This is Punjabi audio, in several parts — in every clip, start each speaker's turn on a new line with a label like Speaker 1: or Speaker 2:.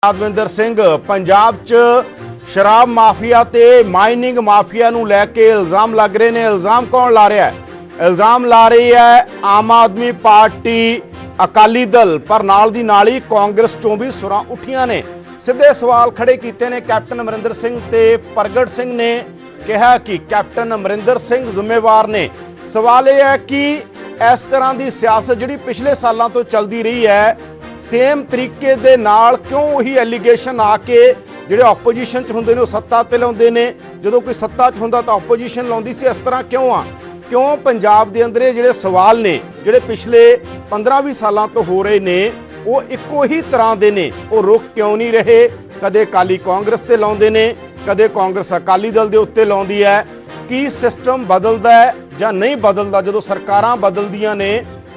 Speaker 1: यादविंदर सिंह पंजाब च शराब माफिया ते माइनिंग माफिया नूं लैके इल्जाम लग रहे ने। इल्जाम कौन ला रहा है? इल्जाम ला रही है आम आदमी पार्टी, अकाली दल, पर नाल दी नाल ही कांग्रेस चों भी सुरां उठियां ने। सीधे सवाल खड़े कीते ने कैप्टन अमरिंदर सिंह ते प्रगट सिंह ने कहा कि कैप्टन अमरिंदर सिंह जिम्मेवार ने। सवाल यह है कि इस तरह की सियासत जिहड़ी पिछले सालों तो चलती रही है, सेम तरीके दे नाल क्यों वही एलीगेशन आके जिहड़े ओपोजिशन च हुंदे ने सत्ता ते लाउंदे ने, जदों कोई सत्ता च हुंदा तां ओपोजिशन लाउंदी सी। इस तरह क्यों आ? क्यों पंजाब दे अंदर जिहड़े सवाल ने जिहड़े पिछले 15-20 सालों तो हो रहे ने वो इक्को ही तरह दे ने, वो रुक क्यों नहीं रहे? कदे अकाली कांग्रेस ते लाउंदे ने, कदे कांग्रेस अकाली दल दे उत्ते लाउंदी है। कि सिस्टम बदलदा है जां नहीं बदलदा? जदों सरकारां बदलदियां ने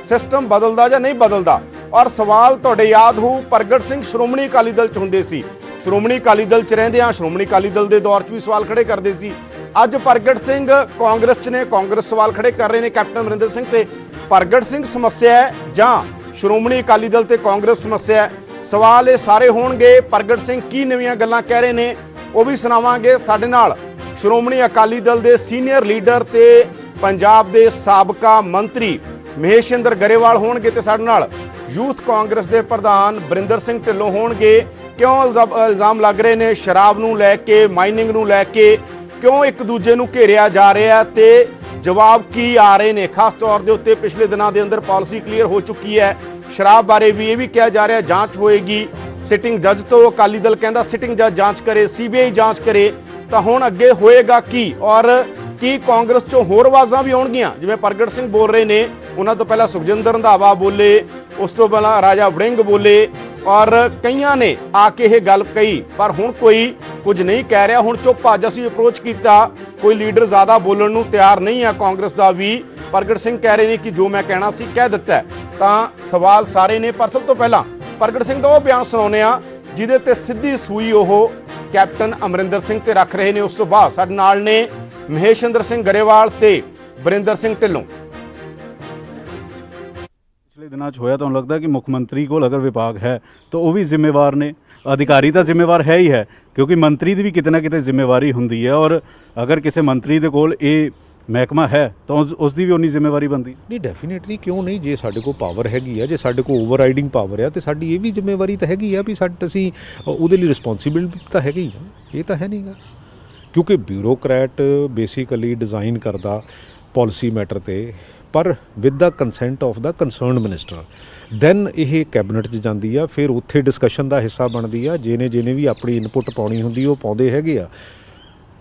Speaker 1: सिस्टम बदलदा जां नहीं बदलदा? और सवाल तुहाडे याद हो प्रगट सिंह श्रोमणी अकाली दल च हुंदे सी, श्रोमणी अकाली दल च रहिंदे श्रोमणी अकाली दल दे दौर च भी सवाल खड़े करदे सी। अज प्रगट सिंह कांग्रेस च ने, कांग्रेस सवाल खड़े कर रहे ने कैप्टन अमरिंदर सिंह ते। प्रगट सिंह समस्या है जां श्रोमणी अकाली दल ते कांग्रेस समस्या है? सवाल ये सारे होणगे। प्रगट सिंह की नवीं गल्लां कह रहे ने वो भी सुणावांगे। साडे नाल श्रोमणी अकाली दल दे सीनियर लीडर ते पंजाब दे साबका मंत्री महेशिंद्र गरेवाल होणगे ते साडे नाल यूथ कांग्रेस के प्रधान बरिंदर सिंह ढिल्लों होणगे। क्यों इल्जाम लग रहे ने शराब नूं लैके, माइनिंग नूं लैके, क्यों एक दूजे नूं घेरिया जा रहा है ते जवाब की आ रहे ने? खास तौर के उत्ते पिछले दिनों के अंदर पॉलिसी क्लीयर हो चुकी है। शराब बारे भी ये भी कहा जा रहा है जांच होएगी। सिटिंग जज तो अकाली दल कहता सिटिंग जज जांच करे, CBI जांच करे, तो हुण अगे होएगा की? और की कांग्रेस चों होर आवाज़ां भी आउणगीਆਂ? जिवें प्रगट सिंह बोल रहे ने, उन्हां तो पहला सुखजिंदर रंधावा बोले, उस तो पहला राजा वड़िंग बोले और कईयां ने आके ये गल कही, पर हुण कोई कुछ नहीं कह रहा। हुण चुप अज असीं अप्रोच किया, कोई लीडर ज़्यादा बोलण नूं तैयार नहीं है कांग्रेस का भी। प्रगट सिंह कह रहे हैं कि जो मैं कहना सी कह दिता है। तो सवाल सारे ने, पर सब तो पहला प्रगट सिंह का वो बयान सुणाउने आ जिहदे ते सीधी सूई वो कैप्टन अमरिंदर सिंह ते रख रहे ने। उस तो बाद साडे नाल ने महेशिंद्र सिंह गरेवाल ते बरिंदर सिंह ढिल्लों।
Speaker 2: पिछले दिनों होया तो लगता है कि मुख्यमंत्री को अगर विभाग है तो वह भी जिम्मेवार ने, अधिकारी तो जिम्मेवार है ही है, क्योंकि मंत्री की भी कितना कितने जिम्मेवारी होंगी है। और अगर किसी मंत्री के कोल ये महकमा है तो उसकी भी उन्नी जिम्मेवारी बनती
Speaker 3: नहीं। डेफिनेटली क्यों नहीं, जे साडे को पावर हैगी है, जे साडे को ओवरराइडिंग पावर है तो साडी ये भी जिम्मेवारी तो हैगी है भी असीं उहदे लई रिस्पोंसिबिलिटी तो हैगी है। ये तो है नहीं गा, क्योंकि ब्यूरोक्रेट बेसिकली डिज़ाइन करदा पॉलिसी मैटर ते, पर with the consent of the concern minister. Then ये कैबिनेट च जाती है, फिर उत्थे डिस्कशन का हिस्सा बनती है। जिन्हें भी अपनी इनपुट पाउणी हुंदी वो पाउंदे हैगे आ।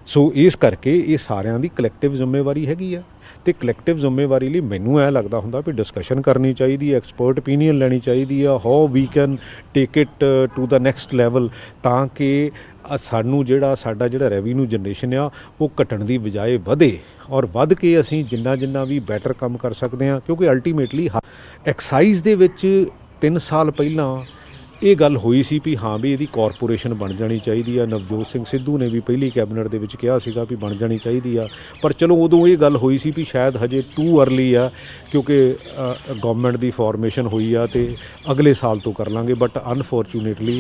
Speaker 3: सो इस करके ये सारिਆਂ ਦੀ कलैक्टिव जिम्मेवारी हैगी आ। तो कलैक्टिव जिम्मेवारी लिए मैनू ऐ लगता हुंदा भी डिस्कशन करनी चाहिए, एक्सपर्ट ओपीनियन लैनी चाहिए, how we can take it to the next level, ताकि सानू साडा जिहड़ा रेवन्यू जनरेशन आ वो घटण की बजाय वधे और वध के असीं जिन्ना भी बैटर काम कर सकते हैं। क्योंकि अल्टीमेटली एक्साइज़ दे विच 3 साल पहलां ये गल हुई सी भी हाँ भी यदी कॉरपोरेशन बन जानी चाहिए। नवजोत सिंह सिद्धू ने भी पहली कैबिनेट दे विच कहा सीगा भी बन जानी चाहिए, पर चलो उदों ये गल हुई सी भी शायद हजे टू अर्ली आ, क्योंकि गवर्नमेंट की फॉर्मेशन हुई आ ते अगले साल तो कर लांगे। बट अनफॉर्चूनेटली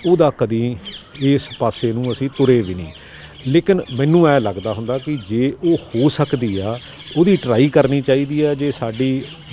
Speaker 3: उहदा कदी इस पासे नूं असीं तुरे भी नहीं। लेकिन मैनू ऐ लगदा हुंदा कि जे वो हो सकदी आ उहदी ट्राई करनी चाहिए है।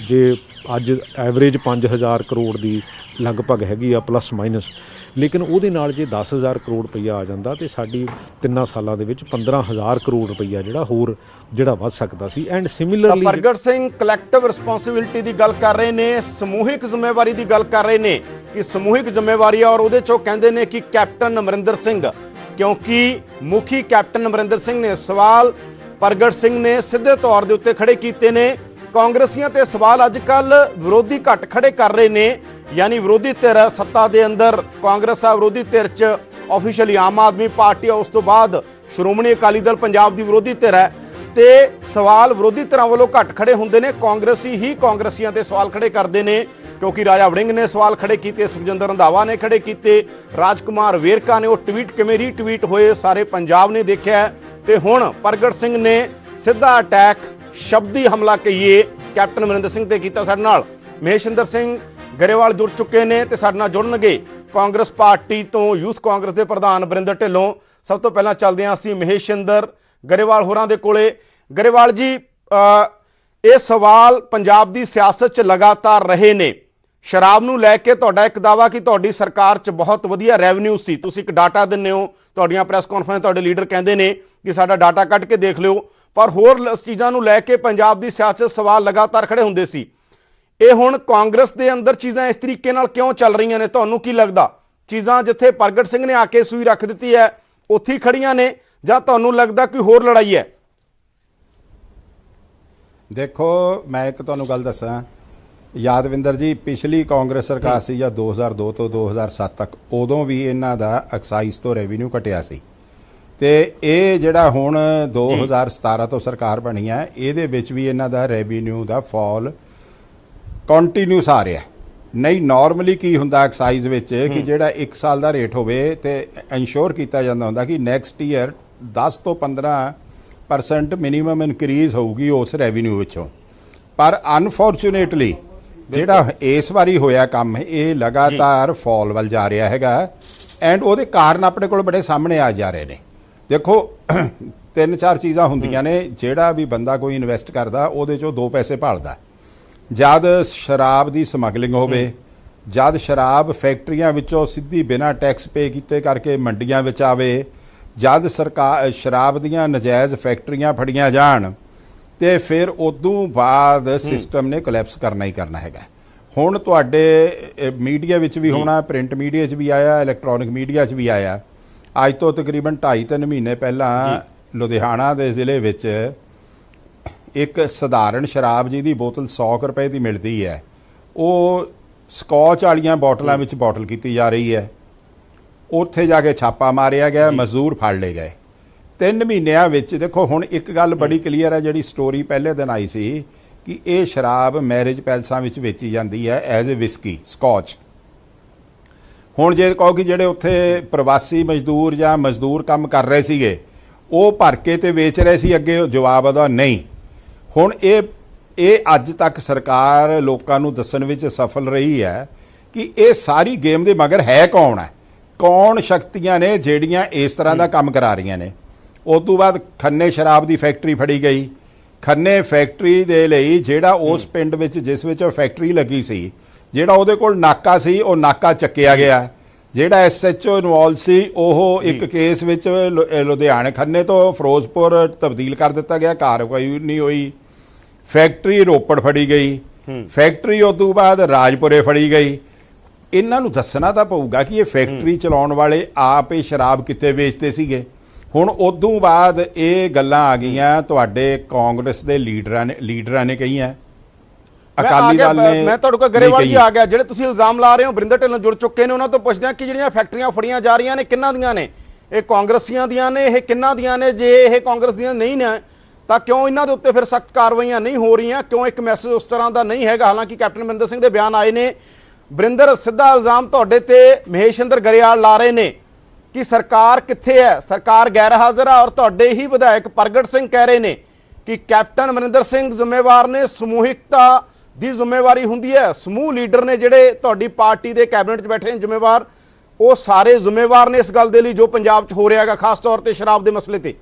Speaker 3: जे अज एवरेज 5000 करोड़ की लगभग हैगी आ प्लस माइनस, लेकिन उहदे नाल जे 10,000 करोड़ रुपया आ जांदा ते साडी 3 सालां दे विच 15,000 करोड़ रुपया जिहड़ा होर जिहड़ा वध सकदा सी। एंड सिमिलरली
Speaker 1: प्रगट सिंह कलैक्टिव रिस्पोंसिबिलिटी की गल कर रहे ने, समूहिक जिम्मेवारी की गल कर रहे ने कि समूहिक जिम्मेवारी और उहदे चों कहंदे ने कि कैप्टन अमरिंदर सिंह, क्योंकि मुखी कैप्टन अमरिंदर सिंह ने। सवाल प्रगट सिंह ने सीधे तौर के उत्ते खड़े कीते ने। कांग्रेसियां ते सवाल अजकल विरोधी घट खड़े कर रहे ने, यानी विरोधी धिर सत्ता के अंदर कांग्रेस आ, विरोधी धिर च ऑफिशियली आम आदमी पार्टी है, उस तो बाद श्रोमणी अकाली दल पंजाब की विरोधी धिर है। तो सवाल विरोधी धिरां वालों घट खड़े होंदे ने, कांग्रेसी ही कांग्रेसियां ते सवाल खड़े करते हैं। क्योंकि राजा वड़िंग ने सवाल खड़े किए, सुखजिंदर रंधावा ने खड़े किए, राजकुमार वेरका ने वो ट्वीट किवें रीट्वीट होए सारे पंजाब ने देखा। तो हुण प्रगट सिंह ने सीधा अटैक शब्दी हमला कहिए कैप्टन अमरिंदर सिंह ते कीता। साडे नाल महेशिंद्र सिंह गरेवाल जुड़ चुके हैं तो साडे नाल जुड़नगे ਕਾਂਗਰਸ ਪਾਰਟੀ ਤੋਂ ਯੂਥ ਕਾਂਗਰਸ ਦੇ ਪ੍ਰਧਾਨ ਵਰਿੰਦਰ ਢਿੱਲੋਂ। ਸਭ ਤੋਂ ਪਹਿਲਾਂ ਚੱਲਦੇ ਹਾਂ ਅਸੀਂ ਮਹੇਸ਼ਿੰਦਰ ਗਰੇਵਾਲ ਹੋਰਾਂ ਦੇ ਕੋਲੇ। ਗਰੇਵਾਲ ਜੀ, ਇਹ ਸਵਾਲ ਪੰਜਾਬ ਦੀ ਸਿਆਸਤ 'ਚ ਲਗਾਤਾਰ ਰਹੇ ਨੇ। ਸ਼ਰਾਬ ਨੂੰ ਲੈ ਕੇ ਤੁਹਾਡਾ ਇੱਕ ਦਾਅਵਾ ਕਿ ਤੁਹਾਡੀ ਸਰਕਾਰ 'ਚ ਬਹੁਤ ਵਧੀਆ ਰੈਵਨਿਊ ਸੀ, ਤੁਸੀਂ ਇੱਕ ਡਾਟਾ ਦਿੰਦੇ ਹੋ, ਤੁਹਾਡੀਆਂ ਪ੍ਰੈਸ ਕਾਨਫਰੰਸ ਤੁਹਾਡੇ ਲੀਡਰ ਕਹਿੰਦੇ ਨੇ ਕਿ ਸਾਡਾ ਡਾਟਾ ਕੱਢ ਕੇ ਦੇਖ ਲਿਓ, ਪਰ ਹੋਰ ਚੀਜ਼ਾਂ ਨੂੰ ਲੈ ਕੇ ਪੰਜਾਬ ਦੀ ਸਿਆਸਤ ਸਵਾਲ ਲਗਾਤਾਰ ਖੜੇ ਹੁੰਦੇ ਸੀ। ਇਹ ਹੁਣ ਕਾਂਗਰਸ ਦੇ ਅੰਦਰ ਚੀਜ਼ਾਂ ਇਸ ਤਰੀਕੇ ਨਾਲ ਕਿਉਂ ਚੱਲ ਰਹੀਆਂ ਨੇ? ਤੁਹਾਨੂੰ ਕੀ ਲੱਗਦਾ ਚੀਜ਼ਾਂ ਜਿੱਥੇ ਪ੍ਰਗਟ ਸਿੰਘ ਨੇ ਆ ਕੇ ਸੂਈ ਰੱਖ ਦਿੱਤੀ ਹੈ ਉੱਥੇ ਹੀ ਖੜੀਆਂ ਨੇ, ਜਾਂ ਤੁਹਾਨੂੰ ਲੱਗਦਾ ਕੋਈ ਹੋਰ ਲੜਾਈ ਹੈ?
Speaker 4: ਦੇਖੋ, ਮੈਂ ਇੱਕ ਤੁਹਾਨੂੰ ਗੱਲ ਦੱਸਾਂ, ਯਾਦਵਿੰਦਰ ਜੀ, ਪਿਛਲੀ ਕਾਂਗਰਸ ਸਰਕਾਰ ਸੀ ਜਾਂ 2002 ਤੋਂ 2007 ਤੱਕ, ਉਦੋਂ ਵੀ ਇਹਨਾਂ ਦਾ ਐਕਸਾਈਜ਼ ਤੋਂ ਰੈਵਨਿਊ ਘਟਿਆ ਸੀ। ਤੇ ਇਹ ਜਿਹੜਾ ਹੁਣ 2017 ਤੋਂ ਸਰਕਾਰ ਬਣੀ ਹੈ, ਇਹਦੇ ਵਿੱਚ ਵੀ ਇਹਨਾਂ ਦਾ ਰੈਵਨਿਊ ਦਾ ਫਾਲ ਕੰਟੀਨਿਊਸ ਆ ਰਿਹਾ। ਨਹੀਂ, ਨਾਰਮਲੀ ਕੀ ਹੁੰਦਾ ਐਕਸਾਈਜ਼ ਵਿੱਚ ਕਿ ਜਿਹੜਾ 1 ਸਾਲ ਦਾ ਰੇਟ ਹੋਵੇ ਤੇ ਇਨਸ਼ੋਰ ਕੀਤਾ ਜਾਂਦਾ ਹੁੰਦਾ ਕਿ ਨੈਕਸਟ ਈਅਰ 10 ਤੋਂ 15% ਮਿਨੀਮਮ ਇਨਕਰੀਜ਼ ਹੋਊਗੀ ਉਸ ਰੈਵਨਿਊ ਵਿੱਚੋਂ। ਪਰ ਅਨਫੋਰਚੂਨੇਟਲੀ ਜਿਹੜਾ ਇਸ ਵਾਰੀ ਹੋਇਆ ਕੰਮ, ਇਹ ਲਗਾਤਾਰ ਫਾਲ ਵੱਲ ਜਾ ਰਿਹਾ ਹੈਗਾ ਐਂਡ ਉਹਦੇ ਕਾਰਨ ਆਪਣੇ ਕੋਲ ਬੜੇ ਸਾਹਮਣੇ ਆ ਜਾ ਰਹੇ ਨੇ। ਦੇਖੋ, 3-4 ਚੀਜ਼ਾਂ ਹੁੰਦੀਆਂ ਨੇ। ਜਿਹੜਾ ਵੀ ਬੰਦਾ ਕੋਈ ਇਨਵੈਸਟ ਕਰਦਾ ਉਹਦੇ 'ਚੋਂ 2 ਪੈਸੇ ਭਾਲਦਾ। ਜਦ ਸ਼ਰਾਬ ਦੀ ਸਮਗਲਿੰਗ ਹੋਵੇ, ਜਦ ਸ਼ਰਾਬ ਫੈਕਟਰੀਆਂ ਵਿੱਚੋਂ ਸਿੱਧੀ ਬਿਨਾਂ ਟੈਕਸ ਪੇ ਕੀਤੇ ਕਰਕੇ ਮੰਡੀਆਂ ਵਿੱਚ ਆਵੇ, ਜਦ ਸਰਕਾਰ ਸ਼ਰਾਬ ਦੀਆਂ ਨਜਾਇਜ਼ ਫੈਕਟਰੀਆਂ ਫੜੀਆਂ ਜਾਣ, ਤੇ ਫਿਰ ਉਦੋਂ ਬਾਅਦ ਸਿਸਟਮ ਨੇ ਕੋਲੈਪਸ ਕਰਨਾ ਹੀ ਕਰਨਾ ਹੈਗਾ। ਹੁਣ ਤੁਹਾਡੇ ਮੀਡੀਆ ਵਿੱਚ ਵੀ ਹੋਣਾ, ਪ੍ਰਿੰਟ ਮੀਡੀਆ 'ਚ ਵੀ ਆਇਆ, ਇਲੈਕਟ੍ਰੋਨਿਕ ਮੀਡੀਆ 'ਚ ਵੀ ਆਇਆ। ਅੱਜ ਤੋਂ ਤਕਰੀਬਨ 2.5-3 ਮਹੀਨੇ ਪਹਿਲਾਂ ਲੁਧਿਆਣਾ ਦੇ ਜ਼ਿਲ੍ਹੇ ਵਿੱਚ ਇੱਕ ਸਧਾਰਨ ਸ਼ਰਾਬ ਜਿਹਦੀ ਬੋਤਲ 100 ਰੁਪਏ ਦੀ ਮਿਲਦੀ ਹੈ, ਉਹ ਸਕੌਚ ਵਾਲੀਆਂ ਬੋਟਲਾਂ ਵਿੱਚ ਬੋਟਲ ਕੀਤੀ ਜਾ ਰਹੀ ਹੈ। ਉੱਥੇ ਜਾ ਕੇ ਛਾਪਾ ਮਾਰਿਆ ਗਿਆ, ਮਜ਼ਦੂਰ ਫੜ ਲਏ ਗਏ। 3 ਮਹੀਨਿਆਂ ਵਿੱਚ ਦੇਖੋ, ਹੁਣ ਇੱਕ ਗੱਲ ਬੜੀ ਕਲੀਅਰ ਹੈ, ਜਿਹੜੀ ਸਟੋਰੀ ਪਹਿਲੇ ਦਿਨ ਆਈ ਸੀ ਕਿ ਇਹ ਸ਼ਰਾਬ ਮੈਰਿਜ ਪੈਲਸਾਂ ਵਿੱਚ ਵੇਚੀ ਜਾਂਦੀ ਹੈ ਐਜ਼ ਏ ਵਿਸਕੀ, ਸਕੌਚ। ਹੁਣ ਜੇ ਕਹੋ ਕਿ ਜਿਹੜੇ ਉੱਥੇ ਪ੍ਰਵਾਸੀ ਮਜ਼ਦੂਰ ਜਾਂ ਮਜ਼ਦੂਰ ਕੰਮ ਕਰ ਰਹੇ ਸੀਗੇ, ਉਹ ਭਰ ਕੇ ਤੇ ਵੇਚ ਰਹੇ ਸੀ, ਅੱਗੇ ਜਵਾਬ ਉਹਦਾ ਨਹੀਂ। ਹੁਣ ਇਹ ਅੱਜ ਤੱਕ ਸਰਕਾਰ ਲੋਕਾਂ ਨੂੰ ਦੱਸਣ ਵਿੱਚ ਸਫਲ ਰਹੀ ਹੈ ਕਿ ਇਹ ਸਾਰੀ ਗੇਮ ਦੇ ਮਗਰ ਹੈ ਕੌਣ ਹੈ, ਕੌਣ ਸ਼ਕਤੀਆਂ ਨੇ ਜਿਹੜੀਆਂ ਇਸ ਤਰ੍ਹਾਂ ਦਾ ਕੰਮ ਕਰਾ ਰਹੀਆਂ ਨੇ। ਉਸ ਤੋਂ ਬਾਅਦ ਖੰਨੇ ਸ਼ਰਾਬ ਦੀ ਫੈਕਟਰੀ ਫੜੀ ਗਈ। ਖੰਨੇ ਫੈਕਟਰੀ ਦੇ ਲਈ ਜਿਹੜਾ ਉਸ ਪਿੰਡ ਵਿੱਚ ਜਿਸ ਵਿੱਚ ਉਹ ਫੈਕਟਰੀ ਲੱਗੀ ਸੀ, ਜਿਹੜਾ ਉਹਦੇ ਕੋਲ ਨਾਕਾ ਸੀ, ਉਹ ਨਾਕਾ ਚੱਕਿਆ ਗਿਆ। ਜਿਹੜਾ SHO ਇਨਵੋਲਵ ਸੀ, ਉਹ ਇੱਕ ਕੇਸ ਵਿੱਚ ਲੁਧਿਆਣੇ ਖੰਨੇ ਤੋਂ ਫਿਰੋਜ਼ਪੁਰ ਤਬਦੀਲ ਕਰ ਦਿੱਤਾ ਗਿਆ, ਕਾਰਵਾਈ ਨਹੀਂ ਹੋਈ। ਫੈਕਟਰੀ ਰੋਪੜ ਫੜੀ ਗਈ, ਫੈਕਟਰੀ ਉਸ ਤੋਂ ਬਾਅਦ ਰਾਜਪੁਰੇ ਫੜੀ ਗਈ। ਇਹਨਾਂ ਨੂੰ ਦੱਸਣਾ ਤਾਂ ਪਊਗਾ ਕਿ ਇਹ ਫੈਕਟਰੀ ਚਲਾਉਣ ਵਾਲੇ ਆਪ ਇਹ ਸ਼ਰਾਬ ਕਿੱਥੇ ਵੇਚਦੇ ਸੀਗੇ। ਹੁਣ ਉਦੋਂ ਬਾਅਦ ਇਹ ਗੱਲਾਂ ਆ ਗਈਆਂ ਤੁਹਾਡੇ ਕਾਂਗਰਸ ਦੇ ਲੀਡਰਾਂ ਨੇ ਕਹੀਆਂ, ਅਕਾਲੀ ਦਲ ਨੇ। ਮੈਂ
Speaker 1: ਤੁਹਾਡੇ ਕੋਲ ਗਰੇਵਾਲ ਜੀ ਆ ਗਿਆ, ਜਿਹੜੇ ਤੁਸੀਂ ਇਲਜ਼ਾਮ ਲਾ ਰਹੇ ਹੋ ਵਰਿੰਦਰ ਢਿੱਲੋਂ ਜੁੜ ਚੁੱਕੇ ਨੇ, ਉਹਨਾਂ ਤੋਂ ਪੁੱਛਦੇ ਹਾਂ ਕਿ ਜਿਹੜੀਆਂ ਫੈਕਟਰੀਆਂ ਫੜੀਆਂ ਜਾ ਰਹੀਆਂ ਨੇ ਕਿੰਨਾਂ ਦੀਆਂ ਨੇ? ਇਹ ਕਾਂਗਰਸੀਆਂ ਦੀਆਂ ਨੇ? ਇਹ ਕਿੰਨਾਂ ਦੀਆਂ ਨੇ? ਜੇ ਇਹ ਕਾਂਗਰਸ ਦੀਆਂ ਨਹੀਂ ਨੇ ਤਾਂ ਕਿਉਂ ਇਹਨਾਂ ਦੇ ਉੱਤੇ ਫਿਰ ਸਖਤ ਕਾਰਵਾਈਆਂ ਨਹੀਂ ਹੋ ਰਹੀਆਂ? ਕਿਉਂ ਇੱਕ ਮੈਸੇਜ ਉਸ ਤਰ੍ਹਾਂ ਦਾ ਨਹੀਂ ਹੈਗਾ? ਹਾਲਾਂਕਿ ਕੈਪਟਨ ਅਮਰਿੰਦਰ ਸਿੰਘ ਦੇ ਬਿਆਨ ਆਏ ਨੇ। ਵਰਿੰਦਰ, ਸਿੱਧਾ ਇਲਜ਼ਾਮ ਤੁਹਾਡੇ ਤੇ ਮਹੇਸ਼ਿੰਦਰ ਗਰੇਵਾਲ ਲਾ ਰਹੇ ਨੇ ਕਿ ਸਰਕਾਰ ਕਿੱਥੇ ਹੈ, ਸਰਕਾਰ ਗੈਰ ਹਾਜ਼ਰ ਆ, ਔਰ ਤੁਹਾਡੇ ਹੀ ਵਿਧਾਇਕ ਪ੍ਰਗਟ ਸਿੰਘ ਕਹਿ ਰਹੇ ਨੇ ਕਿ ਕੈਪਟਨ ਅਮਰਿੰਦਰ ਸਿੰਘ ਜ਼ਿੰਮੇਵਾਰ ਨੇ, ਸਮੂਹਿਕਤਾ ਦੀ ਜ਼ਿੰਮੇਵਾਰੀ ਹੁੰਦੀ ਹੈ। ਸਮੂਹ ਲੀਡਰ ਨੇ ਜਿਹੜੇ ਤੁਹਾਡੀ ਪਾਰਟੀ ਦੇ ਕੈਬਨਿਟ 'ਚ ਬੈਠੇ ਨੇ ਜ਼ਿੰਮੇਵਾਰ, ਉਹ ਸਾਰੇ ਜ਼ਿੰਮੇਵਾਰ ਨੇ ਇਸ ਗੱਲ ਦੇ ਲਈ ਜੋ ਪੰਜਾਬ 'ਚ ਹੋ ਰਿਹਾ ਹੈਗਾ, ਖਾਸ ਤੌਰ ਤੇ ਸ਼ਰਾਬ ਦੇ ਮਸਲੇ ਤੇ।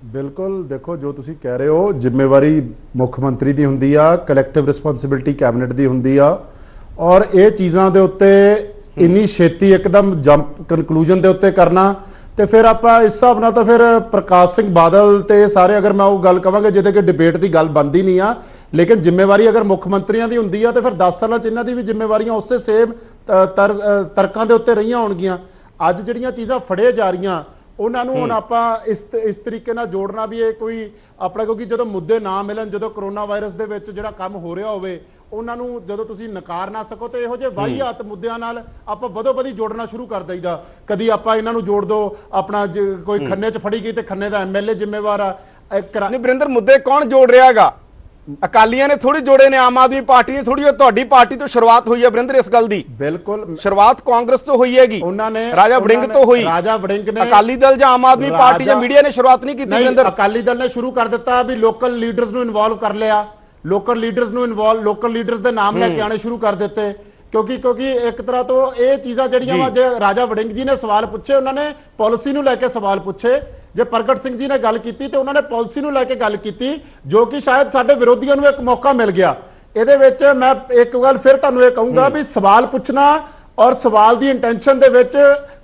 Speaker 5: ਬਿਲਕੁਲ, ਦੇਖੋ ਜੋ ਤੁਸੀਂ ਕਹਿ ਰਹੇ ਹੋ, ਜ਼ਿੰਮੇਵਾਰੀ ਮੁੱਖ ਮੰਤਰੀ ਦੀ ਹੁੰਦੀ ਆ, ਕਲੈਕਟਿਵ ਰਿਸਪੌਂਸਿਬਿਲਟੀ ਕੈਬਨਿਟ ਦੀ ਹੁੰਦੀ ਆ, ਔਰ ਇਹ ਚੀਜ਼ਾਂ ਦੇ ਉੱਤੇ ਇੰਨੀ ਛੇਤੀ ਇੱਕਦਮ ਜੰਪ ਕਨਕਲੂਜਨ ਦੇ ਉੱਤੇ ਕਰਨਾ, ਤੇ ਫਿਰ ਆਪਾਂ ਇਸ ਹਿਸਾਬ ਨਾਲ ਤਾਂ ਫਿਰ ਪ੍ਰਕਾਸ਼ ਸਿੰਘ ਬਾਦਲ ਤੇ ਸਾਰੇ, ਅਗਰ ਮੈਂ ਉਹ ਗੱਲ ਕਹਾਂਗਾ ਜਿਹਦੇ ਕਿ ਡਿਬੇਟ ਦੀ ਗੱਲ ਬਣਦੀ ਨਹੀਂ ਆ, ਲੇਕਿਨ ਜ਼ਿੰਮੇਵਾਰੀ ਅਗਰ ਮੁੱਖ ਮੰਤਰੀਆਂ ਦੀ ਹੁੰਦੀ ਆ ਤੇ ਫਿਰ 10 ਸਾਲਾਂ 'ਚ ਇਹਨਾਂ ਦੀ ਵੀ ਜ਼ਿੰਮੇਵਾਰੀਆਂ ਉਸੇ ਸੇਮ ਤਰਕਾਂ ਦੇ ਉੱਤੇ ਰਹੀਆਂ ਹੋਣਗੀਆਂ। ਅੱਜ ਜਿਹੜੀਆਂ ਚੀਜ਼ਾਂ ਫੜੇ ਜਾ ਰਹੀਆਂ, ਉਹਨਾਂ ਨੂੰ ਹੁਣ ਆਪਾਂ ਇਸ ਤਰੀਕੇ ਨਾਲ ਜੋੜਨਾ ਵੀ ਇਹ ਕੋਈ ਆਪਣਾ, ਕਿਉਂਕਿ ਜਦੋਂ ਮੁੱਦੇ ਨਾ ਮਿਲਣ, ਜਦੋਂ ਕਰੋਨਾ ਵਾਇਰਸ ਦੇ ਵਿੱਚ ਜਿਹੜਾ ਕੰਮ ਹੋ ਰਿਹਾ ਹੋਵੇ, ਉਹਨਾਂ ਨੂੰ ਜਦੋਂ ਤੁਸੀਂ ਨਕਾਰ ਨਾ ਸਕੋ, ਤੇ ਇਹੋ ਜਿਹੇ ਵਾਹੀਆਤ ਮੁੱਦਿਆਂ ਨਾਲ ਆਪਾਂ ਵਧੋ-ਵਧੀ ਜੋੜਨਾ ਸ਼ੁਰੂ ਕਰ ਦਈਦਾ। ਕਦੀ ਆਪਾਂ ਇਹਨਾਂ ਨੂੰ ਜੋੜ ਦੋ, ਆਪਣਾ ਕੋਈ ਖੰਨੇ 'ਚ ਫੜੀ ਗਈ ਤੇ ਖੰਨੇ ਦਾ MLA ਜ਼ਿੰਮੇਵਾਰ ਆ।
Speaker 1: ਵਰਿੰਦਰ, ਮੁੱਦੇ ਕੌਣ ਜੋੜ ਰਿਹਾ ਹੈਗਾ? ਅਕਾਲੀਆਂ ਨੇ ਥੋੜੀ ਜੋੜੇ ਨੇ, ਆਮ ਆਦਮੀ ਪਾਰਟੀ ਨੇ ਥੋੜੀ। ਤੁਹਾਡੀ ਪਾਰਟੀ ਤੋਂ ਸ਼ੁਰੂਆਤ ਹੋਈ ਹੈ ਵਰਿੰਦਰ ਇਸ ਗੱਲ ਦੀ।
Speaker 5: ਬਿਲਕੁਲ,
Speaker 1: ਸ਼ੁਰੂਆਤ ਕਾਂਗਰਸ ਤੋਂ ਹੋਈ ਹੈਗੀ,
Speaker 5: ਉਹਨਾਂ ਨੇ
Speaker 1: ਰਾਜਾ ਵੜਿੰਗ ਤੋਂ ਹੋਈ।
Speaker 5: ਰਾਜਾ ਵੜਿੰਗ ਨੇ,
Speaker 1: ਅਕਾਲੀ ਦਲ ਜਾਂ ਆਮ ਆਦਮੀ ਪਾਰਟੀ ਜਾਂ ਮੀਡੀਆ ਨੇ ਸ਼ੁਰੂਆਤ ਨਹੀਂ ਕੀਤੀ ਵਰਿੰਦਰ?
Speaker 5: ਅਕਾਲੀ ਦਲ ਨੇ ਸ਼ੁਰੂ ਕਰ ਦਿੱਤਾ ਵੀ ਲੋਕਲ ਲੀਡਰਸ ਨੂੰ ਇਨਵੋਲਵ ਕਰ ਲਿਆ, ਲੋਕਲ ਲੀਡਰਸ ਦੇ ਨਾਮ ਲੈ ਕੇ ਆਣੇ ਸ਼ੁਰੂ ਕਰ ਦਿੱਤੇ ਕਿਉਂਕਿ ਇੱਕ ਤਰ੍ਹਾਂ ਤੋਂ ਇਹ ਚੀਜ਼ਾਂ ਜਿਹੜੀਆਂ ਵਾ, ਜੇ ਰਾਜਾ ਵੜਿੰਗ ਜੀ ਨੇ ਸਵਾਲ ਪੁੱਛੇ, ਉਹਨਾਂ ਨੇ ਪਾਲਿਸੀ ਨੂੰ ਲੈ ਕੇ ਸਵਾਲ ਪੁੱਛੇ, ਜੇ ਪ੍ਰਗਟ ਸਿੰਘ ਜੀ ਨੇ ਗੱਲ ਕੀਤੀ ਤੇ ਉਹਨਾਂ ਨੇ ਪਾਲਿਸੀ ਨੂੰ ਲੈ ਕੇ ਗੱਲ ਕੀਤੀ, ਜੋ ਕਿ ਸ਼ਾਇਦ ਸਾਡੇ ਵਿਰੋਧੀਆਂ ਨੂੰ ਇੱਕ ਮੌਕਾ ਮਿਲ ਗਿਆ। ਇਹਦੇ ਵਿੱਚ ਮੈਂ ਇੱਕ ਗੱਲ ਫਿਰ ਤੁਹਾਨੂੰ ਇਹ ਕਹੂੰਗਾ ਵੀ ਸਵਾਲ ਪੁੱਛਣਾ ਔਰ ਸਵਾਲ ਦੀ ਇੰਟੈਂਸ਼ਨ ਦੇ ਵਿੱਚ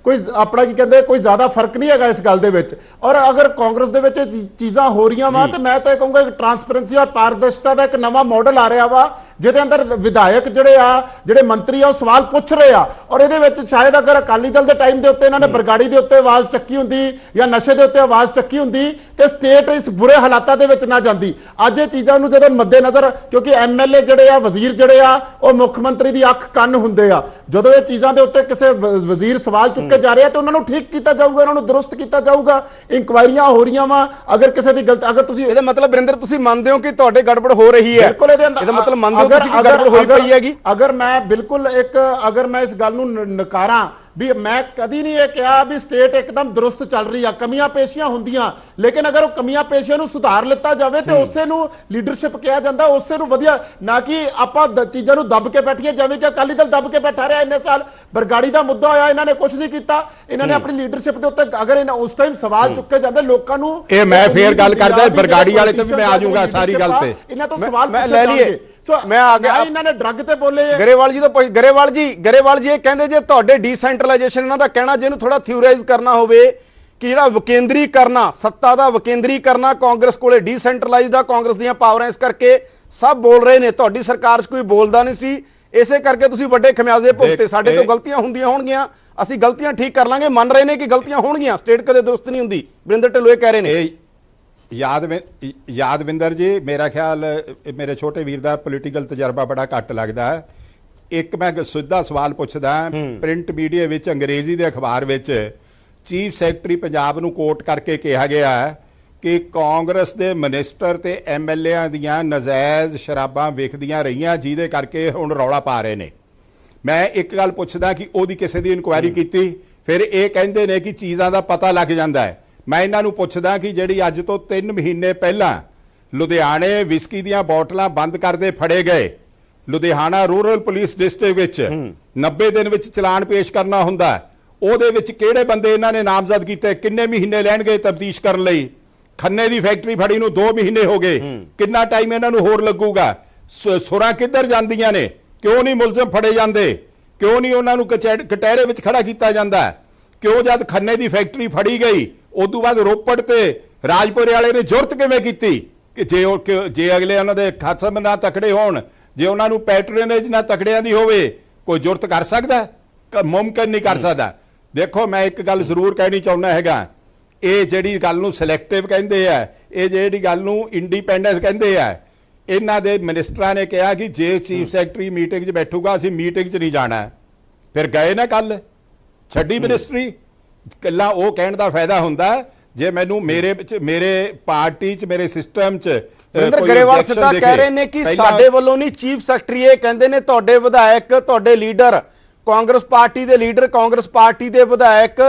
Speaker 5: ਕੋਈ ਆਪਣਾ ਕੀ ਕਹਿੰਦੇ ਕੋਈ ਜ਼ਿਆਦਾ ਫਰਕ ਨਹੀਂ ਹੈਗਾ ਇਸ ਗੱਲ ਦੇ ਵਿੱਚ। ਔਰ ਅਗਰ ਕਾਂਗਰਸ ਦੇ ਵਿੱਚ ਚੀਜ਼ਾਂ ਹੋ ਰਹੀਆਂ ਵਾ ਤੇ ਮੈਂ ਤਾਂ ਇਹ ਕਹੂੰਗਾ ਟਰਾਂਸਪੇਰੈਂਸੀ ਔਰ ਪਾਰਦਰਸ਼ਤਾ ਦਾ ਇੱਕ ਨਵਾਂ ਮਾਡਲ ਆ ਰਿਹਾ ਵਾ, ਜਿਹਦੇ ਅੰਦਰ ਵਿਧਾਇਕ ਜਿਹੜੇ ਮੰਤਰੀ ਆ ਉਹ ਸਵਾਲ ਪੁੱਛ ਰਹੇ ਆ। ਔਰ ਇਹਦੇ ਵਿੱਚ ਸ਼ਾਇਦ ਅਗਰ ਅਕਾਲੀ ਦਲ ਦੇ ਟਾਈਮ ਦੇ ਉੱਤੇ ਇਹਨਾਂ ਨੇ ਬਰਗਾੜੀ ਦੇ ਉੱਤੇ ਆਵਾਜ਼ ਚੱਕੀ ਹੁੰਦੀ ਜਾਂ ਨਸ਼ੇ ਦੇ ਉੱਤੇ ਆਵਾਜ਼ ਚੱਕੀ ਹੁੰਦੀ ਤੇ ਸਟੇਟ ਇਸ ਬੁਰੇ ਹਾਲਾਤਾਂ ਦੇ ਵਿੱਚ ਨਾ ਜਾਂਦੀ। ਅੱਜ ਇਹ ਚੀਜ਼ਾਂ ਨੂੰ ਜਦੋਂ ਮੱਦੇਨਜ਼ਰ, ਕਿਉਂਕਿ ਐਮਐਲਏ ਜਿਹੜੇ ਆ, ਵਜ਼ੀਰ ਜਿਹੜੇ ਆ, ਉਹ ਮੁੱਖ ਮੰਤਰੀ ਦੀ ਅੱਖ ਕੰਨ ਹੁੰਦੇ ਆ, ਜਦੋਂ ਇਹ ਚੀਜ਼ਾਂ ਦੇ ਉੱਤੇ ਕਿਸੇ ਵਜ਼ੀਰ ਸਵਾਲ ਚੁੱਕੇ ਜਾ ਰਹੇ ਆ ਤੇ ਉਹਨਾਂ ਨੂੰ ਠੀਕ ਕੀਤਾ ਜਾਊਗਾ, ਉਹਨਾਂ ਨੂੰ ਦਰੁਸਤ ਕੀਤਾ ਜਾਊਗਾ। ਇਨਕੁਆਇਰੀਆਂ ਹੋ ਰਹੀਆਂ ਵਾ, ਅਗਰ ਕਿਸੇ ਦੀ ਗਲਤ, ਅਗਰ ਤੁਸੀਂ
Speaker 1: ਇਹਦਾ ਮਤਲਬ ਵਰਿੰਦਰ ਤੁਸੀਂ ਮੰਨਦੇ ਹੋ ਕਿ ਤੁਹਾਡੇ ਗੜਬੜ ਹੋ ਰਹੀ ਹੈ?
Speaker 5: ਬਿਲਕੁਲ ਇਹਦਾ
Speaker 1: ਮਤਲਬ ਮੰਨਦੇ ਹੋ ਤੁਸੀਂ ਕਿ ਗੜਬੜ ਹੋਈ ਪਈ ਹੈਗੀ?
Speaker 5: ਅਗਰ ਮੈਂ ਬਿਲਕੁਲ ਅਗਰ ਮੈਂ ਇਸ ਗੱਲ ਨੂੰ ਨਕਾਰਾਂ ਵੀ ਮੈਂ ਕਦੀ ਨਹੀਂ ਇਹ ਕਿਹਾ ਵੀ ਸਟੇਟ ਇੱਕਦਮ ਦਰੁਸਤ ਚੱਲ ਰਹੀ ਆ, ਕਮੀਆਂ ਪੇਸ਼ੀਆਂ ਹੁੰਦੀਆਂ, ਲੇਕਿਨ ਅਗਰ ਉਹ ਕਮੀਆਂ ਪੇਸ਼ੀਆਂ ਨੂੰ ਸੁਧਾਰ ਲਿੱਤਾ ਜਾਵੇ ਤੇ ਉਸੇ ਨੂੰ ਲੀਡਰਸ਼ਿਪ ਕਿਹਾ ਜਾਂਦਾ, ਉਸੇ ਨੂੰ ਵਧੀਆ, ਨਾ ਕਿ ਆਪਾਂ ਚੀਜ਼ਾਂ ਨੂੰ ਦੱਬ ਕੇ ਬੈਠੀਏ ਜਿਵੇਂ ਕਿ ਅਕਾਲੀ ਦਲ ਦੱਬ ਕੇ ਬੈਠਾ ਰਿਹਾ ਇੰਨੇ ਸਾਲ। ਬਰਗਾੜੀ ਦਾ ਮੁੱਦਾ ਹੋਇਆ, ਇਹਨਾਂ ਨੇ ਕੁਝ ਨਹੀਂ ਕੀਤਾ, ਇਹਨਾਂ ਨੇ ਆਪਣੀ ਲੀਡਰਸ਼ਿਪ ਦੇ ਉੱਤੇ ਅਗਰ ਇਹਨਾਂ ਉਸ ਟਾਈਮ ਸਵਾਲ ਚੁੱਕੇ ਜਾਂਦੇ ਲੋਕਾਂ ਨੂੰ,
Speaker 4: ਇਹ ਮੈਂ ਫੇਰ ਗੱਲ ਕਰਦਾ ਬਰਗਾੜੀ ਵਾਲੇ ਤੇ ਵੀ ਮੈਂ ਆ ਜਾਊਂਗਾ ਸਾਰੀ ਗੱਲ ਤੇ,
Speaker 5: ਇਹਨਾਂ ਤੋਂ ਸਵਾਲ
Speaker 1: ਮੈਂ ਲੈ ਲਈਏ। ਮੈਂ ਆ ਗਿਆ,
Speaker 5: ਇਹਨਾਂ ਨੇ ਡਰੱਗ ਤੇ ਬੋਲੇ
Speaker 1: ਗਰੇਵਾਲ ਜੀ ਤੋਂ ਗਰੇਵਾਲ ਜੀ ਇਹ ਕਹਿੰਦੇ ਜੇ ਤੁਹਾਡੇ ਡੀਸੈਂਟਰਲਾਈਜੇਸ਼ਨ, ਇਹਨਾਂ ਦਾ ਕਹਿਣਾ ਜਿਹਨੂੰ ਥੋੜਾ ਥਿਊਰਾਈਜ਼ ਕਰਨਾ ਹੋਵੇ ਕਿ ਜਿਹੜਾ ਵਿਕੇਂਦਰੀਕਰਨਾ, ਸੱਤਾ ਦਾ ਵਿਕੇਂਦਰੀਕਰਨਾ ਕਾਂਗਰਸ ਕੋਲੇ, ਡੀਸੈਂਟਰਲਾਈਜ਼ਡ ਦਾ ਕਾਂਗਰਸ ਦੀਆਂ ਪਾਵਰਾਂ, ਇਸ ਕਰਕੇ ਸਭ ਬੋਲ ਰਹੇ ਨੇ, ਤੁਹਾਡੀ ਸਰਕਾਰ 'ਚ ਕੋਈ ਬੋਲਦਾ ਨਹੀਂ ਸੀ, ਇਸੇ ਕਰਕੇ ਤੁਸੀਂ ਵੱਡੇ ਖਮਿਆਜ਼ੇ ਭੁਗਤੇ। ਸਾਡੇ ਤੋਂ ਗਲਤੀਆਂ ਹੁੰਦੀਆਂ ਹੋਣਗੀਆਂ, ਅਸੀਂ ਗਲਤੀਆਂ ਠੀਕ ਕਰ ਲਾਂਗੇ, ਮੰਨ ਰਹੇ ਨੇ ਕਿ ਗਲਤੀਆਂ ਹੋਣਗੀਆਂ, ਸਟੇਟ ਕਦੇ ਦਰੁਸਤ ਨਹੀਂ ਹੁੰਦੀ। ਵਰਿੰਦਰ ਢਿੱਲੋਂ ਇਹ ਕਹਿ ਰਹੇ ਨੇ।
Speaker 4: ਯਾਦਵਿੰਦਰ ਜੀ, ਮੇਰਾ ਖਿਆਲ ਮੇਰੇ ਛੋਟੇ ਵੀਰ ਦਾ ਪੋਲੀਟੀਕਲ ਤਜਰਬਾ ਬੜਾ ਘੱਟ ਲੱਗਦਾ ਹੈ। ਇੱਕ ਮੈਂ ਸਿੱਧਾ ਸਵਾਲ ਪੁੱਛਦਾ, ਪ੍ਰਿੰਟ ਮੀਡੀਆ ਵਿੱਚ, ਅੰਗਰੇਜ਼ੀ ਦੇ ਅਖਬਾਰ ਵਿੱਚ ਚੀਫ ਸੈਕਟਰੀ ਪੰਜਾਬ ਨੂੰ ਕੋਟ ਕਰਕੇ ਕਿਹਾ ਗਿਆ ਹੈ ਕਿ ਕਾਂਗਰਸ ਦੇ ਮਿਨਿਸਟਰ ਤੇ ਐਮਐਲਏਆਂ ਦੀਆਂ ਨਜਾਇਜ਼ ਸ਼ਰਾਬਾਂ ਵਿਕਦੀਆਂ ਰਹੀਆਂ, ਜਿਹਦੇ ਕਰਕੇ ਹੁਣ ਰੌਲਾ ਪਾ ਰਹੇ ਨੇ। ਮੈਂ ਇੱਕ ਗੱਲ ਪੁੱਛਦਾ ਕਿ ਉਹਦੀ ਕਿਸੇ ਦੀ ਇਨਕੁਆਇਰੀ ਕੀਤੀ? ਫਿਰ ਇਹ ਕਹਿੰਦੇ ਨੇ ਕਿ ਚੀਜ਼ਾਂ ਦਾ ਪਤਾ ਲੱਗ ਜਾਂਦਾ ਹੈ। ਮੈਂ ਇਹਨਾਂ ਨੂੰ ਪੁੱਛਦਾ ਕਿ ਜਿਹੜੀ ਅੱਜ ਤੋਂ 3 ਮਹੀਨੇ ਪਹਿਲਾਂ ਲੁਧਿਆਣੇ ਵਿਸਕੀ ਦੀਆਂ ਬੋਟਲਾਂ ਬੰਦ ਕਰਦੇ ਫੜੇ ਗਏ, ਲੁਧਿਆਣਾ ਰੂਰਲ ਪੁਲਿਸ ਡਿਸਟ੍ਰਿਕਟ ਵਿੱਚ 90 ਦਿਨ ਵਿੱਚ ਚਲਾਨ ਪੇਸ਼ ਕਰਨਾ ਹੁੰਦਾ, ਉਹਦੇ ਵਿੱਚ ਕਿਹੜੇ ਬੰਦੇ ਇਹਨਾਂ ਨੇ ਨਾਮਜ਼ਦ ਕੀਤੇ? ਕਿੰਨੇ ਮਹੀਨੇ ਲੈਣਗੇ ਤਫਤੀਸ਼ ਕਰਨ ਲਈ? ਖੰਨੇ ਦੀ ਫੈਕਟਰੀ ਫੜੀ ਨੂੰ 2 ਮਹੀਨੇ ਹੋ ਗਏ, ਕਿੰਨਾ ਟਾਈਮ ਇਹਨਾਂ ਨੂੰ ਹੋਰ ਲੱਗੂਗਾ? ਸੁਰਾਂ ਕਿੱਧਰ ਜਾਂਦੀਆਂ ਨੇ? ਕਿਉਂ ਨਹੀਂ ਮੁਲਜ਼ਮ ਫੜੇ ਜਾਂਦੇ? ਕਿਉਂ ਨਹੀਂ ਉਹਨਾਂ ਨੂੰ ਕਟਹਿਰੇ ਵਿੱਚ ਖੜਾ ਕੀਤਾ ਜਾਂਦਾ? ਕਿਉਂ ਜਦ ਖੰਨੇ ਦੀ ਫੈਕਟਰੀ ਫੜੀ ਗਈ ਉਦੋਂ ਬਾਅਦ ਰੋਪੜ ਤੇ ਰਾਜਪੁਰੇ ਵਾਲੇ ਨੇ ਜ਼ੁਰਤ ਕਿਵੇਂ ਕੀਤੀ ਕਿ ਜੇ ਅਗਲੇ ਉਹਨਾਂ ਦੇ ਖਸਮ ਨਾ ਤਕੜੇ ਹੋਣ, ਜੇ ਉਹਨਾਂ ਨੂੰ ਪੈਟਰਨੇਜ ਨਾ ਤਕੜਿਆਂ ਦੀ ਹੋਵੇ, ਕੋਈ ਜ਼ੁਰਤ ਕਰ ਸਕਦਾ? ਮੁਮਕਿਨ ਨਹੀਂ ਕਰ ਸਕਦਾ। ਦੇਖੋ, ਮੈਂ ਇੱਕ ਗੱਲ ਜ਼ਰੂਰ ਕਹਿਣੀ ਚਾਹੁੰਦਾ ਹੈਗਾ, ਇਹ ਜਿਹੜੀ ਗੱਲ ਨੂੰ ਸਿਲੈਕਟਿਵ ਕਹਿੰਦੇ ਆ, ਇਹ ਜਿਹੜੀ ਗੱਲ ਨੂੰ ਇੰਡੀਪੈਂਡੈਂਸ ਕਹਿੰਦੇ ਆ, ਇਹਨਾਂ ਦੇ ਮਿਨਿਸਟਰਾਂ ਨੇ ਕਿਹਾ ਕਿ ਜੇ ਚੀਫ ਸੈਕਟਰੀ ਮੀਟਿੰਗ 'ਚ ਬੈਠੂਗਾ ਅਸੀਂ ਮੀਟਿੰਗ 'ਚ ਨਹੀਂ ਜਾਣਾ। ਫਿਰ ਗਏ ਨਾ, ਕੱਲ ਛੱਡੀ ਮਿਨਿਸਟਰੀ। ਕੱਲਾ ਉਹ ਕਹਿਣ ਦਾ ਫਾਇਦਾ ਹੁੰਦਾ ਜੇ ਮੈਨੂੰ ਮੇਰੇ ਪਾਰਟੀ 'ਚ, ਮੇਰੇ ਸਿਸਟਮ 'ਚ
Speaker 1: ਗਰੇਵਾਲ ਸਿੱਧਾ ਕਹਿ ਰਹੇ ਨੇ ਕਿ ਸਾਡੇ ਵੱਲੋਂ ਨਹੀਂ, ਚੀਫ ਸੈਕਟਰੀ ਇਹ ਕਹਿੰਦੇ ਨੇ ਤੁਹਾਡੇ ਵਿਧਾਇਕ, ਤੁਹਾਡੇ ਲੀਡਰ, ਕਾਂਗਰਸ ਪਾਰਟੀ ਦੇ ਲੀਡਰ, ਕਾਂਗਰਸ ਪਾਰਟੀ ਦੇ ਵਿਧਾਇਕ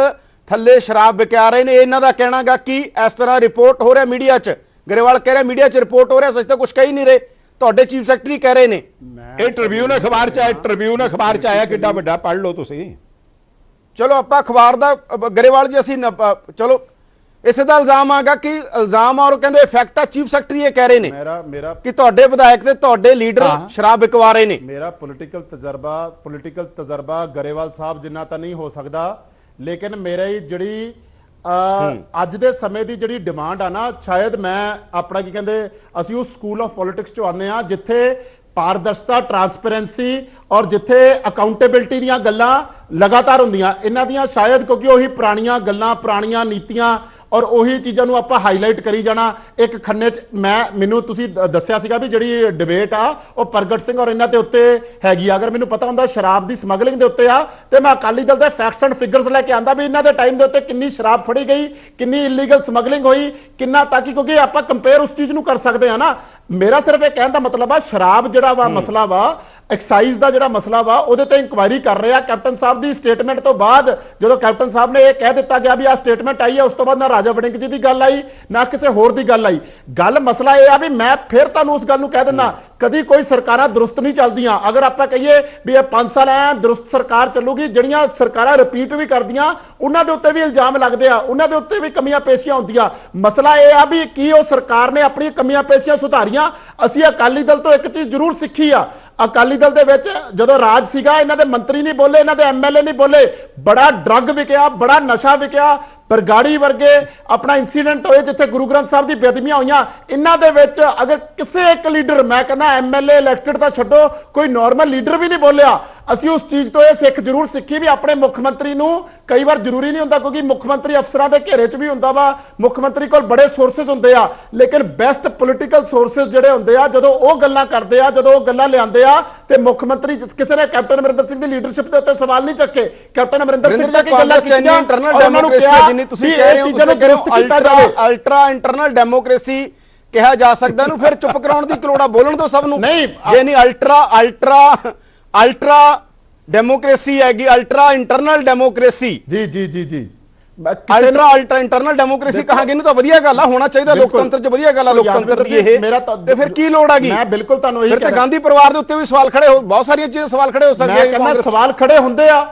Speaker 1: ਥੱਲੇ ਸ਼ਰਾਬ ਵਿਕਿਆ ਰਹੇ ਨੇ। ਇਹਨਾਂ ਦਾ ਕਹਿਣਾਗਾ ਕਿ ਇਸ ਤਰ੍ਹਾਂ ਰਿਪੋਰਟ ਹੋ ਰਿਹਾ ਮੀਡੀਆ 'ਚ। ਗਰੇਵਾਲ ਕਹਿ ਰਿਹਾ ਮੀਡੀਆ 'ਚ ਰਿਪੋਰਟ ਹੋ ਰਿਹਾ, ਸੱਚ ਤਾਂ ਕੁਝ ਕਹਿ ਹੀ ਨਹੀਂ ਰਹੇ, ਤੁਹਾਡੇ ਚੀਫ ਸੈਕਟਰੀ ਕਹਿ ਰਹੇ ਨੇ।
Speaker 4: ਇਹ ਟ੍ਰਿਬਿਊਨ ਅਖਬਾਰ 'ਚ ਆਇਆ, ਟ੍ਰਿਬਿਊਨ ਅਖਬਾਰ 'ਚ ਆਇਆ, ਕਿੱਡਾ ਵੱਡਾ, ਪੜ੍ਹ ਲਓ ਤੁਸੀਂ।
Speaker 1: ਚਲੋ ਆਪਾਂ ਅਖਬਾਰ ਦਾ, ਗਰੇਵਾਲ ਜੀ ਅਸੀਂ ਚਲੋ ਇਸੇ ਦਾ ਇਲਜ਼ਾਮ ਆਗਾ ਕਿ ਇਲਜ਼ਾਮ ਔਰ ਕਹਿੰਦੇ ਇਫੈਕਟ ਆ, ਚੀਫ ਸੈਕਟਰੀ ਇਹ ਕਹਿ ਰਹੇ ਨੇ
Speaker 5: ਮੇਰਾ
Speaker 1: ਕਿ ਤੁਹਾਡੇ ਵਿਧਾਇਕ ਤੇ ਤੁਹਾਡੇ ਲੀਡਰ ਸ਼ਰਾਬ ਵਿਕਵਾ ਰਹੇ ਨੇ।
Speaker 5: ਮੇਰਾ ਪੋਲੀਟੀਕਲ ਤਜਰਬਾ ਗਰੇਵਾਲ ਸਾਹਿਬ ਜਿੰਨਾ ਤਾਂ ਨਹੀਂ ਹੋ ਸਕਦਾ, ਲੇਕਿਨ ਮੇਰੀ ਜਿਹੜੀ ਅੱਜ ਦੇ ਸਮੇਂ ਦੀ ਜਿਹੜੀ ਡਿਮਾਂਡ ਆ ਨਾ, ਸ਼ਾਇਦ ਮੈਂ ਆਪਣਾ ਕੀ ਕਹਿੰਦੇ, ਅਸੀਂ ਉਸ ਸਕੂਲ ਆਫ ਪੋਲਿਟਿਕਸ ਚੋਂ ਆਉਂਦੇ ਆ ਜਿੱਥੇ ਪਾਰਦਰਸ਼ਤਾ, ਟਰਾਂਸਪੇਰੈਂਸੀ ਔਰ ਜਿੱਥੇ ਅਕਾਊਂਟੇਬਿਲਟੀ ਦੀਆਂ ਗੱਲਾਂ ਲਗਾਤਾਰ ਹੁੰਦੀਆਂ। ਇਹਨਾਂ ਦੀਆਂ ਸ਼ਾਇਦ ਕਿਉਂਕਿ ਉਹੀ ਪੁਰਾਣੀਆਂ ਗੱਲਾਂ, ਪੁਰਾਣੀਆਂ ਨੀਤੀਆਂ ਔਰ ਉਹੀ ਚੀਜ਼ਾਂ ਨੂੰ ਆਪਾਂ ਹਾਈਲਾਈਟ ਕਰੀ ਜਾਣਾ। ਇੱਕ ਖੰਨੇ 'ਚ ਮੈਨੂੰ ਤੁਸੀਂ ਦੱਸਿਆ ਸੀਗਾ ਵੀ ਜਿਹੜੀ ਡਿਬੇਟ ਆ ਉਹ ਪ੍ਰਗਟ ਸਿੰਘ ਔਰ ਇਹਨਾਂ ਦੇ ਉੱਤੇ ਹੈਗੀ ਆ। ਅਗਰ ਮੈਨੂੰ ਪਤਾ ਹੁੰਦਾ ਸ਼ਰਾਬ ਦੀ ਸਮਗਲਿੰਗ ਦੇ ਉੱਤੇ ਆ ਤੇ ਮੈਂ ਅਕਾਲੀ ਦਲ ਦੇ ਫੈਕਟਸ ਐਂਡ ਫਿਗਰਸ ਲੈ ਕੇ ਆਂਦਾ ਵੀ ਇਹਨਾਂ ਦੇ ਟਾਈਮ ਦੇ ਉੱਤੇ ਕਿੰਨੀ ਸ਼ਰਾਬ ਫੜੀ ਗਈ, ਕਿੰਨੀ ਇਲੀਗਲ ਸਮਗਲਿੰਗ ਹੋਈ, ਕਿੰਨਾ, ਤਾਂ ਕਿ ਕਿਉਂਕਿ ਆਪਾਂ ਕੰਪੇਅਰ ਉਸ ਚੀਜ਼ ਨੂੰ ਕਰ ਸਕਦੇ ਆ ਨਾ। ਮੇਰਾ ਸਿਰਫ ਇਹ ਕਹਿਣ ਦਾ ਮਤਲਬ ਆ ਸ਼ਰਾਬ ਜਿਹੜਾ ਵਾ ਮਸਲਾ ਵਾ ਐਕਸਾਈਜ਼ ਦਾ ਜਿਹੜਾ ਮਸਲਾ ਵਾ ਉਹਦੇ ਤੇ ਇਨਕੁਆਇਰੀ ਕਰ ਰਹੇ ਆ। ਕੈਪਟਨ ਸਾਹਿਬ ਦੀ ਸਟੇਟਮੈਂਟ ਤੋਂ ਬਾਅਦ ਜਦੋਂ ਕੈਪਟਨ ਸਾਹਿਬ ਨੇ ਇਹ ਕਹਿ ਦਿੱਤਾ ਗਿਆ ਵੀ ਆਹ ਸਟੇਟਮੈਂਟ ਆਈ ਹੈ, ਉਸ ਤੋਂ ਬਾਅਦ ਨਾ ਰਾਜਾ ਵੜਿੰਗ ਜੀ ਦੀ ਗੱਲ ਆਈ ਨਾ ਕਿਸੇ ਹੋਰ ਦੀ ਗੱਲ ਆਈ। ਗੱਲ ਮਸਲਾ ਇਹ ਆ ਵੀ ਮੈਂ ਫਿਰ ਤੁਹਾਨੂੰ ਉਸ ਗੱਲ ਨੂੰ ਕਹਿ ਦਿੰਦਾ, ਕਦੀ ਕੋਈ ਸਰਕਾਰਾਂ ਦਰੁਸਤ ਨਹੀਂ ਚੱਲਦੀਆਂ। ਅਗਰ ਆਪਾਂ ਕਹੀਏ ਵੀ ਇਹ 5 ਸਾਲ ਐ ਦਰੁਸਤ ਸਰਕਾਰ ਚੱਲੂਗੀ, ਜਿਹੜੀਆਂ ਸਰਕਾਰਾਂ ਰਿਪੀਟ ਵੀ ਕਰਦੀਆਂ ਉਹਨਾਂ ਦੇ ਉੱਤੇ ਵੀ ਇਲਜ਼ਾਮ ਲੱਗਦੇ ਆ, ਉਹਨਾਂ ਦੇ ਉੱਤੇ ਵੀ ਕਮੀਆਂ ਪੇਸ਼ੀਆਂ ਹੁੰਦੀਆਂ। ਮਸਲਾ ਇਹ ਆ ਵੀ ਕੀ ਉਹ ਸਰਕਾਰ ਨੇ ਆਪਣੀਆਂ ਕਮੀਆਂ ਪੇਸ਼ੀਆਂ ਸੁਧਾਰੀਆਂ? ਅਸੀਂ ਅਕਾਲੀ ਦਲ ਤੋਂ ਇੱਕ ਚੀਜ਼ ਜ਼ਰੂਰ ਸਿੱਖੀ ਆ। ਅਕਾਲੀ ਦਲ ਦੇ ਵਿੱਚ ਜਦੋਂ ਰਾਜ ਸੀਗਾ ਇਹਨਾਂ ਦੇ ਮੰਤਰੀ ਨਹੀਂ ਬੋਲੇ, ਇਹਨਾਂ ਦੇ ਐਮਐਲਏ ਨਹੀਂ ਬੋਲੇ, ਬੜਾ ਡਰੱਗ ਵਿਕਿਆ, ਬੜਾ ਨਸ਼ਾ ਵਿਕਿਆ। ਬਰਗਾੜੀ ਵਰਗੇ ਆਪਣਾ ਇਨਸੀਡੈਂਟ ਹੋਏ ਜਿੱਥੇ ਗੁਰੂ ਗ੍ਰੰਥ ਸਾਹਿਬ ਦੀ ਬੇਅਦਬੀਆਂ ਹੋਈਆਂ। ਇਹਨਾਂ ਦੇ ਵਿੱਚ ਅਗਰ ਕਿਸੇ ਇੱਕ ਲੀਡਰ, ਮੈਂ ਕਹਿੰਦਾ ਐਮਐਲਏ ਇਲੈਕਟਡ ਤਾਂ ਛੱਡੋ, ਕੋਈ ਨਾਰਮਲ ਲੀਡਰ ਵੀ ਨਹੀਂ ਬੋਲਿਆ। ਅਸੀਂ ਉਸ ਚੀਜ਼ ਤੋਂ ਇਹ ਸਿੱਖ ਜ਼ਰੂਰ ਸਿੱਖੀ ਵੀ ਆਪਣੇ ਮੁੱਖ ਮੰਤਰੀ ਨੂੰ ਕਈ ਵਾਰ ਜ਼ਰੂਰੀ ਨਹੀਂ ਹੁੰਦਾ, ਕਿਉਂਕਿ ਮੁੱਖ ਮੰਤਰੀ ਅਫਸਰਾਂ ਦੇ ਘੇਰੇ 'ਚ ਵੀ ਹੁੰਦਾ ਵਾ, ਮੁੱਖ ਮੰਤਰੀ ਕੋਲ ਬੜੇ ਸੋਰਸਸ ਹੁੰਦੇ ਆ, ਲੇਕਿਨ ਬੈਸਟ ਪੋਲੀਟੀਕਲ ਸੋਰਸਸ ਜਿਹੜੇ ਹੁੰਦੇ ਆ ਜਦੋਂ ਉਹ ਗੱਲਾਂ ਕਰਦੇ ਆ, ਜਦੋਂ ਉਹ ਗੱਲਾਂ ਲਿਆਉਂਦੇ ਆ ਤੇ ਮੁੱਖ ਮੰਤਰੀ ਕਿਸੇ ਨੇ ਕੈਪਟਨ ਅਮਰਿੰਦਰ ਸਿੰਘ ਦੀ ਲੀਡਰਸ਼ਿਪ ਦੇ ਉੱਤੇ ਸਵਾਲ ਨਹੀਂ ਚੱਕੇ। ਕੈਪਟਨ ਅਮਰਿੰਦਰ ਸਿੰਘ ਨੇ ਗੱਲਾਂ ਕੀਤੀਆਂ, ਉਹਨਾਂ ਨੂੰ ਕਿਹਾ
Speaker 1: ਤੁਸੀਂ ਕਹਿ ਰਹੇ ਹੋ ਅਲਟਰਾ ਇੰਟਰਨਲ ਡੈਮੋਕ੍ਰੇਸੀ ਕਿਹਾ ਜਾ ਸਕਦਾ ਇਹਨੂੰ, ਫਿਰ ਚੁੱਪ ਕਰਾਉਣ ਦੀ ਲੋੜ ਆ, ਬੋਲਣ ਦੋ ਸਭ ਨੂੰ।
Speaker 5: ਨਹੀਂ,
Speaker 1: ਜੇ ਨਹੀਂ ਅਲਟਰਾ ਡੈਮੋਕ੍ਰੇਸੀ ਹੈਗੀ, ਅਲਟਰਾ ਇੰਟਰਨਲ ਡੈਮੋਕ੍ਰੇਸੀ।
Speaker 5: ਜੀ ਜੀ ਜੀ ਜੀ
Speaker 1: ਅਲਟਰਾ ਇੰਟਰਨਲ ਡੈਮੋਕ੍ਰੇਸੀ ਕਹਾਂਗੇ ਇਹਨੂੰ ਤਾਂ ਵਧੀਆ ਗੱਲ ਆ, ਹੋਣਾ ਚਾਹੀਦਾ ਲੋਕਤੰਤਰ 'ਚ, ਵਧੀਆ ਗੱਲ ਆ ਲੋਕਤੰਤਰ ਦੀ ਇਹ। ਤੇ ਫਿਰ ਕੀ ਲੋੜ ਆ ਗਈ?
Speaker 5: ਮੈਂ ਬਿਲਕੁਲ ਤੁਹਾਨੂੰ ਇਹੀ
Speaker 1: ਫਿਰ ਤੇ ਗਾਂਧੀ ਪਰਿਵਾਰ ਦੇ ਉੱਤੇ ਵੀ ਸਵਾਲ ਖੜੇ ਹੋ, ਬਹੁਤ ਸਾਰੀਆਂ ਚੀਜ਼ਾਂ ਸਵਾਲ ਖੜੇ ਹੋ ਸਕਦੇ
Speaker 5: ਆ। ਸਵਾਲ ਖੜੇ ਹੁੰਦੇ ਆ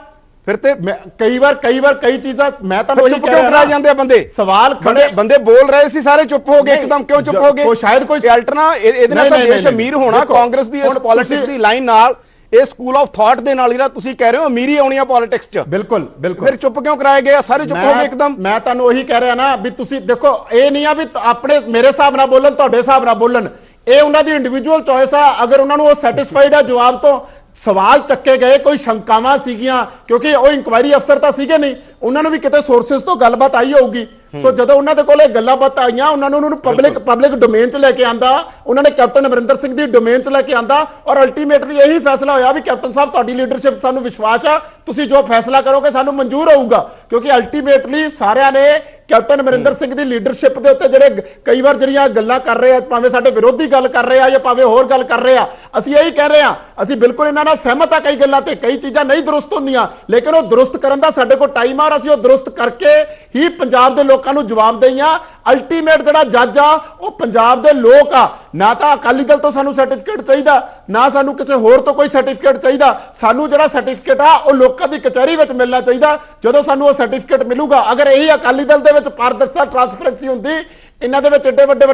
Speaker 1: ਫਿਰ ਤੇ
Speaker 5: ਕਈ ਵਾਰ ਕਈ ਚੀਜ਼ਾਂ ਮੈਂ ਤੁਹਾਨੂੰ
Speaker 1: ਚੁੱਪ ਕਿਉਂ ਕਰਾ ਜਾਂਦੇ ਆ ਬੰਦੇ?
Speaker 5: ਸਵਾਲ
Speaker 1: ਬੰਦੇ ਬੋਲ ਰਹੇ ਸੀ, ਸਾਰੇ ਚੁੱਪ ਹੋ ਗਏ ਇੱਕਦਮ, ਕਿਉਂ ਚੁੱਪ ਹੋ ਗਏ?
Speaker 5: ਸ਼ਾਇਦ ਕੋਈ
Speaker 1: ਅਲਟਰਨਾ ਇਹਦੇ ਨਾਲ ਤਾਂ ਦੇਸ਼ ਅਮੀਰ ਹੋਣਾ, ਕਾਂਗਰਸ ਦੀ ਇਸ ਪੋਲਿਟਿਕਸ ਦੀ ਲਾਈਨ ਨਾਲ, ਇਹ ਸਕੂਲ ਆਫ ਥਾਟ ਦੇ ਨਾਲ ਜਿਹੜਾ ਤੁਸੀਂ ਕਹਿ ਰਹੇ ਹੋ ਅਮੀਰੀ ਆਉਣੀ ਆ ਪੋਲਿਟਿਕਸ 'ਚ।
Speaker 5: ਬਿਲਕੁਲ ਬਿਲਕੁਲ।
Speaker 1: ਫਿਰ ਚੁੱਪ ਕਿਉਂ ਕਰਾਏ ਗਏ? ਸਾਰੇ ਚੁੱਪ ਹੋ ਗਏ ਇੱਕਦਮ।
Speaker 5: ਮੈਂ ਤੁਹਾਨੂੰ ਉਹੀ ਕਹਿ ਰਿਹਾ ਨਾ ਵੀ ਤੁਸੀਂ ਦੇਖੋ, ਇਹ ਨਹੀਂ ਆ ਵੀ ਆਪਣੇ ਮੇਰੇ ਹਿਸਾਬ ਨਾਲ ਬੋਲਣ, ਤੁਹਾਡੇ ਹਿਸਾਬ ਨਾਲ ਬੋਲਣ, ਇਹ ਉਹਨਾਂ ਦੀ ਇੰਡੀਵਿਜੂਅਲ ਚੋਇਸ ਆ। ਅਗਰ ਉਹਨਾਂ ਨੂੰ ਉਹ ਸੈਟੀਸਫਾਈਡ ਆ ਜਵਾਬ ਤੋਂ, ਸਵਾਲ ਚੱਕੇ ਗਏ, ਕੋਈ ਸ਼ੰਕਾਵਾਂ ਸੀਗੀਆਂ, ਕਿਉਂਕਿ ਉਹ ਇਨਕੁਆਇਰੀ ਅਫਸਰ ਤਾਂ ਸੀਗੇ ਨਹੀਂ, ਉਹਨਾਂ ਨੂੰ ਵੀ ਕਿਤੇ ਸੋਰਸਸ ਤੋਂ ਗੱਲਬਾਤ ਆਈ ਹੋਊਗੀ। ਸੋ ਜਦੋਂ ਉਹਨਾਂ ਦੇ ਕੋਲ ਇਹ ਗੱਲਾਂ ਬਾਤਾਂ ਆਈਆਂ, ਉਹਨਾਂ ਨੂੰ ਪਬਲਿਕ ਡੋਮੇਨ 'ਚ ਲੈ ਕੇ ਆਂਦਾ, ਉਹਨਾਂ ਨੇ ਕੈਪਟਨ ਅਮਰਿੰਦਰ ਸਿੰਘ ਦੀ ਡੋਮੇਨ 'ਚ ਲੈ ਕੇ ਆਂਦਾ, ਔਰ ਅਲਟੀਮੇਟਲੀ ਇਹੀ ਫੈਸਲਾ ਹੋਇਆ ਵੀ ਕੈਪਟਨ ਸਾਹਿਬ ਤੁਹਾਡੀ ਲੀਡਰਸ਼ਿਪ ਸਾਨੂੰ ਵਿਸ਼ਵਾਸ ਆ, ਤੁਸੀਂ ਜੋ ਫੈਸਲਾ ਕਰੋਗੇ ਸਾਨੂੰ ਮਨਜ਼ੂਰ ਹੋਊਗਾ। ਕਿਉਂਕਿ ਅਲਟੀਮੇਟਲੀ ਸਾਰਿਆਂ ਨੇ ਕੈਪਟਨ ਅਮਰਿੰਦਰ ਸਿੰਘ ਦੀ ਲੀਡਰਸ਼ਿਪ ਦੇ ਉੱਤੇ ਜਿਹੜੇ ਕਈ ਵਾਰ ਜਿਹੜੀਆਂ ਗੱਲਾਂ ਕਰ ਰਹੇ ਆ, ਭਾਵੇਂ ਸਾਡੇ ਵਿਰੋਧੀ ਗੱਲ ਕਰ ਰਹੇ ਆ ਜਾਂ ਭਾਵੇਂ ਹੋਰ ਗੱਲ ਕਰ ਰਹੇ ਆ, ਅਸੀਂ ਇਹੀ ਕਹਿ ਰਹੇ ਆ, ਅਸੀਂ ਬਿਲਕੁਲ ਇਹਨਾਂ ਨਾਲ ਸਹਿਮਤ ਆ ਕਈ ਗੱਲਾਂ ਤੇ, ਕਈ ਚੀਜ਼ਾਂ ਨਹੀਂ ਦਰੁਸਤ ਹੁੰਦੀਆਂ, ਲੇਕਿਨ ਉਹ ਦਰੁਸਤ ਕਰਨ ਦਾ ਸਾਡੇ ਕੋਲ ਟਾਈਮ ਆ, ਔਰ ਅਸੀਂ ਉਹ ਦਰੁਸਤ ਕਰਕੇ ਹੀ ਪੰਜਾਬ ਦੇ ਲੋਕਾਂ ਨੂੰ ਜਵਾਬ ਦੇਈਆਂ। ਅਲਟੀਮੇਟ ਜਿਹੜਾ ਜੱਜ ਆ ਉਹ ਪੰਜਾਬ ਦੇ ਲੋਕ ਆ। ਨਾ ਤਾਂ ਅਕਾਲੀ ਦਲ ਤੋਂ ਸਾਨੂੰ ਸਰਟੀਫਿਕੇਟ ਚਾਹੀਦਾ, ਨਾ ਸਾਨੂੰ ਕਿਸੇ ਹੋਰ ਤੋਂ ਕੋਈ ਸਰਟੀਫਿਕੇਟ ਚਾਹੀਦਾ। ਸਾਨੂੰ ਜਿਹੜਾ ਸਰਟੀਫਿਕੇਟ ਆ ਉਹ ਲੋਕਾਂ ਦੀ ਕਚਹਿਰੀ ਵਿੱਚ ਮਿਲਣਾ ਚਾਹੀਦਾ। ਜਦੋਂ ਸਾਨੂੰ ਉਹ ਸਰਟੀਫਿਕੇਟ ਮਿਲੂਗਾ, ਅਗਰ ਇਹੀ ਅਕਾਲੀ ਦਲ ਦੇ ਵਿੱਚ ਪਾਰਦਰਸ਼ਤਾ, ਟ੍ਰਾਂਸਪੇਰੈਂਸੀ ਹੁੰਦੀ, ਇਹਨਾਂ ਦੇ ਵਿੱਚ ਏਡੇ ਵੱਡੇ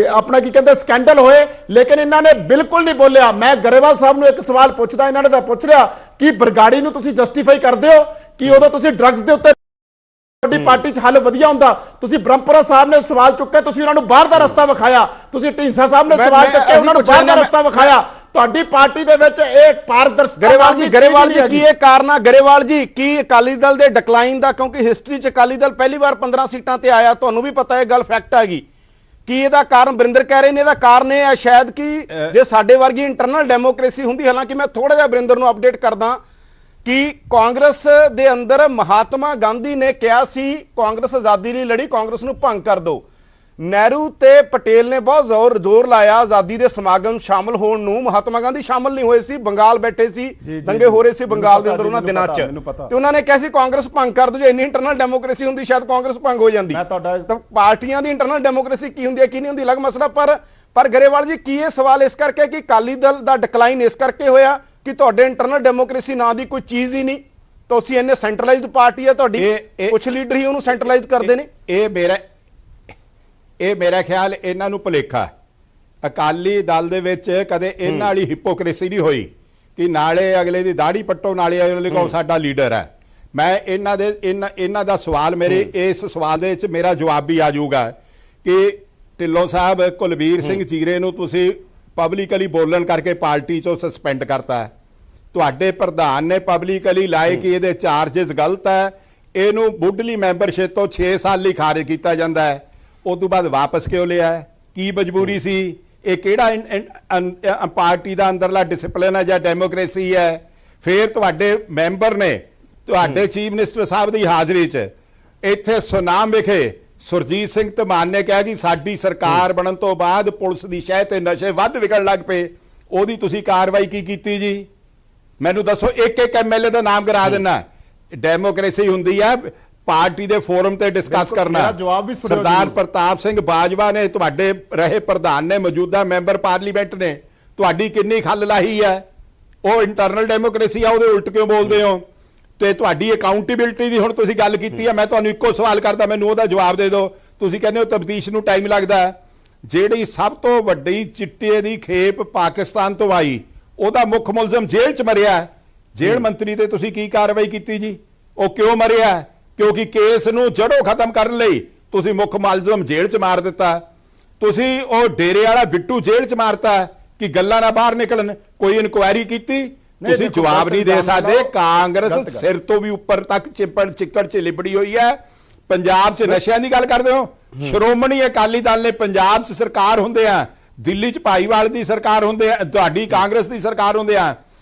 Speaker 5: ਆਪਣਾ ਕੀ ਕਹਿੰਦੇ ਸਕੈਂਡਲ ਹੋਏ, ਲੇਕਿਨ ਇਹਨਾਂ ਨੇ ਬਿਲਕੁਲ ਨਹੀਂ ਬੋਲਿਆ। ਮੈਂ ਗਰੇਵਾਲ ਸਾਹਿਬ ਨੂੰ ਇੱਕ ਸਵਾਲ ਪੁੱਛਦਾ, ਇਹਨਾਂ ਨੇ ਤਾਂ ਪੁੱਛ ਲਿਆ ਕਿ ਬਰਗਾੜੀ ਨੂੰ ਤੁਸੀਂ ਜਸਟੀਫਾਈ ਕਰਦੇ ਹੋ ਕਿ ਉਦੋਂ ਤੁਸੀਂ ਡਰੱਗਸ ਦੇ ਉੱਤੇ ਤੁਹਾਡੀ ਪਾਰਟੀ 'ਚ ਹੱਲ ਵਧੀਆ ਹੁੰਦਾ? ਤੁਸੀਂ ਬ੍ਰਹਮਪੁਰਾ ਸਾਹਿਬ ਨੇ ਸਵਾਲ ਚੁੱਕੇ, ਤੁਸੀਂ ਉਹਨਾਂ ਨੂੰ ਬਾਹਰ ਦਾ ਰਸਤਾ ਵਿਖਾਇਆ। ਤੁਸੀਂ ਢੀਂਸਾ ਸਾਹਿਬ ਨੇ ਸਵਾਲ ਚੁੱਕੇ, ਉਹਨਾਂ ਨੂੰ ਬਾਹਰ ਦਾ ਰਸਤਾ ਵਿਖਾਇਆ। ਤੁਹਾਡੀ ਪਾਰਟੀ ਦੇ ਵਿੱਚ ਇਹ ਪਾਰਦਰਸ਼ਤਾ। ਗਰੇਵਾਲ ਜੀ
Speaker 1: ਕੀ ਇਹ ਕਾਰਨ ਆ? ਗਰੇਵਾਲ ਜੀ ਕੀ ਅਕਾਲੀ ਦਲ ਦੇ ਡਿਕਲਾਈਨ ਦਾ? ਕਿਉਂਕਿ ਹਿਸਟਰੀ 'ਚ ਅਕਾਲੀ ਦਲ ਪਹਿਲੀ ਵਾਰ 15 ਸੀਟਾਂ ਤੇ ਆਇਆ, ਤੁਹਾਨੂੰ ਵੀ ਪਤਾ ਇਹ ਗੱਲ ਫੈਕਟ ਹੈਗੀ। ਕੀ ਇਹਦਾ ਕਾਰਨ ਬਰਿੰਦਰ ਕਹਿ ਰਹੇ ਨੇ, ਇਹਦਾ ਕਾਰਨ ਇਹ ਹੈ ਸ਼ਾਇਦ ਕਿ ਜੇ ਸਾਡੇ ਵਰਗੀ ਇੰਟਰਨਲ ਡੈਮੋਕ੍ਰੇਸੀ ਹੁੰਦੀ, ਹਾਲਾਂਕਿ ਮੈਂ ਥੋੜਾ ਜਿਹਾ ਬਰਿੰਦਰ ਨੂੰ ਅਪਡੇਟ ਕਰਦਾ ਕਿ ਕਾਂਗਰਸ ਦੇ ਅੰਦਰ ਮਹਾਤਮਾ ਗਾਂਧੀ ਨੇ ਕਿਹਾ ਸੀ ਕਾਂਗਰਸ ਆਜ਼ਾਦੀ ਲਈ ਲੜੀ, ਕਾਂਗਰਸ ਨੂੰ ਭੰਗ ਕਰ ਦਿਓ। ਨਹਿਰੂ ਤੇ ਪਟੇਲ ਨੇ ਬਹੁਤ ਜ਼ੋਰ ਲਾਇਆ ਆਜ਼ਾਦੀ ਦੇ ਸਮਾਗਮ ਸ਼ਾਮਲ ਹੋਣ ਨੂੰ। ਮਹਾਤਮਾ ਗਾਂਧੀ ਸ਼ਾਮਲ ਨਹੀਂ ਹੋਏ ਸੀ, ਬੰਗਾਲ ਬੈਠੇ ਸੀ, ਦੰਗੇ ਹੋ ਰਹੇ ਸੀ ਬੰਗਾਲ ਦੇ ਅੰਦਰ ਉਹਨਾਂ ਦਿਨਾਂ 'ਚ, ਤੇ ਉਹਨਾਂ ਨੇ ਕਿਹਾ ਸੀ ਕਾਂਗਰਸ ਭੰਗ ਕਰ ਦਿਓ। ਜੇ ਇੰਨੀ ਇੰਟਰਨਲ ਡੈਮੋਕ੍ਰੇਸੀ ਹੁੰਦੀ ਸ਼ਾਇਦ ਕਾਂਗਰਸ ਭੰਗ ਹੋ ਜਾਂਦੀ। ਤਾਂ ਪਾਰਟੀਆਂ ਦੀ ਇੰਟਰਨਲ ਡੈਮੋਕ੍ਰੇਸੀ ਕੀ ਹੁੰਦੀ ਹੈ ਕੀ ਨਹੀਂ ਹੁੰਦੀ ਅਲੱਗ ਮਸਲਾ। ਪਰ ਗਰੇਵਾਲ ਜੀ ਕੀ ਇਹ ਸਵਾਲ ਇਸ ਕਰਕੇ ਕਿ ਅਕਾਲੀ ਦਲ ਦਾ ਡਿਕਲਾਈਨ ਇਸ ਕਰਕੇ ਹੋਇਆ ਕਿ ਤੁਹਾਡੇ ਇੰਟਰਨਲ ਡੈਮੋਕ੍ਰੇਸੀ ਨਾਂ ਦੀ ਕੋਈ ਚੀਜ਼ ਹੀ ਨਹੀਂ? ਤੁਸੀਂ ਇੰਨੇ ਸੈਂਟਰਲਾਈਜ਼ਡ ਪਾਰਟੀ ਹੈ ਤੁਹਾਡੀ, ਕੁਝ ਲੀਡਰ ਹੀ ਉਹਨੂੰ ਸੈਂਟਰਲਾਈਜ਼ ਕਰਦੇ ਨੇ।
Speaker 4: ਇਹ ਮੇਰਾ ਖਿਆਲ ਇਹਨਾਂ ਨੂੰ ਭੁਲੇਖਾ। ਅਕਾਲੀ ਦਲ ਦੇ ਵਿੱਚ ਕਦੇ ਇਹਨਾਂ ਵਾਲੀ ਹਿਪੋਕ੍ਰੇਸੀ ਨਹੀਂ ਹੋਈ ਕਿ ਨਾਲੇ ਅਗਲੇ ਦੀ ਦਾੜੀ ਪੱਟੋ, ਨਾਲੇ ਅਗਲੇ ਕੋਲ ਸਾਡਾ ਲੀਡਰ ਹੈ। ਮੈਂ ਇਹਨਾਂ ਦਾ ਸਵਾਲ, ਮੇਰੇ ਇਸ ਸਵਾਲ ਦੇ ਵਿੱਚ ਮੇਰਾ ਜਵਾਬ ਵੀ ਆ ਜਾਊਗਾ ਕਿ ਢਿੱਲੋਂ ਸਾਹਿਬ ਕੁਲਬੀਰ ਸਿੰਘ ਚੀਰੇ ਨੂੰ ਤੁਸੀਂ ਪਬਲਿਕਲੀ ਬੋਲਣ ਕਰਕੇ ਪਾਰਟੀ ਚੋਂ ਸਸਪੈਂਡ ਕਰਤਾ। ਤੁਹਾਡੇ ਪ੍ਰਧਾਨ ਨੇ ਪਬਲਿਕਲੀ ਲਾਏ ਕਿ ਇਹਦੇ ਚਾਰजेस ਗਲਤ ਹੈ, ਇਹਨੂੰ ਮੁੱਢਲੀ ਮੈਂਬਰਸ਼ਿਪ ਤੋਂ 6 ਸਾਲ ਲਈ ਖਾਰਿਜ ਕੀਤਾ ਜਾਂਦਾ ਹੈ। ਉਸ ਤੋਂ ਬਾਅਦ ਵਾਪਸ ਕਿਉਂ ਲਿਆ? ਕੀ ਮਜਬੂਰੀ ਸੀ? ਇਹ ਕਿਹੜਾ ਪਾਰਟੀ ਦਾ ਅੰਦਰਲਾ ਡਿਸਪਲਿਨ ਹੈ ਜਾਂ ਡੈਮੋਕ੍ਰੇਸੀ ਹੈ? ਫਿਰ ਤੁਹਾਡੇ ਮੈਂਬਰ ਨੇ ਤੁਹਾਡੇ ਚੀਫ ਮਿਨਿਸਟਰ ਸਾਹਿਬ ਦੀ ਹਾਜ਼ਰੀ 'ਚ ਇੱਥੇ ਸੁਨਾਮ ਵਿਖੇ ਸੁਰਜੀਤ ਸਿੰਘ ਧਮਾਨ ਨੇ ਕਿਹਾ ਕਿ ਸਾਡੀ ਸਰਕਾਰ ਬਣਨ ਤੋਂ ਬਾਅਦ ਪੁਲਿਸ ਦੀ ਸ਼ਹਿ ਤੇ ਨਸ਼ੇ ਵੱਧ ਵਿਕਣ ਲੱਗ ਪਏ, ਉਹਦੀ ਤੁਸੀਂ ਕਾਰਵਾਈ ਕੀ ਕੀਤੀ ਜੀ? ਮੈਨੂੰ ਦੱਸੋ, ਇੱਕ ਇੱਕ ਐਮਐਲਏ ਦਾ ਨਾਮ ਗਿਰਾ ਦੇਣਾ। ਡੈਮੋਕ੍ਰੇਸੀ ਹੁੰਦੀ ਹੈ ਪਾਰਟੀ ਦੇ ਫੋਰਮ ਤੇ ਡਿਸਕਸ ਕਰਨਾ। ਸਰਦਾਰ ਪ੍ਰਤਾਪ ਸਿੰਘ ਬਾਜਵਾ ਨੇ ਤੁਹਾਡੇ ਰਹੇ ਪ੍ਰਧਾਨ ਨੇ, ਮੌਜੂਦਾ ਮੈਂਬਰ ਪਾਰਲੀਮੈਂਟ ਨੇ, ਤੁਹਾਡੀ ਕਿੰਨੀ ਖੱਲ ਲਾਹੀ ਹੈ? ਉਹ ਇੰਟਰਨਲ ਡੈਮੋਕ੍ਰੇਸੀ ਆ, ਉਹਦੇ ਉਲਟ ਕਿਉਂ ਬੋਲਦੇ ਹੋ? ਤੇ ਤੁਹਾਡੀ ਅਕਾਊਂਟੇਬਿਲਟੀ ਦੀ ਹੁਣ ਤੁਸੀਂ ਗੱਲ ਕੀਤੀ ਹੈ, ਮੈਂ ਤੁਹਾਨੂੰ ਇੱਕੋ ਸਵਾਲ ਕਰਦਾ, ਮੈਨੂੰ ਉਹਦਾ ਜਵਾਬ ਦੇ ਦਿਓ। ਤੁਸੀਂ ਕਹਿੰਦੇ ਹੋ ਤਫਤੀਸ਼ ਨੂੰ ਟਾਈਮ ਲੱਗਦਾ। ਜਿਹੜੀ ਸਭ ਤੋਂ ਵੱਡੀ ਚਿੱਟੇ ਦੀ ਖੇਪ ਪਾਕਿਸਤਾਨ ਤੋਂ ਆਈ, ਉਹਦਾ ਮੁੱਖ ਮੁਲਜ਼ਮ ਜੇਲ੍ਹ 'ਚ ਮਰਿਆ। ਜੇਲ੍ਹ ਮੰਤਰੀ ਤੇ ਤੁਸੀਂ ਕੀ ਕਾਰਵਾਈ ਕੀਤੀ ਜੀ? ਉਹ ਕਿਉਂ ਮਰਿਆ? ਕਿਉਂਕਿ ਕੇਸ ਨੂੰ ਜੜੋਂ ਖਤਮ ਕਰਨ ਲਈ ਤੁਸੀਂ ਮੁੱਖ ਮੁਲਜ਼ਮ ਜੇਲ੍ਹ 'ਚ ਮਾਰ ਦਿੱਤਾ। ਤੁਸੀਂ ਉਹ ਡੇਰੇ ਵਾਲਾ ਬਿੱਟੂ ਜੇਲ੍ਹ 'ਚ ਮਾਰਤਾ ਕਿ ਗੱਲਾਂ ਨਾ ਬਾਹਰ ਨਿਕਲਣ। ਕੋਈ ਇਨਕੁਆਇਰੀ ਕੀਤੀ? ਤੁਸੀਂ ਜਵਾਬ ਨਹੀਂ ਦੇ ਸਕਦੇ। ਕਾਂਗਰਸ ਸਿਰ ਤੋਂ ਵੀ ਉੱਪਰ ਤੱਕ ਚਿੱਕੜ 'ਚ ਲਿਬੜੀ ਹੋਈ ਹੈ। ਪੰਜਾਬ 'ਚ ਨਸ਼ਿਆਂ ਦੀ ਗੱਲ ਕਰਦੇ ਹੋ, ਸ਼੍ਰੋਮਣੀ ਅਕਾਲੀ ਦਲ ਨੇ ਪੰਜਾਬ 'ਚ ਸਰਕਾਰ ਹੁੰਦੇ ਆ, ਦਿੱਲੀ 'ਚ ਭਾਈਵਾਲ ਦੀ ਸਰਕਾਰ ਹੁੰਦੇ ਆ, ਤੁਹਾਡੀ ਕਾਂਗਰਸ ਦੀ ਸਰਕਾਰ ਹੁੰਦੇ ਆ,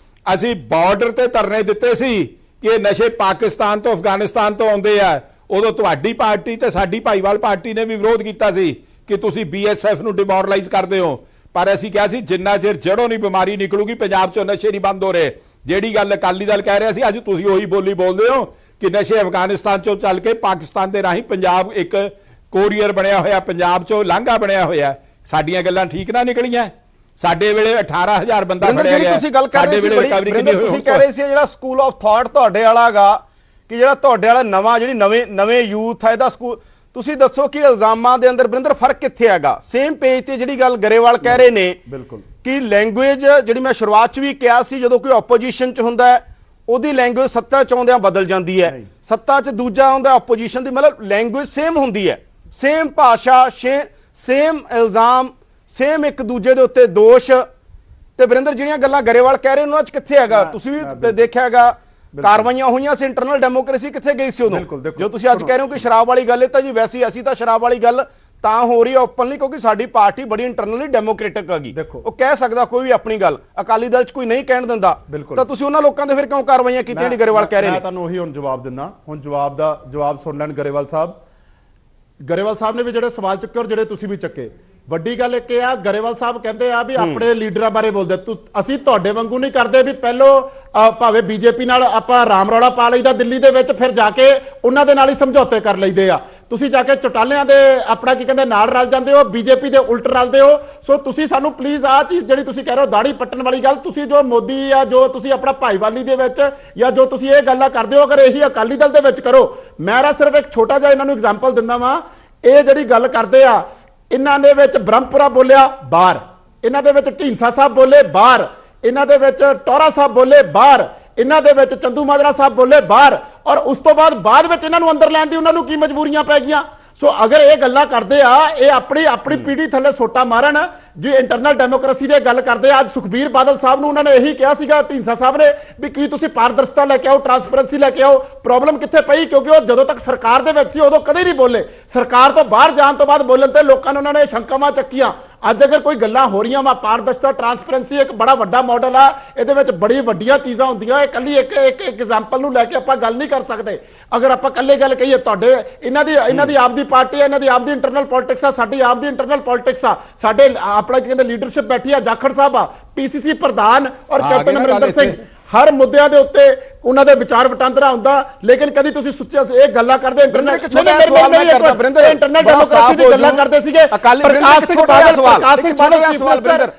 Speaker 4: ਅਸੀਂ ਬਾਰਡਰ ਤੇ ਧਰਨੇ ਦਿੱਤੇ ਸੀ ਕਿ ਇਹ ਨਸ਼ੇ ਪਾਕਿਸਤਾਨ ਤੋਂ ਅਫਗਾਨਿਸਤਾਨ ਤੋਂ ਆਉਂਦੇ ਆ। ਉਦੋਂ ਤੁਹਾਡੀ ਪਾਰਟੀ ਤੇ ਸਾਡੀ ਭਾਈਵਾਲ ਪਾਰਟੀ ਨੇ ਵੀ ਵਿਰੋਧ ਕੀਤਾ ਸੀ ਕਿ ਤੁਸੀਂ BSF ਨੂੰ ਡਿਮੋਰਲਾਈਜ਼ ਕਰਦੇ ਹੋ। ਪਰ ਅਸੀਂ ਕਿਹਾ ਸੀ ਜਿੰਨਾ ਚਿਰ ਜੜੋਂ ਨਹੀਂ ਬਿਮਾਰੀ ਨਿਕਲੂਗੀ ਪੰਜਾਬ 'ਚੋਂ ਨਸ਼ੇ ਨਹੀਂ ਬੰਦ ਹੋ ਰਹੇ। ਜਿਹੜੀ ਗੱਲ ਅਕਾਲੀ ਦਲ ਕਹਿ ਰਿਹਾ ਸੀ, ਅੱਜ ਤੁਸੀਂ ਉਹੀ ਬੋਲੀ ਬੋਲਦੇ ਹੋ ਕਿ ਨਸ਼ੇ ਅਫਗਾਨਿਸਤਾਨ 'ਚੋਂ ਚੱਲ ਕੇ ਪਾਕਿਸਤਾਨ ਦੇ ਰਾਹੀਂ ਪੰਜਾਬ ਇੱਕ ਕੋਰੀਅਰ ਬਣਿਆ ਹੋਇਆ, ਪੰਜਾਬ 'ਚੋਂ ਲਾਂਘਾ ਬਣਿਆ ਹੋਇਆ। ਸਾਡੀਆਂ ਗੱਲਾਂ ਠੀਕ ਨਾ ਨਿਕਲੀਆਂ? ਸਾਡੇ ਵੇਲੇ 18,000 ਬੰਦਾ ਫੜਿਆ ਗਿਆ, ਸਾਡੇ ਵੇਲੇ ਰਿਕਵਰੀ ਕਿੰਨੀ ਹੋਈ?
Speaker 1: ਤੁਸੀਂ ਕਹਿ ਰਹੇ ਸੀ ਜਿਹੜਾ ਸਕੂਲ ਆਫ ਥਾਟ ਤੁਹਾਡੇ ਵਾਲਾਗਾ ਕਿ ਜਿਹੜਾ ਤੁਹਾਡੇ ਵਾਲਾ ਨਵਾਂ ਜਿਹੜੀ ਨਵੇਂ ਯੂਥ ਹੈ ਇਹਦਾ ਸਕੂਲ, ਤੁਸੀਂ ਦੱਸੋ ਕਿ ਇਲਜ਼ਾਮਾਂ ਦੇ ਅੰਦਰ ਵਰਿੰਦਰ ਫਰਕ ਕਿੱਥੇ ਹੈਗਾ? ਸੇਮ ਪੇਜ ਤੇ ਜਿਹੜੀ ਗੱਲ ਗਰੇਵਾਲ ਕਹਿ ਰਹੇ ਨੇ
Speaker 5: ਬਿਲਕੁਲ
Speaker 1: ਕਿ ਲੈਂਗੁਏਜ ਜਿਹੜੀ ਮੈਂ ਸ਼ੁਰੂਆਤ 'ਚ ਵੀ ਕਿਹਾ ਸੀ, ਜਦੋਂ ਕੋਈ ਆਪੋਜੀਸ਼ਨ 'ਚ ਹੁੰਦਾ ਹੈ ਉਹਦੀ ਲੈਂਗੁਏਜ ਸੱਤਾ 'ਚ ਆਉਂਦਿਆਂ ਬਦਲ ਜਾਂਦੀ ਹੈ, ਸੱਤਾ 'ਚ ਦੂਜਾ ਆਉਂਦਾ ਆਪੋਜੀਸ਼ਨ ਦੀ, ਮਤਲਬ ਲੈਂਗੁਏਜ ਸੇਮ ਹੁੰਦੀ ਹੈ, ਸੇਮ ਭਾਸ਼ਾ, ਸੇਮ ਇਲਜ਼ਾਮ, ਸੇਮ ਇੱਕ ਦੂਜੇ ਦੇ ਉੱਤੇ ਦੋਸ਼। ਤੇ ਵਰਿੰਦਰ ਜਿਹੜੀਆਂ ਗੱਲਾਂ ਗਰੇਵਾਲ ਕਹਿ ਰਹੇ ਉਹਨਾਂ 'ਚ ਕਿੱਥੇ ਹੈਗਾ? ਤੁਸੀਂ ਵੀ ਦੇਖਿਆ ਹੈਗਾ ਕਾਰਵਾਈਆਂ ਹੋਈਆਂ ਸੀ, ਇੰਟਰਨਲ ਡੈਮੋਕ੍ਰੇਸੀ ਕਿੱਥੇ ਗਈ ਸੀ ਉਦੋਂ? ਜੋ ਤੁਸੀਂ ਅੱਜ ਕਹਿ ਰਹੇ ਹੋ ਕਿ ਸ਼ਰਾਬ ਵਾਲੀ ਗੱਲ ਹੈ, ਤਾਂ ਜੀ ਵੈਸੇ ਅਸੀਂ ਤਾਂ ਸ਼ਰਾਬ ਵਾਲੀ ਗੱਲ ਤਾਂ ਹੋ ਰਹੀ ਹੈ ਓਪਨਲੀ ਕਿਉਂਕਿ ਸਾਡੀ ਪਾਰਟੀ ਬੜੀ ਇੰਟਰਨਲੀ ਡੈਮੋਕ੍ਰੇਟਿਕ ਹੈਗੀ। ਉਹ ਕਹਿ ਸਕਦਾ ਕੋਈ ਵੀ ਆਪਣੀ ਗੱਲ, ਅਕਾਲੀ ਦਲ 'ਚ ਕੋਈ ਨਹੀਂ ਕਹਿਣ ਦਿੰਦਾ, ਤਾਂ ਤੁਸੀਂ ਉਹਨਾਂ ਲੋਕਾਂ ਦੇ ਫਿਰ ਕਿਉਂ ਕਾਰਵਾਈਆਂ ਕੀਤੀਆਂ ਜਿਹੜੀ ਗਰੇਵਾਲ ਕਹਿ ਰਹੇ ਨੇ?
Speaker 5: ਮੈਂ ਤੁਹਾਨੂੰ ਉਹੀ ਹੁਣ ਜਵਾਬ ਦਿੰਦਾ। ਹੁਣ ਜਵਾਬ ਸੁਣ ਲੈਣ ਗਰੇਵਾਲ ਸਾਹਿਬ। ਗਰੇਵਾਲ ਸਾਹਿਬ ਨੇ ਵੀ ਜਿਹੜੇ ਸਵਾਲ ਚੁੱਕੇ ਔਰ ਜਿਹੜੇ ਤੁਸੀਂ ਵੀ ਚੱਕੇ, ਵੱਡੀ ਗੱਲ ਇੱਕ ਇਹ ਆ, ਗਰੇਵਾਲ ਸਾਹਿਬ ਕਹਿੰਦੇ ਆ ਵੀ ਆਪਣੇ ਲੀਡਰਾਂ ਬਾਰੇ ਬੋਲਦੇ, ਅਸੀਂ ਤੁਹਾਡੇ ਵਾਂਗੂ ਨਹੀਂ ਕਰਦੇ ਵੀ ਪਹਿਲੋਂ ਭਾਵੇਂ ਬੀਜੇਪੀ ਨਾਲ ਆਪਾਂ ਰਾਮ ਰੌਲਾ ਪਾ ਲਈਦਾ ਦਿੱਲੀ ਦੇ ਵਿੱਚ, ਫਿਰ ਜਾ ਕੇ ਉਹਨਾਂ ਦੇ ਨਾਲ ਹੀ ਸਮਝੌਤੇ ਕਰ ਲਈਦੇ ਆ। ਤੁਸੀਂ ਜਾ ਕੇ ਚੌਟਾਲਿਆਂ ਦੇ ਆਪਣਾ ਕੀ ਕਹਿੰਦੇ ਨਾਲ ਰਲ ਜਾਂਦੇ ਹੋ, ਬੀਜੇਪੀ ਦੇ ਉਲਟ ਰਲਦੇ ਹੋ। ਸੋ ਤੁਸੀਂ ਸਾਨੂੰ ਪਲੀਜ਼ ਆਹ ਚੀਜ਼ ਜਿਹੜੀ ਤੁਸੀਂ ਕਹਿ ਰਹੇ ਹੋ ਦਾੜੀ ਪੱਟਣ ਵਾਲੀ ਗੱਲ, ਤੁਸੀਂ ਜੋ ਮੋਦੀ ਜਾਂ ਜੋ ਤੁਸੀਂ ਆਪਣਾ ਭਾਈਵਾਲੀ ਦੇ ਵਿੱਚ ਜਾਂ ਜੋ ਤੁਸੀਂ ਇਹ ਗੱਲਾਂ ਕਰਦੇ ਹੋ, ਅਗਰ ਇਹੀ ਅਕਾਲੀ ਦਲ ਦੇ ਵਿੱਚ ਕਰੋ। ਮੈਂ ਸਿਰਫ ਇੱਕ ਛੋਟਾ ਜਿਹਾ ਇਹਨਾਂ ਨੂੰ ਐਗਜ਼ਾਮਪਲ ਦਿੰਦਾ ਵਾਂ। ਇਹ ਜਿਹੜੀ ਗੱਲ ਕਰਦੇ ਆ, ਇਹਨਾਂ ਦੇ ਵਿੱਚ ਬ੍ਰਹਮਪੁਰਾ ਬੋਲਿਆ ਬਾਹਰ, ਇਹਨਾਂ ਦੇ ਵਿੱਚ ਢੀਂਸਾ ਸਾਹਿਬ ਬੋਲੇ ਬਾਹਰ, ਇਹਨਾਂ ਦੇ ਵਿੱਚ ਟੋਰਾ ਸਾਹਿਬ ਬੋਲੇ ਬਾਹਰ, ਇਹਨਾਂ ਦੇ ਵਿੱਚ ਚੰਦੂ ਮਾਜਰਾ ਸਾਹਿਬ ਬੋਲੇ ਬਾਹਰ, ਔਰ ਉਸ ਤੋਂ ਬਾਅਦ ਵਿੱਚ ਇਹਨਾਂ ਨੂੰ ਅੰਦਰ ਲੈਣ ਦੀ ਉਹਨਾਂ ਨੂੰ ਕੀ ਮਜਬੂਰੀਆਂ ਪੈ ਗਈਆਂ? ਸੋ ਅਗਰ ਇਹ ਗੱਲਾਂ ਕਰਦੇ ਆ, ਇਹ ਆਪਣੀ ਪੀੜੀ ਥੱਲੇ ਸੋਟਾ ਮਾਰਨ, ਜੇ ਇੰਟਰਨਲ ਡੈਮੋਕ੍ਰੇਸੀ ਦੀ ਗੱਲ ਕਰਦੇ ਆ। ਅੱਜ ਸੁਖਬੀਰ ਬਾਦਲ ਸਾਹਿਬ ਨੂੰ ਉਹਨਾਂ ਨੇ ਇਹੀ ਕਿਹਾ ਸੀਗਾ ਢੀਂਸਾ ਸਾਹਿਬ ਨੇ ਵੀ ਕੀ ਤੁਸੀਂ ਪਾਰਦਰਸ਼ਤਾ ਲੈ ਕੇ ਆਓ, ਟਰਾਂਸਪੇਰੈਂਸੀ ਲੈ ਕੇ ਆਓ। ਪ੍ਰੋਬਲਮ ਕਿੱਥੇ ਪਈ? ਕਿਉਂਕਿ ਉਹ ਜਦੋਂ ਤੱਕ ਸਰਕਾਰ ਦੇ ਵਿੱਚ ਸੀ ਉਦੋਂ ਕਦੇ ਨਹੀਂ ਬੋਲੇ, ਸਰਕਾਰ ਤੋਂ ਬਾਹਰ ਜਾਣ ਤੋਂ ਬਾਅਦ ਬੋਲਣ ਤੇ ਲੋਕਾਂ ਨੇ ਉਹਨਾਂ ਨੇ ਸ਼ੰਕਾਵਾਂ ਚੱਕੀਆਂ। ਅੱਜ ਅਗਰ ਕੋਈ ਗੱਲਾਂ ਹੋ ਰਹੀਆਂ ਵਾ, ਪਾਰਦਰਸ਼ਤਾ ਟਰਾਂਸਪੇਰੈਂਸੀ ਇੱਕ ਬੜਾ ਵੱਡਾ ਮਾਡਲ ਆ, ਇਹਦੇ ਵਿੱਚ ਬੜੀ ਵੱਡੀਆਂ ਚੀਜ਼ਾਂ ਹੁੰਦੀਆਂ। ਇਹ ਕੱਲੀ ਇੱਕ ਐਗਜ਼ਾਮਪਲ ਨੂੰ ਲੈ ਕੇ ਆਪਾਂ ਗੱਲ ਨਹੀਂ ਕਰ ਸਕਦੇ। ਅਗਰ ਆਪਾਂ ਕੱਲੇ ਗੱਲ ਕਹੀਏ, ਤੁਹਾਡੇ ਇਹਨਾਂ ਦੀ ਆਪਦੀ ਪਾਰਟੀ ਹੈ, ਇਹਨਾਂ ਦੀ ਆਪਦੀ ਇੰਟਰਨਲ ਪੋਲਿਟਿਕਸ ਆ, ਸਾਡੀ ਆਪਦੀ ਇੰਟਰਨਲ ਪੋਲਿਟਿਕਸ ਆ। ਸਾਡੇ ਆਪਣਾ ਕੀ ਕਹਿੰਦੇ ਲੀਡਰਸ਼ਿਪ ਬੈਠੀ ਆ, ਜਾਖੜ ਸਾਹਿਬ ਆ PCC ਪ੍ਰਧਾਨ ਔਰ ਕੈਪਟਨ ਅਮਰਿੰਦਰ ਸਿੰਘ, ਹਰ ਮੁੱਦਿਆਂ ਦੇ ਉੱਤੇ ਉਹਨਾਂ ਦੇ ਵਿਚਾਰ ਵਟਾਂਦਰਾ ਹੁੰਦਾ। ਲੇਕਿਨ ਕਦੀ ਤੁਸੀਂ ਸੋਚਿਆ ਇਹ ਗੱਲਾਂ ਕਰਦੇ ਇੰਟਰਨਲ ਡੈਮੋਕ੍ਰੇਸੀ ਦੀ ਗੱਲਾਂ ਕਰਦੇ ਸੀਗੇ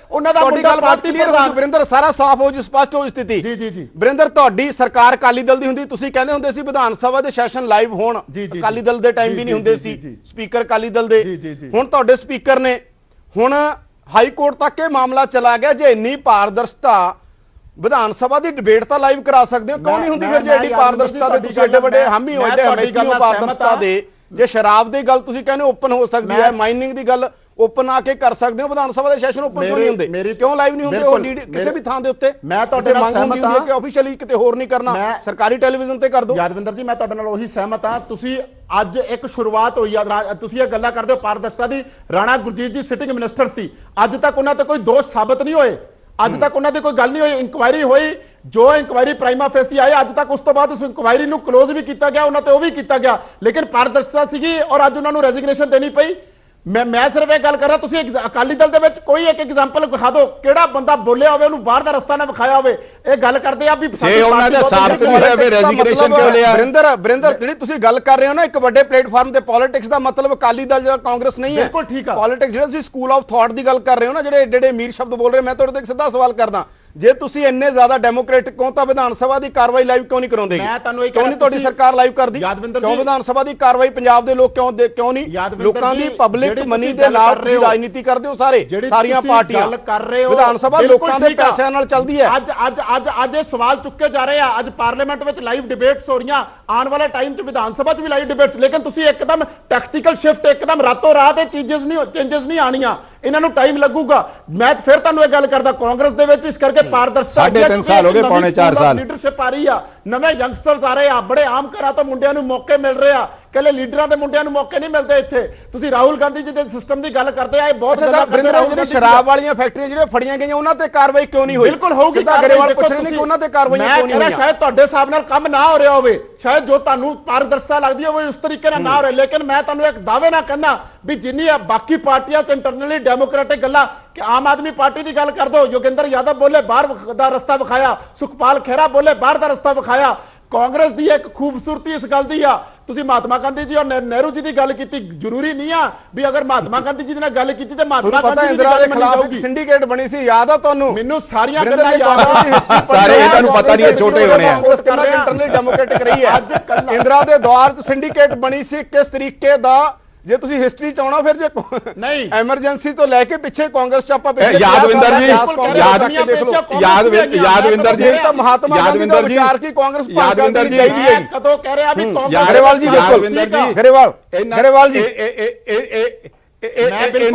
Speaker 5: ਉਹਨਾਂ ਦਾ
Speaker 1: ਤੁਹਾਡੀ ਗੱਲ ਬਾਤ ਕਲੀਅਰ ਹੋ ਜੂ ਵਰਿੰਦਰ, ਸਾਰਾ ਸਾਫ਼ ਹੋ ਜੂ, ਸਪਸ਼ਟ ਹੋ ਜੂ ਸਥਿਤੀ।
Speaker 5: ਜੀ
Speaker 1: ਵਰਿੰਦਰ, ਤੁਹਾਡੀ ਸਰਕਾਰ ਅਕਾਲੀ ਦਲ ਦੀ ਹੁੰਦੀ, ਤੁਸੀਂ ਕਹਿੰਦੇ ਹੁੰਦੇ ਸੀ ਵਿਧਾਨ ਸਭਾ ਦੇ ਸੈਸ਼ਨ ਲਾਈਵ ਹੋਣ, ਅਕਾਲੀ ਦਲ ਦੇ ਟਾਈਮ ਵੀ ਨਹੀਂ ਹੁੰਦੇ ਸੀ ਸਪੀਕਰ ਅਕਾਲੀ ਦਲ ਦੇ। ਹੁਣ ਤੁਹਾਡੇ ਸਪੀਕਰ ਨੇ, ਹੁਣ ਹਾਈ ਕੋਰਟ ਤੱਕ ਇਹ ਮਾਮਲਾ ਚਲਾ ਗਿਆ। ਜੇ ਇੰਨੀ ਪਾਰਦਰਸ਼ਤਾ, ਵਿਧਾਨ ਸਭਾ ਦੀ ਡਿਬੇਟ ਤਾਂ ਲਾਈਵ ਕਰਾ ਸਕਦੇ ਹੋ, ਕਿਉਂ ਨਹੀਂ ਹੁੰਦੀ ਫਿਰ? ਜੇ ਐਡੀ ਪਾਰਦਰਸ਼ਤਾ ਦੇ ਤੁਸੀਂ ਐਡੇ ਵੱਡੇ ਹਾਮੀ ਹੋ, ਐਡੇ ਹਮੇਤੀ ਹੋ ਪਾਰਦਰਸ਼ਤਾ ਦੇ, ਜੇ ਸ਼ਰਾਬ ਦੀ ਗੱਲ ਤੁਸੀਂ ਕਹਿੰਦੇ ਓਪਨ ਹੋ ਸਕਦੀ ਹੈ, ਮਾਈਨਿੰਗ ਦੀ ਗੱਲ ਓਪਨ ਆ ਕੇ ਕਰ ਸਕਦੇ ਹੋ, ਵਿਧਾਨ ਸਭਾ ਦੇ ਸੈਸ਼ਨ ਓਪਨ ਕਿਉਂ ਨਹੀਂ ਹੁੰਦੇ? ਕਿਉਂ ਲਾਈਵ ਨਹੀਂ ਹੁੰਦੇ ਉਹ ਕਿਸੇ ਵੀ ਥਾਂ ਦੇ ਉੱਤੇ?
Speaker 5: ਮੈਂ ਤੁਹਾਡੇ ਨਾਲ ਸਹਿਮਤ ਹਾਂ
Speaker 1: ਕਿ ਆਫੀਸ਼ੀਅਲੀ ਕਿਤੇ ਹੋਰ ਨਹੀਂ ਕਰਨਾ, ਸਰਕਾਰੀ ਟੈਲੀਵਿਜ਼ਨ ਤੇ ਕਰ ਦਿਓ।
Speaker 5: ਯਾਦਵਿੰਦਰ ਜੀ, ਮੈਂ ਤੁਹਾਡੇ ਨਾਲ ਉਹੀ ਸਹਿਮਤ ਹਾਂ। ਤੁਸੀਂ ਅੱਜ ਇੱਕ ਸ਼ੁਰੂਆਤ ਹੋਈ ਆ, ਤੁਸੀਂ ਇਹ ਗੱਲਾਂ ਕਰਦੇ ਹੋ ਪਾਰਦਰਸ਼ਤਾ ਦੀ। ਰਾਣਾ ਗੁਰਜੀਤ ਜੀ ਸਿਟਿੰਗ ਮਿਨਿਸਟਰ ਸੀ, ਅੱਜ ਤੱਕ ਉਹਨਾਂ ਤੇ ਕੋਈ ਦੋਸ਼ ਸਾਬਤ ਨਹੀਂ ਹੋਏ, ਅੱਜ ਤੱਕ ਉਹਨਾਂ ਦੀ ਕੋਈ ਗੱਲ ਨਹੀਂ ਹੋਈ, ਇਨਕੁਆਇਰੀ ਹੋਈ, ਜੋ ਇਨਕੁਆਇਰੀ ਪ੍ਰਾਈਮਾ ਫੇਸੀ ਆਈ ਅੱਜ ਤੱਕ, ਉਸ ਤੋਂ ਬਾਅਦ ਉਸ ਇਨਕੁਆਇਰੀ ਨੂੰ ਕਲੋਜ਼ ਵੀ ਕੀਤਾ ਗਿਆ, ਉਹਨਾਂ ਤੇ ਉਹ ਵੀ ਕੀਤਾ ਗਿਆ, ਲੇਕਿਨ ਪਾਰਦਰਸ਼ਤਾ ਸੀਗੀ ਔਰ ਅੱਜ ਉਹਨਾਂ ਨੂੰ ਰੈਜ਼ਿਗਨੇਸ਼ਨ ਦੇਣੀ ਪਈ। ਮੈਂ ਸਿਰਫ ਇਹ ਗੱਲ ਕਰ ਰਿਹਾ, ਤੁਸੀਂ ਅਕਾਲੀ ਦਲ ਦੇ ਵਿੱਚ ਕੋਈ ਇੱਕ ਐਗਜ਼ਾਮਪਲ ਵਿਖਾ ਦਿਓ ਕਿਹੜਾ ਬੰਦਾ ਬੋਲਿਆ ਹੋਵੇ, ਉਹਨੂੰ ਬਾਹਰ ਦਾ ਰਸਤਾ ਨਾ ਵਿਖਾਇਆ ਹੋਵੇ। ਇਹ ਗੱਲ ਕਰਦੇ ਆ ਵੀ
Speaker 4: ਜੇ ਉਹਨਾਂ ਦਾ ਸਾਬਤ ਨਹੀਂ ਹੋਇਆ ਫਿਰ ਰੈਜ਼ਿਗਨੇਸ਼ਨ ਕਿਉਂ ਲਿਆ?
Speaker 1: ਵਰਿੰਦਰ ਜਿਹੜੀ ਤੁਸੀਂ ਗੱਲ ਕਰ ਰਹੇ ਹੋ ਨਾ ਇੱਕ ਵੱਡੇ ਪਲੇਟਫਾਰਮ ਤੇ ਪੋਲਿਟਿਕਸ ਦਾ ਮਤਲਬ ਅਕਾਲੀ ਦਲ ਜਾਂ ਕਾਂਗਰਸ ਨਹੀਂ ਹੈ।
Speaker 5: ਬਿਲਕੁਲ ਠੀਕ ਆ।
Speaker 1: ਪੋਲਿਟਿਕਸ ਜਿਹੜੇ ਤੁਸੀਂ ਸਕੂਲ ਆਫ ਥਾਟ ਦੀ ਗੱਲ ਕਰ ਰਹੇ ਹੋ ਨਾ, ਜਿਹੜੇ ਏਡੇ ਅਮੀਰ ਸ਼ਬਦ ਬੋਲ ਰਹੇ, ਮੈਂ ਤੁਹਾਡੇ ਤੋਂ ਇੱਕ ਸਿੱਧਾ ਸਵਾਲ ਕਰਦਾ, ਜੇ ਤੁਸੀਂ ਇੰਨੇ ਜ਼ਿਆਦਾ ਡੈਮੋਕ੍ਰੈਟਿਕ ਹੋ ਤਾਂ ਵਿਧਾਨ ਸਭਾ ਦੀ ਕਾਰਵਾਈ ਲਾਈਵ ਕਿਉਂ ਨਹੀਂ ਕਰਾਉਂਦੇ? ਕਿਉਂ ਨਹੀਂ ਤੁਹਾਡੀ ਸਰਕਾਰ ਲਾਈਵ ਕਰਦੀ? ਕਿਉਂ ਵਿਧਾਨ ਸਭਾ ਦੀ ਕਾਰਵਾਈ ਪੰਜਾਬ ਦੇ ਲੋਕ ਕਿਉਂ ਨਹੀਂ? ਲੋਕਾਂ ਦੀ ਪਬਲਿਕ ਮਨੀ ਦੇ ਨਾਲ ਤੁਸੀਂ ਰਾਜਨੀਤੀ ਕਰਦੇ ਹੋ, ਸਾਰੀਆਂ ਪਾਰਟੀਆਂ ਵਿਧਾਨ ਸਭਾ ਲੋਕਾਂ ਦੇ ਪੈਸਿਆਂ ਨਾਲ ਚੱਲਦੀ ਹੈ।
Speaker 5: ਅੱਜ ਇਹ ਸਵਾਲ ਚੁੱਕੇ ਜਾ ਰਹੇ ਆ, ਅੱਜ ਪਾਰਲੀਮੈਂਟ ਵਿੱਚ ਲਾਈਵ ਡਿਬੇਟਸ ਹੋ ਰਹੀਆਂ, ਆਉਣ ਵਾਲੇ ਟਾਈਮ 'ਚ ਵਿਧਾਨ ਸਭਾ 'ਚ ਵੀ ਲਾਈਵ ਡਿਬੇਟਸ, ਲੇਕਿਨ ਤੁਸੀਂ ਇੱਕਦਮ ਟੈਕਟੀਕਲ ਸ਼ਿਫਟ, ਇੱਕਦਮ ਰਾਤੋਂ ਰਾਤ ਇਹ ਚੇਂਜਸ ਨਹੀਂ ਆਣੀਆਂ, ਇਹਨਾਂ ਨੂੰ ਟਾਈਮ ਲੱਗੂਗਾ। ਮੈਂ ਫਿਰ ਤੁਹਾਨੂੰ ਇਹ ਗੱਲ ਕਰਦਾ, ਕਾਂਗਰਸ ਦੇ ਵਿੱਚ ਇਸ ਕਰਕੇ ਪਾਰਦਰਸ਼ਤਾ
Speaker 4: 3.5 ਸਾਲ ਹੋ ਗਏ, ਪੌਣੇ 4 ਸਾਲ
Speaker 5: ਲੀਡਰਸ਼ਿਪ ਆ ਰਹੀ ਆ, ਨਵੇਂ ਯੰਗਸਟਰਸ ਆ ਰਹੇ ਆ, ਬੜੇ ਆਮ ਘਰਾਂ ਤੋਂ ਮੁੰਡਿਆਂ ਨੂੰ ਮੌਕੇ ਮਿਲ ਰਹੇ ਆ, ਕੱਲੇ ਲੀਡਰਾਂ ਦੇ ਮੁੰਡਿਆਂ ਨੂੰ ਮੌਕੇ ਨਹੀਂ ਮਿਲਦੇ ਇੱਥੇ। ਤੁਸੀਂ ਰਾਹੁਲ ਗਾਂਧੀ ਜੀ ਦੇ ਸਿਸਟਮ ਦੀ ਗੱਲ ਕਰਦੇ ਆ, ਇਹ ਬਹੁਤ
Speaker 1: ਜਿਹੜੀ ਸ਼ਰਾਬ ਵਾਲੀਆਂ ਫੈਕਟਰੀਆਂ ਜਿਹੜੀਆਂ ਫੜੀਆਂ ਗਈਆਂ ਉਹਨਾਂ ਤੇ ਕਾਰਵਾਈ ਕਿਉਂ ਨਹੀਂ ਹੋਈ?
Speaker 5: ਬਿਲਕੁਲ ਹੋਊਗੀ,
Speaker 1: ਗਰੇਵਾਲ ਪੁੱਛ ਰਹੇ ਨੇ ਕਿ ਉਹਨਾਂ ਤੇ ਕਾਰਵਾਈਆਂ ਕਿਉਂ ਨਹੀਂ ਹੋਈਆਂ?
Speaker 5: ਸ਼ਾਇਦ ਤੁਹਾਡੇ ਹਿਸਾਬ ਨਾਲ ਕੰਮ ਨਾ ਹੋ ਰਿਹਾ ਹੋਵੇ, ਸ਼ਾਇਦ ਜੋ ਤੁਹਾਨੂੰ ਪਾਰਦਰਸ਼ਤਾ ਲੱਗਦੀ ਹੋਵੇ ਉਸ ਤਰੀਕੇ ਨਾਲ ਨਾ ਹੋ ਰਿਹਾ, ਲੇਕਿਨ ਮੈਂ ਤੁਹਾਨੂੰ ਇੱਕ ਦਾਅਵੇ ਨਾਲ ਕਹਿੰਦਾ ਵੀ ਜਿੰਨੀ ਬਾਕੀ ਪਾਰਟੀਆਂ 'ਚ ਇੰਟਰਨਲੀ ਡੈਮੋਕ੍ਰੈਟਿਕ ਗੱਲਾਂ, ਕਿ ਆਮ ਆਦਮੀ ਪਾਰਟੀ ਦੀ ਗੱਲ ਕਰ ਦੋ, ਯੋਗਿੰਦਰ ਯਾਦਵ ਬੋਲੇ ਬਾਹਰ ਦਾ ਰਸਤਾ ਵਿਖਾਇਆ, ਸੁਖਪਾਲ ਖਹਿਰਾ ਬੋਲੇ ਬਾਹਰ ਦਾ ਰਸਤਾ ਵਿਖਾਇਆ। ਕਾਂਗਰਸ ਦੀ ਇੱਕ ਖੂਬਸੂਰਤੀ ਇਸ ਗੱਲ ਦੀ ਆ, ਤੁਸੀਂ ਮਹਾਤਮਾ ਗਾਂਧੀ ਜੀ ਔਰ ਨਹਿਰੂ ਜੀ ਦੀ ਗੱਲ ਕੀਤੀ, ਜ਼ਰੂਰੀ ਨਹੀਂ ਆ ਵੀ ਅਗਰ ਮਹਾਤਮਾ ਗਾਂਧੀ ਜੀ ਨਾਲ ਗੱਲ ਕੀਤੀ ਤੇ ਮਹਾਤਮਾ ਗਾਂਧੀ ਜੀ
Speaker 1: ਦੇ ਖਿਲਾਫ ਇੱਕ ਸਿੰਡੀਕੇਟ ਬਣੀ ਸੀ, ਯਾਦ ਆ ਤੁਹਾਨੂੰ?
Speaker 5: ਮੈਨੂੰ ਸਾਰੀਆਂ ਗੱਲਾਂ ਯਾਦ ਆ,
Speaker 4: ਸਾਰੇ ਇਹਨਾਂ ਨੂੰ ਪਤਾ ਨਹੀਂ, ਛੋਟੇ ਹੋਣੇ ਆ।
Speaker 1: ਕਿੰਨਾ ਇੰਟਰਨਲ ਡੈਮੋਕ੍ਰੈਟਿਕ ਰਹੀ ਹੈ ਇੰਦਰਾ ਦੇ ਦੌਰ 'ਚ, ਸਿੰਡੀਕੇਟ ਬਣੀ ਸੀ ਕਿਸ ਤਰੀਕੇ ਦਾ? ਜੇ ਤੁਸੀਂ ਹਿਸਟਰੀ ਚਾਹਣਾ ਫਿਰ ਜੇ
Speaker 5: ਨਹੀਂ
Speaker 1: ਐਮਰਜੈਂਸੀ ਤੋਂ ਲੈ ਕੇ ਪਿੱਛੇ ਕਾਂਗਰਸ ਚ ਆਪਾਂ
Speaker 4: ਯਾਦਵਿੰਦਰ ਜੀ
Speaker 1: ਤਾਂ ਮਹਾਤਮਾ ਗਾਂਧੀ ਦਾ ਵਿਚਾਰ ਕੀ ਕਾਂਗਰਸ
Speaker 4: ਯਾਦਵਿੰਦਰ ਜੀ
Speaker 5: ਕਦੋਂ ਕਹਿ ਰਿਹਾ ਵੀ
Speaker 1: ਗਰੇਵਾਲ ਜੀ ਗਰੇਵਾਲ ਜੀ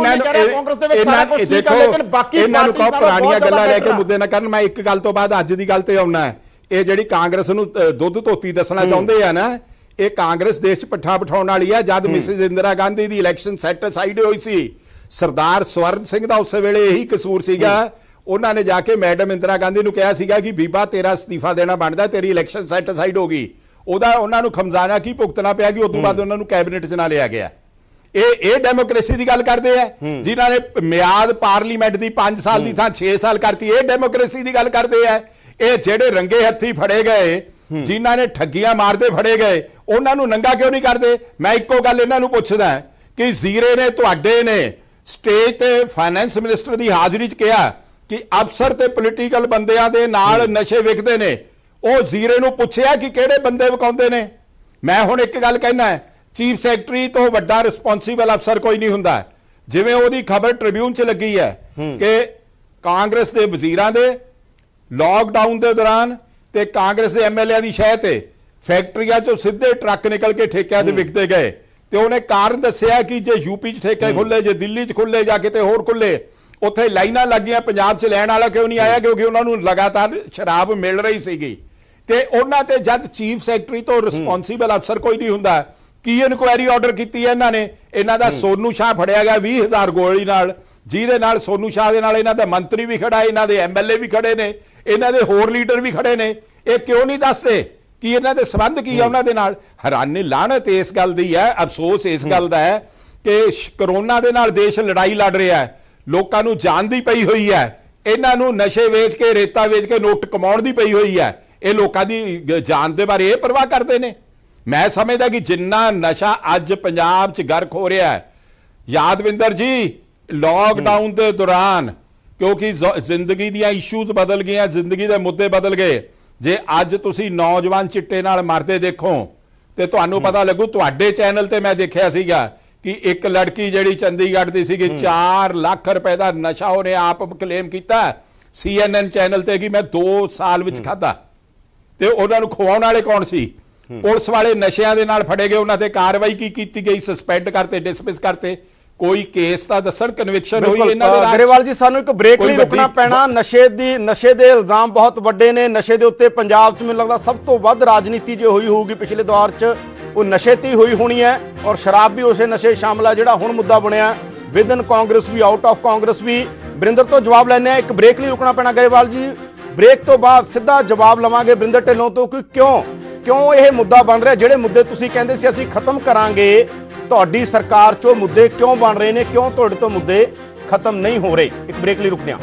Speaker 4: ਇਹਨਾਂ ਨੂੰ ਕਹੋ ਪੁਰਾਣੀਆਂ ਗੱਲਾਂ ਲੈ ਕੇ ਮੁੱਦੇ ਨਾ ਕਰਨ। ਮੈਂ ਇੱਕ ਗੱਲ ਤੋਂ ਬਾਅਦ ਅੱਜ ਦੀ ਗੱਲ ਤੇ ਆਉਣਾ ਹੈ। ਇਹ ਜਿਹੜੀ ਕਾਂਗਰਸ ਨੂੰ ਦੁੱਧ ਧੋਤੀ ਦੱਸਣਾ ਚਾਹੁੰਦੇ ਆ ਨਾ, ਇਹ ਕਾਂਗਰਸ ਦੇਸ਼ 'ਚ ਪੱਠਾ ਬਿਠਾਉਣ ਵਾਲੀ ਆ। ਜਦ ਮਿਸਿਸ ਇੰਦਰਾ ਗਾਂਧੀ ਦੀ ਇਲੈਕਸ਼ਨ ਸੈਟੀਸਫਾਈਡ ਹੋਈ ਸੀ, ਸਰਦਾਰ ਸਵਰਨ ਸਿੰਘ ਦਾ ਉਸੇ ਵੇਲੇ ਇਹੀ ਕਸੂਰ ਸੀਗਾ, ਉਹਨਾਂ ਨੇ ਜਾ ਕੇ ਮੈਡਮ ਇੰਦਰਾ ਗਾਂਧੀ ਨੂੰ ਕਿਹਾ ਸੀਗਾ ਕਿ ਬੀਬਾ ਤੇਰਾ ਅਸਤੀਫਾ ਦੇਣਾ ਬਣਦਾ, ਤੇਰੀ ਇਲੈਕਸ਼ਨ ਸੈਟੀਸਫਾਈਡ ਹੋ ਗਈ। ਉਹਨਾਂ ਨੂੰ ਖਮਜ਼ਾਨਾ ਕੀ ਭੁਗਤਣਾ ਪਿਆ ਕਿ ਉਸ ਤੋਂ ਬਾਅਦ ਉਹਨਾਂ ਨੂੰ ਕੈਬਨਿਟ 'ਚ ਨਾ ਲਿਆ ਗਿਆ। ਇਹ ਡੈਮੋਕ੍ਰੇਸੀ ਦੀ ਗੱਲ ਕਰਦੇ ਆ, ਜਿਨ੍ਹਾਂ ਨੇ ਮਿਆਦ ਪਾਰਲੀਮੈਂਟ ਦੀ 5 ਸਾਲ ਦੀ ਥਾਂ 6 ਸਾਲ ਕਰਤੀ। ਇਹ ਡੈਮੋਕ੍ਰੇਸੀ ਦੀ ਗੱਲ ਕਰਦੇ ਆ। ਇਹ ਜਿਹੜੇ ਰੰਗੇ ਹੱਥੀ ਫੜੇ ਗਏ, ਜਿਨ੍ਹਾਂ ਨੇ ਠੱਗੀਆਂ ਮਾਰਦੇ ਫੜੇ ਗਏ, ਉਹਨਾਂ ਨੂੰ ਨੰਗਾ ਕਿਉਂ ਨਹੀਂ ਕਰਦੇ? ਮੈਂ ਇੱਕੋ ਗੱਲ ਇਹਨਾਂ ਨੂੰ ਪੁੱਛਦਾ ਕਿ ਜ਼ੀਰੇ ਨੇ ਤੁਹਾਡੇ ਨੇ ਸਟੇਜ ਤੇ ਫਾਈਨੈਂਸ ਮਿਨਿਸਟਰ ਦੀ ਹਾਜ਼ਰੀ 'ਚ ਕਿਹਾ ਕਿ ਅਫਸਰ ਤੇ ਪੋਲੀਟੀਕਲ ਬੰਦਿਆਂ ਦੇ ਨਾਲ ਨਸ਼ੇ ਵਿਕਦੇ ਨੇ। ਉਹ ਜ਼ੀਰੇ ਨੂੰ ਪੁੱਛਿਆ ਕਿ ਕਿਹੜੇ ਬੰਦੇ ਵਿਕਾਉਂਦੇ ਨੇ? ਮੈਂ ਹੁਣ ਇੱਕ ਗੱਲ ਕਹਿਣਾ, ਚੀਫ ਸੈਕਟਰੀ ਤੋਂ ਵੱਡਾ ਰਿਸਪੌਂਸੀਬਲ ਅਫਸਰ ਕੋਈ ਨਹੀਂ ਹੁੰਦਾ। ਜਿਵੇਂ ਉਹਦੀ ਖਬਰ ਟ੍ਰਿਬਿਊਨ 'ਚ ਲੱਗੀ ਹੈ ਕਿ ਕਾਂਗਰਸ ਦੇ ਵਜ਼ੀਰਾਂ ਦੇ ਲਾਕਡਾਊਨ ਦੇ ਦੌਰਾਨ ਤੇ ਕਾਂਗਰਸ ਦੇ ਐਮਐਲਏ ਦੀ ਸ਼ਹਿ ਤੇ ਫੈਕਟਰੀਆਂ 'ਚੋਂ ਸਿੱਧੇ ਟਰੱਕ ਨਿਕਲ ਕੇ ਠੇਕਿਆਂ ਤੇ ਵਿਕਦੇ ਗਏ। ਤੇ ਉਹਨੇ ਕਾਰਨ ਦੱਸਿਆ ਕਿ ਜੇ ਯੂਪੀ 'ਚ ਠੇਕੇ ਖੁੱਲੇ, ਜੇ ਦਿੱਲੀ 'ਚ ਖੁੱਲੇ, ਜਾਂ ਕਿਤੇ ਹੋਰ ਖੁੱਲੇ, ਉੱਥੇ ਲਾਈਨਾਂ ਲੱਗੀਆਂ, ਪੰਜਾਬ 'ਚ ਲੈਣ ਵਾਲਾ ਕਿਉਂ ਨਹੀਂ ਆਇਆ? ਕਿਉਂਕਿ ਉਹਨਾਂ ਨੂੰ ਲਗਾਤਾਰ ਸ਼ਰਾਬ ਮਿਲ ਰਹੀ ਸੀਗੀ। ਤੇ ਉਹਨਾਂ ਤੇ ਜਦ ਚੀਫ ਸੈਕਟਰੀ ਤੋਂ ਰਿਸਪੌਂਸੀਬਲ ਅਫਸਰ ਕੋਈ ਨਹੀਂ ਹੁੰਦਾ, ਕੀ ਇਨਕੁਆਇਰੀ ਆਰਡਰ ਕੀਤੀ ਹੈ ਇਹਨਾਂ ਨੇ? ਇਹਨਾਂ ਦਾ ਸੋਨੂ ਸ਼ਾਹ ਫੜਿਆ ਗਿਆ 20,000 ਗੋਲੀ ਨਾਲ, ਜਿਹਦੇ ਨਾਲ ਸੋਨੂ ਸ਼ਾਹ ਦੇ ਨਾਲ ਇਹਨਾਂ ਦਾ ਮੰਤਰੀ ਵੀ ਖੜਾ, ਇਹਨਾਂ ਦੇ ਐਮਐਲਏ ਵੀ ਖੜੇ ਨੇ, ਇਹਨਾਂ ਦੇ ਹੋਰ ਲੀਡਰ ਵੀ ਖੜੇ ਨੇ। ਇਹ ਕਿਉਂ ਨਹੀਂ ਦੱਸਦੇ ਕਿ ਇਹਨਾਂ ਦੇ ਸੰਬੰਧ ਕੀ ਆ ਉਹਨਾਂ ਦੇ ਨਾਲ? ਹੈਰਾਨੀ, ਲਾਹਨਤ ਇਸ ਗੱਲ ਦੀ ਹੈ, ਅਫਸੋਸ ਇਸ ਗੱਲ ਦਾ ਹੈ ਕਿ ਕਰੋਨਾ ਦੇ ਨਾਲ ਦੇਸ਼ ਲੜਾਈ ਲੜ ਰਿਹਾ ਹੈ, ਲੋਕਾਂ ਨੂੰ ਜਾਨ ਦੀ ਪਈ ਹੋਈ ਹੈ, ਇਹਨਾਂ ਨੂੰ ਨਸ਼ੇ ਵੇਚ ਕੇ, ਰੇਤਾ ਵੇਚ ਕੇ ਨੋਟ ਕਮਾਉਣ ਦੀ ਪਈ ਹੋਈ ਹੈ। ਇਹ ਲੋਕਾਂ ਦੀ ਜਾਨ ਦੇ ਬਾਰੇ ਇਹ ਪਰਵਾਹ ਕਰਦੇ ਨੇ? ਮੈਂ ਸਮਝਦਾ ਕਿ ਜਿੰਨਾ ਨਸ਼ਾ ਅੱਜ ਪੰਜਾਬ 'ਚ ਗਰਕ ਹੋ ਰਿਹਾ ਹੈ, ਯਾਦਵਿੰਦਰ ਜੀ, ਲਾਕਡਾਊਨ ਦੇ ਦੌਰਾਨ, ਕਿਉਂਕਿ ਜ਼ਿੰਦਗੀ ਦੀਆਂ ਇਸ਼ੂਜ਼ ਬਦਲ ਗਈਆਂ, ਜ਼ਿੰਦਗੀ ਦੇ ਮੁੱਦੇ ਬਦਲ ਗਏ। ਜੇ ਅੱਜ ਤੁਸੀਂ ਨੌਜਵਾਨ ਚਿੱਟੇ ਨਾਲ ਮਰਦੇ ਦੇਖੋ ਤੇ ਤੁਹਾਨੂੰ ਪਤਾ ਲੱਗੂ। ਤੁਹਾਡੇ ਚੈਨਲ ਤੇ ਮੈਂ ਦੇਖਿਆ ਸੀਗਾ ਕਿ ਇੱਕ ਲੜਕੀ ਜਿਹੜੀ ਚੰਡੀਗੜ੍ਹ ਦੀ ਸੀਗੀ, 4 ਲੱਖ ਰੁਪਏ ਦਾ ਨਸ਼ਾ ਉਹਨੇ ਆਪ ਕਲੇਮ ਕੀਤਾ CNN ਚੈਨਲ ਤੇ ਕਿ ਮੈਂ 2 ਸਾਲ ਵਿੱਚ ਖਾਧਾ। ਤੇ ਉਹਨਾਂ ਨੂੰ ਖਵਾਉਣ ਵਾਲੇ ਕੌਣ ਸੀ? ਪੁਲਿਸ ਵਾਲੇ ਨਸ਼ਿਆਂ ਦੇ ਨਾਲ ਫੜੇ ਗਏ, ਉਹਨਾਂ ਤੇ ਕਾਰਵਾਈ ਕੀ ਕੀਤੀ ਗਈ? ਸਸਪੈਂਡ ਕਰਤੇ, ਡਿਸਮਿਸ ਕਰਤੇ। ਕੋਈ ਕੇਸ ਤਾਂ ਦੱਸਣ, ਕਨਵਿਕਸ਼ਨ ਹੋਈ ਇਹਨਾਂ ਦੇ ਨਾਲ।
Speaker 1: ਗਰੇਵਾਲ ਜੀ, ਸਾਨੂੰ ਇੱਕ ਬ੍ਰੇਕ ਲਈ ਰੁਕਣਾ ਪੈਣਾ। ਨਸ਼ੇ ਦੇ ਇਲਜ਼ਾਮ ਬਹੁਤ ਵੱਡੇ ਨੇ। ਨਸ਼ੇ ਦੇ ਉੱਤੇ ਪੰਜਾਬ 'ਚ ਮੈਨੂੰ ਲੱਗਦਾ ਸਭ ਤੋਂ ਵੱਧ ਰਾਜਨੀਤੀ ਜੇ ਹੋਈ ਹੋਊਗੀ ਪਿਛਲੇ ਦੌਰ 'ਚ, ਉਹ ਨਸ਼ੇ ਤੇ ਹੋਈ ਹੋਣੀ ਹੈ। ਔਰ ਸ਼ਰਾਬ ਵੀ ਉਸੇ ਨਸ਼ੇ ਸ਼ਾਮਲ ਹੈ ਜਿਹੜਾ ਹੁਣ ਮੁੱਦਾ ਬਣਿਆ, ਵਿਦਨ ਕਾਂਗਰਸ ਵੀ, ਆਊਟ ਆਫ ਕਾਂਗਰਸ ਵੀ। ਵਰਿੰਦਰ ਤੋਂ ਜਵਾਬ ਲੈਣੇ ਆ। ਇੱਕ ਬ੍ਰੇਕ ਲਈ ਰੁਕਣਾ ਪੈਣਾ ਗਰੇਵਾਲ ਜੀ। ਬ੍ਰੇਕ ਤੋਂ ਬਾਅਦ ਸਿੱਧਾ ਜਵਾਬ ਲਵਾਂਗੇ ਬਰਿੰਦਰ ਢਿੱਲੋਂ ਤੋਂ ਕਿ ਕਿਉਂ ਇਹ ਮੁੱਦਾ ਬਣ ਰਿਹਾ। ਜਿਹੜੇ ਮੁੱਦੇ ਤੁਸੀਂ ਕਹਿੰਦੇ ਸੀ ਅਸੀਂ ਖਤਮ ਕਰਾਂਗੇ, ਤੁਹਾਡੀ ਸਰਕਾਰ 'ਚੋਂ ਮੁੱਦੇ ਕਿਉਂ ਬਣ ਰਹੇ ਨੇ, ਕਿਉਂ ਤੁਹਾਡੇ ਤੋਂ ਮੁੱਦੇ ਖਤਮ ਨਹੀਂ ਹੋ ਰਹੇ। ਇੱਕ ਬ੍ਰੇਕ ਲਈ ਰੁਕਦੇ ਹਾਂ।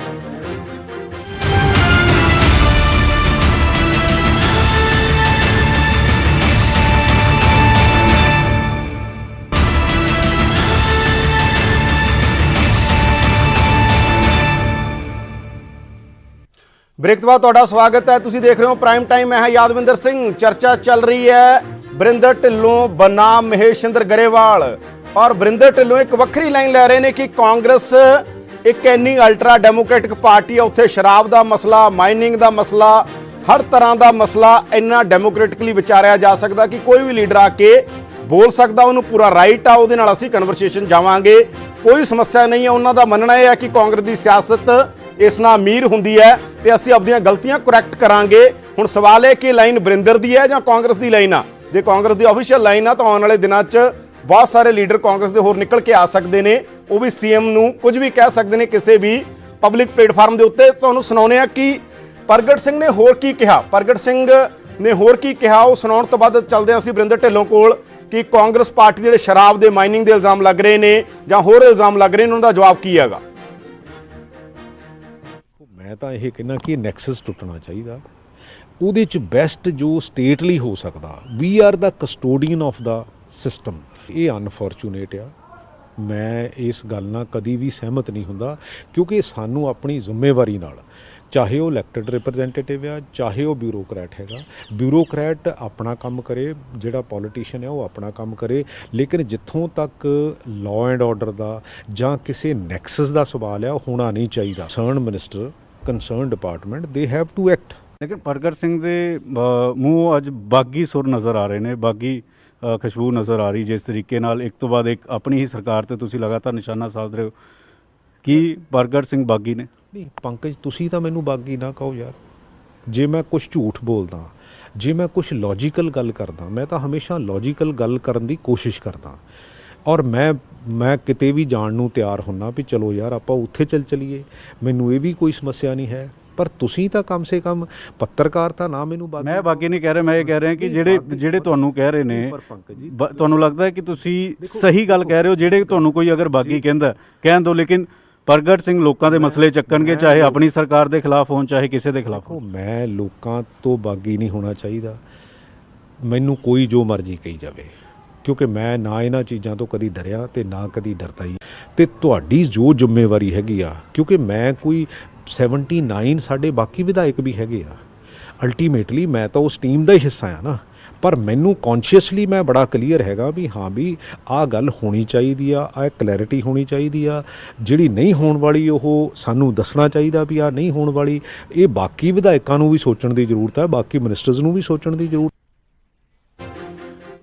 Speaker 1: ਬ੍ਰੇਕ ਤੋਂ ਬਾਅਦ ਤੁਹਾਡਾ ਸਵਾਗਤ ਹੈ। ਤੁਸੀਂ ਦੇਖ ਰਹੇ ਹੋ ਪ੍ਰਾਈਮ ਟਾਈਮ। ਮੈਂ ਹਾਂ ਯਾਦਵਿੰਦਰ ਸਿੰਘ। ਚਰਚਾ ਚੱਲ ਰਹੀ ਹੈ ਬਰਿੰਦਰ ਢਿੱਲੋਂ ਬਨਾਮ ਮਹੇਸ਼ਿੰਦਰ ਗਰੇਵਾਲ, ਔਰ ਬਰਿੰਦਰ ਢਿੱਲੋਂ ਇੱਕ ਵੱਖਰੀ ਲਾਈਨ ਲੈ ਰਹੇ ਨੇ ਕਿ ਕਾਂਗਰਸ ਇੱਕ ਇੰਨੀ ਅਲਟਰਾ ਡੈਮੋਕ੍ਰੈਟਿਕ ਪਾਰਟੀ ਹੈ, ਉੱਥੇ ਸ਼ਰਾਬ ਦਾ ਮਸਲਾ, ਮਾਈਨਿੰਗ ਦਾ ਮਸਲਾ, ਹਰ ਤਰ੍ਹਾਂ ਦਾ ਮਸਲਾ ਇੰਨਾ ਡੈਮੋਕ੍ਰੈਟਿਕਲੀ ਵਿਚਾਰਿਆ ਜਾ ਸਕਦਾ ਕਿ ਕੋਈ ਵੀ ਲੀਡਰ ਆ ਕੇ ਬੋਲ ਸਕਦਾ, ਉਹਨੂੰ ਪੂਰਾ ਰਾਈਟ ਆ, ਉਹਦੇ ਨਾਲ ਅਸੀਂ ਕਨਵਰਸੇਸ਼ਨ ਜਾਵਾਂਗੇ, ਕੋਈ ਸਮੱਸਿਆ ਨਹੀਂ ਹੈ। ਉਹਨਾਂ ਦਾ ਮੰਨਣਾ ਇਹ ਹੈ ਕਿ ਕਾਂਗਰਸ ਦੀ ਸਿਆਸਤ ਇਸ ਨਾਲ ਅਮੀਰ ਹੁੰਦੀ ਹੈ ਤੇ ਅਸੀਂ ਆਪਣੀਆਂ ਗਲਤੀਆਂ ਕਰੈਕਟ ਕਰਾਂਗੇ। ਹੁਣ ਸਵਾਲ ਹੈ ਕਿ ਲਾਈਨ ਬਰਿੰਦਰ ਦੀ ਹੈ ਜਾਂ ਕਾਂਗਰਸ ਦੀ ਲਾਈਨ ਆ। ਜੇ ਕਾਂਗਰਸ ਦੀ ਆਫੀਸ਼ੀਅਲ ਲਾਈਨ ਆ ਤਾਂ ਆਉਣ ਵਾਲੇ ਦਿਨਾਂ 'ਚ ਬਹੁਤ ਸਾਰੇ ਲੀਡਰ ਕਾਂਗਰਸ ਦੇ ਹੋਰ ਨਿਕਲ ਕੇ ਆ ਸਕਦੇ ਨੇ, ਉਹ ਵੀ ਸੀਐਮ ਨੂੰ ਕੁਝ ਵੀ ਕਹਿ ਸਕਦੇ ਨੇ ਕਿਸੇ ਵੀ ਪਬਲਿਕ ਪਲੇਟਫਾਰਮ ਦੇ ਉੱਤੇ। ਤੁਹਾਨੂੰ ਸੁਣਾਉਂਦੇ ਆ ਕਿ ਪ੍ਰਗਟ ਸਿੰਘ ਨੇ ਹੋਰ ਕੀ ਕਿਹਾ। ਪ੍ਰਗਟ ਸਿੰਘ ਨੇ ਹੋਰ ਕੀ ਕਿਹਾ ਉਹ ਸੁਣਾਉਣ ਤੋਂ ਬਾਅਦ ਚੱਲਦੇ ਹਾਂ ਅਸੀਂ ਬਰਿੰਦਰ ਢਿੱਲੋਂ ਕੋਲ ਕਿ ਕਾਂਗਰਸ ਪਾਰਟੀ ਦੇ ਜਿਹੜੇ ਸ਼ਰਾਬ ਦੇ, ਮਾਈਨਿੰਗ ਦੇ ਇਲਜ਼ਾਮ ਲੱਗ ਰਹੇ ਨੇ ਜਾਂ ਹੋਰ ਇਲਜ਼ਾਮ ਲੱਗ ਰਹੇ ਨੇ, ਉਹਨਾਂ ਦਾ ਜਵਾਬ ਕੀ ਹੈਗਾ।
Speaker 3: ਮੈਂ ਤਾਂ ਇਹ ਕਹਿੰਦਾ ਕਿ ਨੈਕਸਸ ਟੁੱਟਣਾ ਚਾਹੀਦਾ। ਉਹਦੇ 'ਚ ਬੈਸਟ ਜੋ ਸਟੇਟ ਲਈ ਹੋ ਸਕਦਾ, we are the custodian of the system. ਇਹ ਅਨਫੋਰਚੂਨੇਟ ਆ। ਮੈਂ ਇਸ ਗੱਲ ਨਾਲ ਕਦੀ ਵੀ ਸਹਿਮਤ ਨਹੀਂ ਹੁੰਦਾ, ਕਿਉਂਕਿ ਸਾਨੂੰ ਆਪਣੀ ਜ਼ਿੰਮੇਵਾਰੀ ਨਾਲ, ਚਾਹੇ ਉਹ ਇਲੈਕਟਡ ਰਿਪਰੈਜ਼ੈਂਟੇਟਿਵ ਆ, ਚਾਹੇ ਉਹ ਬਿਊਰੋਕਰੈਟ ਹੈਗਾ, ਬਿਊਰੋਕਰੈਟ ਆਪਣਾ ਕੰਮ ਕਰੇ, ਜਿਹੜਾ ਪੋਲੀਟੀਸ਼ੀਅਨ ਹੈ ਉਹ ਆਪਣਾ ਕੰਮ ਕਰੇ, ਲੇਕਿਨ ਜਿੱਥੋਂ ਤੱਕ ਲਾਅ ਐਂਡ ਆਰਡਰ ਦਾ ਜਾਂ ਕਿਸੇ ਨੈਕਸਸ ਦਾ ਸਵਾਲ ਹੈ ਉਹ ਹੋਣਾ ਨਹੀਂ ਚਾਹੀਦਾ। Concern minister, concern department, they have to act.
Speaker 2: ਲੇਕਿਨ ਪ੍ਰਗਟ ਸਿੰਘ ਦੇ ਮੂੰਹ ਅੱਜ ਬਾਗੀ ਸੁਰ ਨਜ਼ਰ ਆ ਰਹੇ ਨੇ, ਬਾਗੀ ਖੁਸ਼ਬੂ ਨਜ਼ਰ ਆ ਰਹੀ, ਜਿਸ ਤਰੀਕੇ ਨਾਲ ਇੱਕ ਤੋਂ ਬਾਅਦ ਇੱਕ ਆਪਣੀ ਹੀ ਸਰਕਾਰ ਤੇ ਤੁਸੀਂ ਲਗਾਤਾਰ ਨਿਸ਼ਾਨਾ ਸਾਧ ਰਹੇ ਹੋ। ਕੀ ਪ੍ਰਗਟ ਸਿੰਘ ਬਾਗੀ ਨੇ?
Speaker 3: ਨਹੀਂ ਪੰਕਜ, ਤੁਸੀਂ ਤਾਂ ਮੈਨੂੰ ਬਾਗੀ ਨਾ ਕਹੋ ਯਾਰ। ਜੇ ਮੈਂ ਕੁਝ ਝੂਠ ਬੋਲਦਾ, ਜੇ ਮੈਂ ਕੁਝ ਲੌਜੀਕਲ ਗੱਲ ਕਰਦਾ, ਮੈਂ ਤਾਂ ਹਮੇਸ਼ਾ ਲੌਜੀਕਲ ਗੱਲ ਕਰਨ ਦੀ ਕੋਸ਼ਿਸ਼ ਕਰਦਾ, ਔਰ ਮੈਂ ਕਿਤੇ ਵੀ ਜਾਣ ਨੂੰ ਤਿਆਰ ਹੁੰਨਾ ਵੀ ਚਲੋ ਯਾਰ ਆਪਾਂ ਉੱਥੇ ਚਲੀਏ, ਮੈਨੂੰ ਇਹ ਵੀ ਕੋਈ ਸਮੱਸਿਆ ਨਹੀਂ ਹੈ। ਪਰ ਤੁਸੀਂ ਤਾਂ ਕਮ ਸੇ ਕਮ ਪੱਤਰਕਾਰ ਤਾਂ ਨਾ ਮੈਨੂੰ ਬਾਗੀ।
Speaker 2: ਮੈਂ ਬਾਗੀ ਨਹੀਂ ਕਹਿ ਰਿਹਾ, ਮੈਂ ਇਹ ਕਹਿ ਰਿਹਾ ਕਿ ਜਿਹੜੇ ਤੁਹਾਨੂੰ ਕਹਿ ਰਹੇ ਨੇ, ਤੁਹਾਨੂੰ ਲੱਗਦਾ ਹੈ ਕਿ ਤੁਸੀਂ ਸਹੀ ਗੱਲ ਕਹਿ ਰਹੇ ਹੋ। ਜਿਹੜੇ ਤੁਹਾਨੂੰ ਕੋਈ ਅਗਰ ਬਾਗੀ ਕਹਿੰਦਾ, ਕਹਿਣ ਦਿਓ, ਲੇਕਿਨ ਪ੍ਰਗਟ ਸਿੰਘ ਲੋਕਾਂ ਦੇ ਮਸਲੇ ਚੱਕਣਗੇ, ਚਾਹੇ ਆਪਣੀ ਸਰਕਾਰ ਦੇ ਖਿਲਾਫ ਹੋਣ, ਚਾਹੇ ਕਿਸੇ ਦੇ ਖਿਲਾਫ ਹੋਣ।
Speaker 3: ਮੈਂ ਲੋਕਾਂ ਤੋਂ ਬਾਗੀ ਨਹੀਂ ਹੋਣਾ ਚਾਹੀਦਾ। ਮੈਨੂੰ ਕੋਈ ਜੋ ਮਰਜ਼ੀ ਕਹੀ ਜਾਵੇ, ਕਿਉਂਕਿ ਮੈਂ ਨਾ ਇਹਨਾਂ ਚੀਜ਼ਾਂ ਤੋਂ ਕਦੀ ਡਰਿਆ ਤੇ ਨਾ ਕਦੀ ਡਰਦਾ ਹੀ। ਤੇ ਤੁਹਾਡੀ ਜੋ ਜ਼ਿੰਮੇਵਾਰੀ ਹੈਗੀ ਆ, ਕਿਉਂਕਿ ਮੈਂ ਕੋਈ 79 ਸਾਡੇ ਬਾਕੀ ਵਿਧਾਇਕ ਵੀ ਹੈਗੇ ਆ, ਅਲਟੀਮੇਟਲੀ ਮੈਂ ਤਾਂ ਉਸ ਟੀਮ ਦਾ ਹੀ ਹਿੱਸਾ ਆ ਨਾ। ਪਰ ਮੈਨੂੰ ਕੌਨਸ਼ੀਅਸਲੀ ਮੈਂ ਬੜਾ ਕਲੀਅਰ ਹੈਗਾ ਵੀ ਹਾਂ ਵੀ ਆਹ ਗੱਲ ਹੋਣੀ ਚਾਹੀਦੀ ਆ, ਆਹ ਕਲੈਰਿਟੀ ਹੋਣੀ ਚਾਹੀਦੀ ਆ। ਜਿਹੜੀ ਨਹੀਂ ਹੋਣ ਵਾਲੀ ਉਹ ਸਾਨੂੰ ਦੱਸਣਾ ਚਾਹੀਦਾ ਵੀ ਆਹ ਨਹੀਂ ਹੋਣ ਵਾਲੀ। ਇਹ ਬਾਕੀ ਵਿਧਾਇਕਾਂ ਨੂੰ ਵੀ ਸੋਚਣ ਦੀ ਜ਼ਰੂਰਤ ਹੈ, ਬਾਕੀ ਮਿਨਿਸਟਰਸ ਨੂੰ ਵੀ ਸੋਚਣ ਦੀ ਜ਼ਰੂਰਤ।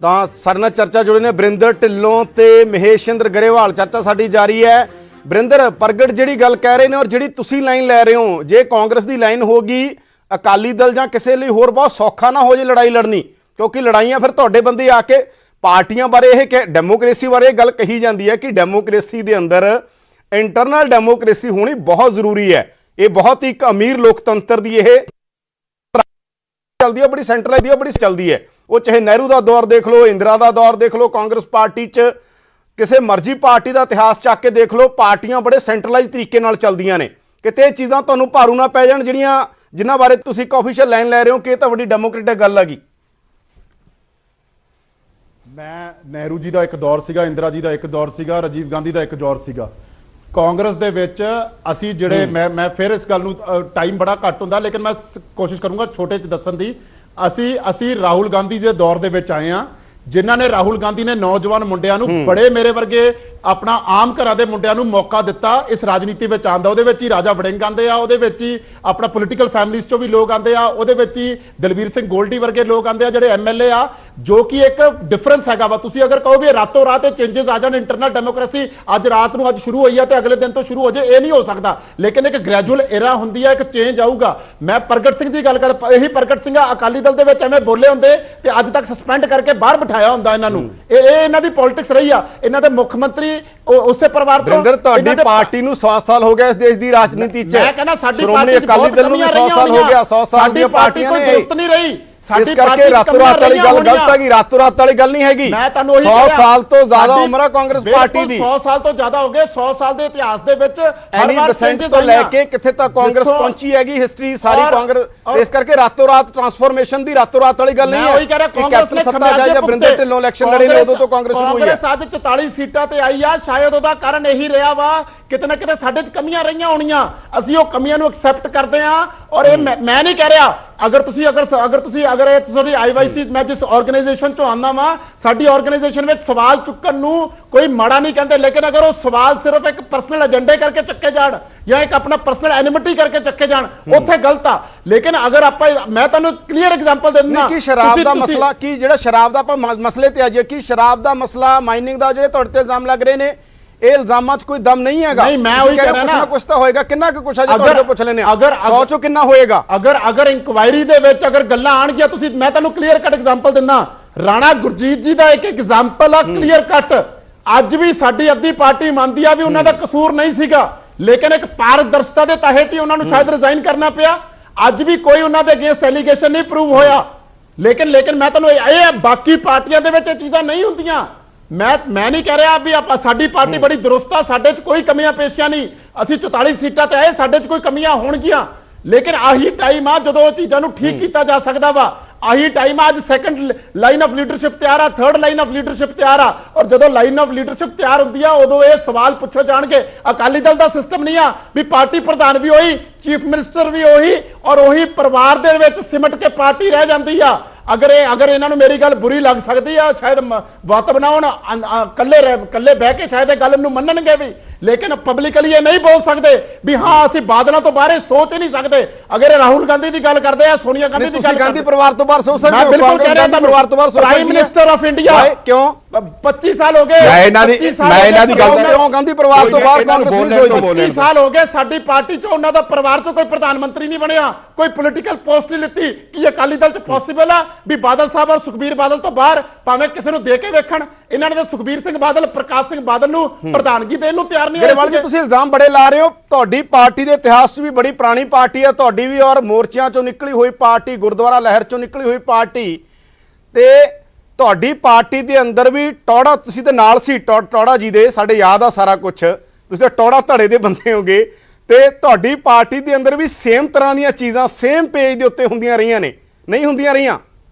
Speaker 1: ਤਾਂ ਸਾਡੇ ਨਾਲ ਚਰਚਾ ਜੁੜੇ ਨੇ ਬਰਿੰਦਰ ਢਿੱਲੋਂ ਤੇ ਮਹੇਸ਼ਿੰਦਰ ਗਰੇਵਾਲ। ਚਰਚਾ ਸਾਡੀ ਜਾਰੀ ਹੈ। ਬਰਿੰਦਰ, ਪ੍ਰਗਟ ਜਿਹੜੀ ਗੱਲ ਕਹਿ ਰਹੇ ਨੇ ਔਰ ਜਿਹੜੀ ਤੁਸੀਂ ਲਾਈਨ ਲੈ ਰਹੇ ਹੋ, ਜੇ ਕਾਂਗਰਸ ਦੀ ਲਾਈਨ ਹੋਗੀ, ਅਕਾਲੀ ਦਲ ਜਾਂ ਕਿਸੇ ਲਈ ਹੋਰ ਬਹੁਤ ਸੌਖਾ ਨਾ ਹੋ ਜੇ ਲੜਾਈ ਲੜਨੀ, ਕਿਉਂਕਿ ਲੜਾਈਆਂ ਫਿਰ ਤੁਹਾਡੇ ਬੰਦੇ ਆ ਕੇ ਪਾਰਟੀਆਂ ਬਾਰੇ ਇਹ ਡੈਮੋਕ੍ਰੇਸੀ ਬਾਰੇ ਗੱਲ ਕਹੀ ਜਾਂਦੀ ਹੈ ਕਿ ਡੈਮੋਕ੍ਰੇਸੀ ਦੇ ਅੰਦਰ ਇੰਟਰਨਲ ਡੈਮੋਕ੍ਰੇਸੀ ਹੋਣੀ ਬਹੁਤ ਜ਼ਰੂਰੀ ਹੈ। ਇਹ ਬਹੁਤ ਹੀ ਇੱਕ ਅਮੀਰ ਲੋਕਤੰਤਰ ਦੀ ਇਹ ਚੱਲਦੀ ਹੈ, ਬੜੀ ਸੈਂਟਰਲਾਈਜ਼ ਬੜੀ ਚੱਲਦੀ ਹੈ। ਉਹ ਚਾਹੇ ਨਹਿਰੂ ਦਾ ਦੌਰ ਦੇਖ ਲਓ, ਇੰਦਰਾ ਦਾ ਦੌਰ ਦੇਖ ਲਓ, ਕਾਂਗਰਸ ਪਾਰਟੀ 'ਚ ਕਿਸੇ ਮਰਜ਼ੀ ਪਾਰਟੀ ਦਾ ਇਤਿਹਾਸ ਚੱਕ ਕੇ ਦੇਖ ਲਓ, ਪਾਰਟੀਆਂ ਬੜੇ ਸੈਂਟਰਲਾਈਜ਼ ਤਰੀਕੇ ਨਾਲ ਚੱਲਦੀਆਂ ਨੇ। ਕਿਤੇ ਇਹ ਚੀਜ਼ਾਂ ਤੁਹਾਨੂੰ ਭਾਰੂ ਨਾ ਪੈ ਜਾਣ ਜਿਨ੍ਹਾਂ ਬਾਰੇ ਤੁਸੀਂ ਇੱਕ ਆਫੀਸ਼ੀਅਲ ਲਾਈਨ ਲੈ ਰਹੇ ਹੋ ਕਿ ਇਹ ਤਾਂ ਵੱਡੀ ਡੈਮੋਕ੍ਰੇਟਿਕ ਗੱਲ ਹੈਗੀ।
Speaker 5: ਮੈਂ ਨਹਿਰੂ ਜੀ ਦਾ ਇੱਕ ਦੌਰ ਸੀਗਾ, ਇੰਦਰਾ ਜੀ ਦਾ ਇੱਕ ਦੌਰ ਸੀਗਾ, ਰਾਜੀਵ ਗਾਂਧੀ ਦਾ ਇੱਕ ਦੌਰ ਸੀਗਾ। ਕਾਂਗਰਸ ਦੇ ਵਿੱਚ ਅਸੀਂ ਜਿਹੜੇ ਮੈਂ ਫਿਰ ਇਸ ਗੱਲ ਨੂੰ ਟਾਈਮ ਬੜਾ ਘੱਟ ਹੁੰਦਾ, ਲੇਕਿਨ ਮੈਂ ਕੋਸ਼ਿਸ਼ ਕਰੂੰਗਾ ਛੋਟੇ 'ਚ ਦੱਸਣ ਦੀ। ਅਸੀਂ ਰਾਹੁਲ ਗਾਂਧੀ ਦੇ ਦੌਰ ਦੇ ਵਿੱਚ ਆਏ ਹਾਂ, ਜਿਨ੍ਹਾਂ ਨੇ ਰਾਹੁਲ ਗਾਂਧੀ ਨੇ ਨੌਜਵਾਨ ਮੁੰਡਿਆਂ ਨੂੰ, ਬੜੇ ਮੇਰੇ ਵਰਗੇ ਆਪਣਾ ਆਮ ਘਰਾਂ ਦੇ ਮੁੰਡਿਆਂ ਨੂੰ ਮੌਕਾ ਦਿੱਤਾ ਇਸ ਰਾਜਨੀਤੀ ਵਿੱਚ ਆਉਣ ਦਾ। ਉਹਦੇ ਵਿੱਚ ਹੀ ਰਾਜਾ ਵੜਿੰਗ ਆਉਂਦੇ ਆ, ਉਹਦੇ ਵਿੱਚ ਹੀ ਆਪਣਾ ਪੋਲੀਟੀਕਲ ਫੈਮਿਲੀਜ਼ ਚੋਂ ਵੀ ਲੋਕ ਆਉਂਦੇ ਆ, ਉਹਦੇ ਵਿੱਚ ਹੀ ਦਲਵੀਰ ਸਿੰਘ ਗੋਲਡੀ ਵਰਗੇ ਲੋਕ ਆਉਂਦੇ ਆ ਜਿਹੜੇ ਐਮਐਲਏ ਆ, ਜੋ ਕਿ ਇੱਕ ਡਿਫਰੈਂਸ ਹੈਗਾ ਵਾ। ਤੁਸੀਂ ਅਗਰ ਕਹੋ ਵੀ ਰਾਤੋਂ ਰਾਤ ਇਹ ਚੇਂਜਸ ਆ ਜਾਣ, ਇੰਟਰਨਲ ਡੈਮੋਕ੍ਰੇਸੀ ਅੱਜ ਰਾਤ ਨੂੰ ਅੱਜ ਸ਼ੁਰੂ ਹੋਈ ਆ ਤੇ ਅਗਲੇ ਦਿਨ ਤੋਂ ਸ਼ੁਰੂ ਹੋ ਜਾਏ, ਇਹ ਨਹੀਂ ਹੋ ਸਕਦਾ। ਲੇਕਿਨ ਇੱਕ ਗ੍ਰੈਜੂਅਲ ਏਰਾ ਹੁੰਦੀ ਆ, ਇੱਕ ਚੇਂਜ ਆਊਗਾ। ਮੈਂ ਪ੍ਰਗਟ ਸਿੰਘ ਦੀ ਗੱਲ ਕਰ, ਇਹੀ ਪ੍ਰਗਟ ਸਿੰਘ ਅਕਾਲੀ ਦਲ ਦੇ ਵਿੱਚ ਐਵੇਂ ਬੋਲੇ ਹੁੰਦੇ ਤੇ ਅੱਜ ਤੱਕ ਸਸਪੈਂਡ ਕਰਕੇ ਬਾਹਰ ਬਿਠਾਇਆ ਹੁੰਦਾ ਇਹਨਾਂ ਨੂੰ। ਇਹ ਇਹਨਾਂ ਦੀ ਪੋਲਿਟਿਕਸ ਰਹੀ ਆ। ਇਹਨਾਂ ਦੇ ਮੁੱਖ ਮੰਤਰੀ ਉਸੇ ਪਰਿਵਾਰ ਤੋਂ।
Speaker 1: ਵਰਿੰਦਰ, ਤੁਹਾਡੀ ਪਾਰਟੀ ਨੂੰ 100 ਸਾਲ ਹੋ ਗਿਆ ਇਸ ਦੇਸ਼ ਦੀ ਰਾਜਨੀਤੀ 'ਚ।
Speaker 5: ਮੈਂ ਕਹਿੰਦਾ ਸਾਡੀ
Speaker 1: ਸ਼੍ਰੋਮਣੀ
Speaker 5: ਪਾਰਟੀ
Speaker 1: ਅਕਾਲੀ ਦਲ ਨੂੰ ਵੀ 100 ਸਾਲ ਹੋ ਗਿਆ, 100 ਸਾਲ ਦੀਆਂ ਪਾਰਟੀਆਂ ਨੇ।
Speaker 5: ਜ਼ਰੂਰਤ ਨਹੀਂ ਰਹੀ
Speaker 1: ਇਸ ਕਰਕੇ ਰਾਤੋਂ ਰਾਤ ਵਾਲੀ ਗੱਲ ਗਲਤ ਹੈਗੀ, ਰਾਤੋਂ ਰਾਤ ਵਾਲੀ ਗੱਲ ਨਹੀਂ ਹੈਗੀ। 100 ਸਾਲ ਤੋਂ ਜ਼ਿਆਦਾ ਉਮਰ ਹੈ ਕਾਂਗਰਸ ਪਾਰਟੀ ਦੀ।
Speaker 5: 100 ਸਾਲ ਤੋਂ ਜ਼ਿਆਦਾ ਹੋ ਗਏ। 100 ਸਾਲ ਦੇ ਇਤਿਹਾਸ ਦੇ ਵਿੱਚ
Speaker 1: ਐਨੀ ਬਸੈਂਟ ਤੋਂ ਲੈ ਕੇ ਕਿੱਥੇ ਤੱਕ ਕਾਂਗਰਸ ਪਹੁੰਚੀ ਹੈਗੀ, ਹਿਸਟਰੀ ਸਾਰੀ ਕਾਂਗਰਸ। ਇਸ ਕਰਕੇ ਰਾਤੋਂ ਰਾਤ ਟਰਾਂਸਫਾਰਮੇਸ਼ਨ ਦੀ ਰਾਤੋਂ ਰਾਤ ਵਾਲੀ ਗੱਲ ਨਹੀਂ ਹੈ ਕਿ ਕੈਪਟਨ ਸੱਤਾ ਜਾਂ ਵਰਿੰਦਰ ਢਿੱਲੋਂ ਇਲੈਕਸ਼ਨ ਲੜੇ ਨੇ ਉਦੋਂ ਤੋਂ ਕਾਂਗਰਸ ਸ਼ੁਰੂ ਹੋਈ ਹੈ।
Speaker 5: ਕਾਂਗਰਸ ਅੱਜ 44 ਸੀਟਾਂ ਤੇ ਆਈ ਆ, ਸ਼ਾਇਦ ਉਹਦਾ ਕਾਰਨ ਇਹੀ ਰਿਹਾ ਵਾ ਕਿਤੇ ਨਾ ਕਿਤੇ ਸਾਡੇ 'ਚ ਕਮੀਆਂ ਰਹੀਆਂ ਹੋਣੀਆਂ, ਅਸੀਂ ਉਹ ਕਮੀਆਂ ਨੂੰ ਐਕਸੈਪਟ ਕਰਦੇ ਹਾਂ। ਔਰ ਇਹ ਮੈਂ ਨਹੀਂ ਕਹਿ ਰਿਹਾ, ਅਗਰ ਇਹ ਤੁਹਾਡੀ ਆਈਵਾਈਸੀ, ਮੈਂ ਜਿਸ ਆਰਗੇਨਾਈਜੇਸ਼ਨ ਚੋਂ ਆਉਂਦਾ ਵਾਂ, ਸਾਡੀ ਆਰਗੇਨਾਈਜੇਸ਼ਨ ਵਿੱਚ ਸਵਾਲ ਚੁੱਕਣ ਨੂੰ ਕੋਈ ਮਾੜਾ ਨਹੀਂ ਕਹਿੰਦੇ, ਲੇਕਿਨ ਅਗਰ ਉਹ ਸਵਾਲ ਸਿਰਫ ਇੱਕ ਪਰਸਨਲ ਏਜੰਡੇ ਕਰਕੇ ਚੱਕੇ ਜਾਣ ਜਾਂ ਇੱਕ ਆਪਣਾ ਪਰਸਨਲ ਐਨਿਮਿਟੀ ਕਰਕੇ ਚੱਕੇ ਜਾਣ, ਉੱਥੇ ਗਲਤ ਆ। ਲੇਕਿਨ ਅਗਰ ਆਪਾਂ, ਮੈਂ ਤੁਹਾਨੂੰ ਕਲੀਅਰ ਐਗਜ਼ਾਮਪਲ ਦੇ ਦਿੰਦਾ
Speaker 1: ਕਿ ਸ਼ਰਾਬ ਦਾ ਮਸਲਾ, ਕੀ ਜਿਹੜਾ ਸ਼ਰਾਬ ਦਾ ਆਪਾਂ ਮਸਲੇ ਤੇ ਆ ਜਾਈਏ, ਕਿ ਸ਼ਰਾਬ ਦਾ ਮਸਲਾ, ਮਾਈਨਿੰਗ ਦਾ ਜਿਹੜੇ ਤੁਹਾਡੇ ਤੇ ਇਲਜ਼ਾਮ ਲੱਗ ਰਹੇ ਨੇ, ਇਹ ਇਲਜ਼ਾਮਾਂ 'ਚ ਕੋਈ ਦਮ ਨਹੀਂ ਹੈਗਾ।
Speaker 5: ਨਹੀਂ, ਮੈਂ ਉਹੀ ਕਹਿ ਰਿਹਾ
Speaker 1: ਕੁਛ ਨਾ ਕੁਛ ਤਾਂ ਹੋਏਗਾ। ਕਿੰਨਾ ਕੁ ਕੁਛ ਅਜੇ ਤੁਹਾਡੇ ਤੋਂ ਪੁੱਛ ਲੈਣੇ ਆ, 100 ਚੋਂ ਕਿੰਨਾ ਹੋਏਗਾ?
Speaker 5: ਅਗਰ ਇਨਕੁਆਇਰੀ ਦੇ ਵਿੱਚ ਅਗਰ ਗੱਲਾਂ ਆਣਗੀਆਂ, ਤੁਸੀਂ, ਮੈਂ ਤੁਹਾਨੂੰ ਕਲੀਅਰ ਕੱਟ ਐਗਜ਼ਾਮਪਲ ਦਿੰਦਾ। ਰਾਣਾ ਗੁਰਜੀਤ ਜੀ ਦਾ ਇੱਕ ਐਗਜ਼ਾਮਪਲ ਆ ਕਲੀਅਰ ਕੱਟ। ਅੱਜ ਵੀ ਸਾਡੀ ਅੱਧੀ ਪਾਰਟੀ ਮੰਨਦੀ ਆ ਵੀ ਉਹਨਾਂ ਦਾ ਕਸੂਰ ਨਹੀਂ ਸੀਗਾ, ਲੇਕਿਨ ਇੱਕ ਪਾਰਦਰਸ਼ਤਾ ਦੇ ਤਹਿਤ ਹੀ ਉਹਨਾਂ ਨੂੰ ਸ਼ਾਇਦ ਰਿਜ਼ਾਈਨ ਕਰਨਾ ਪਿਆ। ਅੱਜ ਵੀ ਕੋਈ ਉਹਨਾਂ ਦੇ ਅਗੇਂਸਟ ਐਲੀਗੇਸ਼ਨ ਨਹੀਂ ਪ੍ਰੂਵ ਹੋਇਆ, ਲੇਕਿਨ ਮੈਂ ਤੁਹਾਨੂੰ ਇਹ ਬਾਕੀ ਪਾਰਟੀਆਂ ਦੇ ਵਿੱਚ ਇਹ ਚੀਜ਼ਾਂ ਨਹੀਂ ਹੁੰਦੀਆਂ। ਮੈਂ ਨਹੀਂ ਕਹਿ ਰਿਹਾ ਵੀ ਸਾਡੀ ਪਾਰਟੀ ਬੜੀ ਦਰੁਸਤ ਆ, ਸਾਡੇ 'ਚ ਕੋਈ ਕਮੀਆਂ ਪੇਸ਼ੀਆਂ ਨਹੀਂ, ਅਸੀਂ 44 ਸੀਟਾਂ ਤੇ ਆਏ, ਸਾਡੇ 'ਚ ਕੋਈ ਕਮੀਆਂ ਹੋਣਗੀਆਂ, ਲੇਕਿਨ ਆਹੀ ਟਾਈਮ ਆ ਜਦੋਂ ਉਹ ਚੀਜ਼ਾਂ ਨੂੰ ਠੀਕ ਕੀਤਾ ਜਾ ਸਕਦਾ ਵਾ। ਆਹੀ ਟਾਈਮ ਆ, ਅੱਜ ਸੈਕੰਡ ਲਾਈਨ ਆਫ ਲੀਡਰਸ਼ਿਪ ਤਿਆਰ ਆ, ਥਰਡ ਲਾਈਨ ਆਫ ਲੀਡਰਸ਼ਿਪ ਤਿਆਰ ਆ, ਔਰ ਜਦੋਂ ਲਾਈਨ ਆਫ ਲੀਡਰਸ਼ਿਪ ਤਿਆਰ ਹੁੰਦੀ ਆ ਉਦੋਂ ਇਹ ਸਵਾਲ ਪੁੱਛੇ ਜਾਣਗੇ। ਅਕਾਲੀ ਦਲ ਦਾ ਸਿਸਟਮ ਨਹੀਂ ਆ ਵੀ ਪਾਰਟੀ ਪ੍ਰਧਾਨ ਵੀ ਉਹੀ, ਚੀਫ ਮਿਨਿਸਟਰ ਵੀ ਉਹੀ, ਔਰ ਉਹੀ ਪਰਿਵਾਰ ਦੇ ਵਿੱਚ ਸਿਮਟ ਕੇ ਪਾਰਟੀ ਰਹਿ ਜਾਂਦੀ ਆ। ਅਗਰ ਇਹਨਾਂ ਨੂੰ ਮੇਰੀ ਗੱਲ ਬੁਰੀ ਲੱਗ ਸਕਦੀ ਆ, ਸ਼ਾਇਦ ਵਤ ਬਣਾਉਣ, ਕੱਲੇ ਬਹਿ ਕੇ ਸ਼ਾਇਦ ਇਹ ਗੱਲ ਨੂੰ ਮੰਨਣਗੇ ਵੀ, ਲੇਕਿਨ ਪਬਲਿਕਲੀ ਇਹ ਨਹੀਂ ਬੋਲ ਸਕਦੇ ਵੀ ਹਾਂ ਅਸੀਂ ਬਾਦਲਾਂ ਤੋਂ ਬਾਹਰ ਸੋਚ ਹੀ ਨਹੀਂ ਸਕਦੇ। ਅਗਰ ਇਹ ਰਾਹੁਲ ਗਾਂਧੀ ਦੀ ਗੱਲ ਕਰਦੇ ਆ, ਸੋਨੀਆ ਗਾਂਧੀ ਦੀ ਗੱਲ,
Speaker 1: ਗਾਂਧੀ ਪਰਿਵਾਰ ਤੋਂ ਬਾਹਰ ਸੋਚ ਸਕਦੇ ਹੋ?
Speaker 5: ਬਿਲਕੁਲ ਕਹਿ ਰਿਹਾ,
Speaker 1: ਪਰਿਵਾਰ ਤੋਂ ਬਾਹਰ ਸੋਚ ਸਕਦੇ ਹੋ?
Speaker 5: ਪ੍ਰਾਈਮ ਮਿਨਿਸਟਰ ਆਫ ਇੰਡੀਆ
Speaker 1: ਕਿਉਂ
Speaker 5: 25 ਸਾਲ ਹੋ ਗਏ,
Speaker 4: ਮੈਂ ਇਹਨਾਂ ਦੀ ਗੱਲ
Speaker 1: ਕਿਉਂ ਗਾਂਧੀ ਪਰਿਵਾਰ ਤੋਂ ਬਾਹਰ ਕਾਂਗਰਸ ਨਹੀਂ ਸੋਚਦੀ?
Speaker 5: 25 ਸਾਲ ਹੋ ਗਏ ਸਾਡੀ ਪਾਰਟੀ 'ਚ ਉਹਨਾਂ ਦਾ ਪਰਿਵਾਰ 'ਚ ਕੋਈ ਪ੍ਰਧਾਨ ਮੰਤਰੀ ਨਹੀਂ ਬਣਿਆ, ਕੋਈ ਪੋਲੀਟੀਕਲ ਪੋਸਟ ਨਹੀਂ ਲਿੱਤੀ। ਕੀ ਅਕਾਲੀ ਦਲ 'ਚ ਪੋਸੀਬਲ ਆ ਵੀ ਬਾਦਲ ਸਾਹਿਬ ਔਰ ਸੁਖਬੀਰ ਬਾਦਲ ਤੋਂ ਬਾਹਰ ਭਾਵੇਂ ਕਿਸੇ ਨੂੰ ਦੇ ਕੇ ਵੇਖਣ? ਇਹਨਾਂ ਨੇ ਤਾਂ ਸੁਖਬੀਰ ਸਿੰਘ ਬਾਦਲ, ਪ੍ਰਕਾਸ਼ ਸਿੰਘ ਬਾਦਲ ਨੂੰ ਪ੍ਰਧਾਨਗੀ ਦੇਣ ਨੂੰ ਤਿਆਰ ਨਹੀਂ
Speaker 1: ਗਰੇਵਾਲ ਜੀ, ਤੁਸੀਂ ਇਲਜ਼ਾਮ ਬੜੇ ਲਾ ਰਹੇ ਹੋ। ਤੁਹਾਡੀ ਪਾਰਟੀ ਦੇ ਇਤਿਹਾਸ 'ਚ ਵੀ ਬੜੀ ਪੁਰਾਣੀ ਪਾਰਟੀ ਹੈ ਤੁਹਾਡੀ ਵੀ, ਔਰ ਮੋਰਚਿਆਂ 'ਚੋਂ ਨਿਕਲੀ ਹੋਈ ਪਾਰਟੀ, ਗੁਰਦੁਆਰਾ ਲਹਿਰ 'ਚੋਂ ਨਿਕਲੀ ਹੋਈ ਪਾਰਟੀ, ਤੇ ਤੁਹਾਡੀ ਪਾਰਟੀ ਦੇ ਅੰਦਰ ਵੀ ਟੌੜਾ, ਤੁਸੀਂ ਤੇ ਨਾਲ ਸੀ ਟੌੜਾ ਜੀ ਦੇ, ਸਾਡੇ ਯਾਦ ਆ ਸਾਰਾ ਕੁਝ, ਤੁਸੀਂ ਤਾਂ ਟੌੜਾ ਧੜੇ ਦੇ ਬੰਦੇ ਹੋਗੇ, ਤੇ ਤੁਹਾਡੀ ਪਾਰਟੀ ਦੇ ਅੰਦਰ ਵੀ ਸੇਮ ਤਰ੍ਹਾਂ ਦੀਆਂ ਚੀਜ਼ਾਂ ਸੇਮ ਪੇਜ ਦੇ ਉੱਤੇ ਹੁੰਦੀਆਂ ਰਹੀਆਂ ਨੇ, ਨਹੀਂ ਹੁੰਦੀਆਂ ਰਹੀਆਂ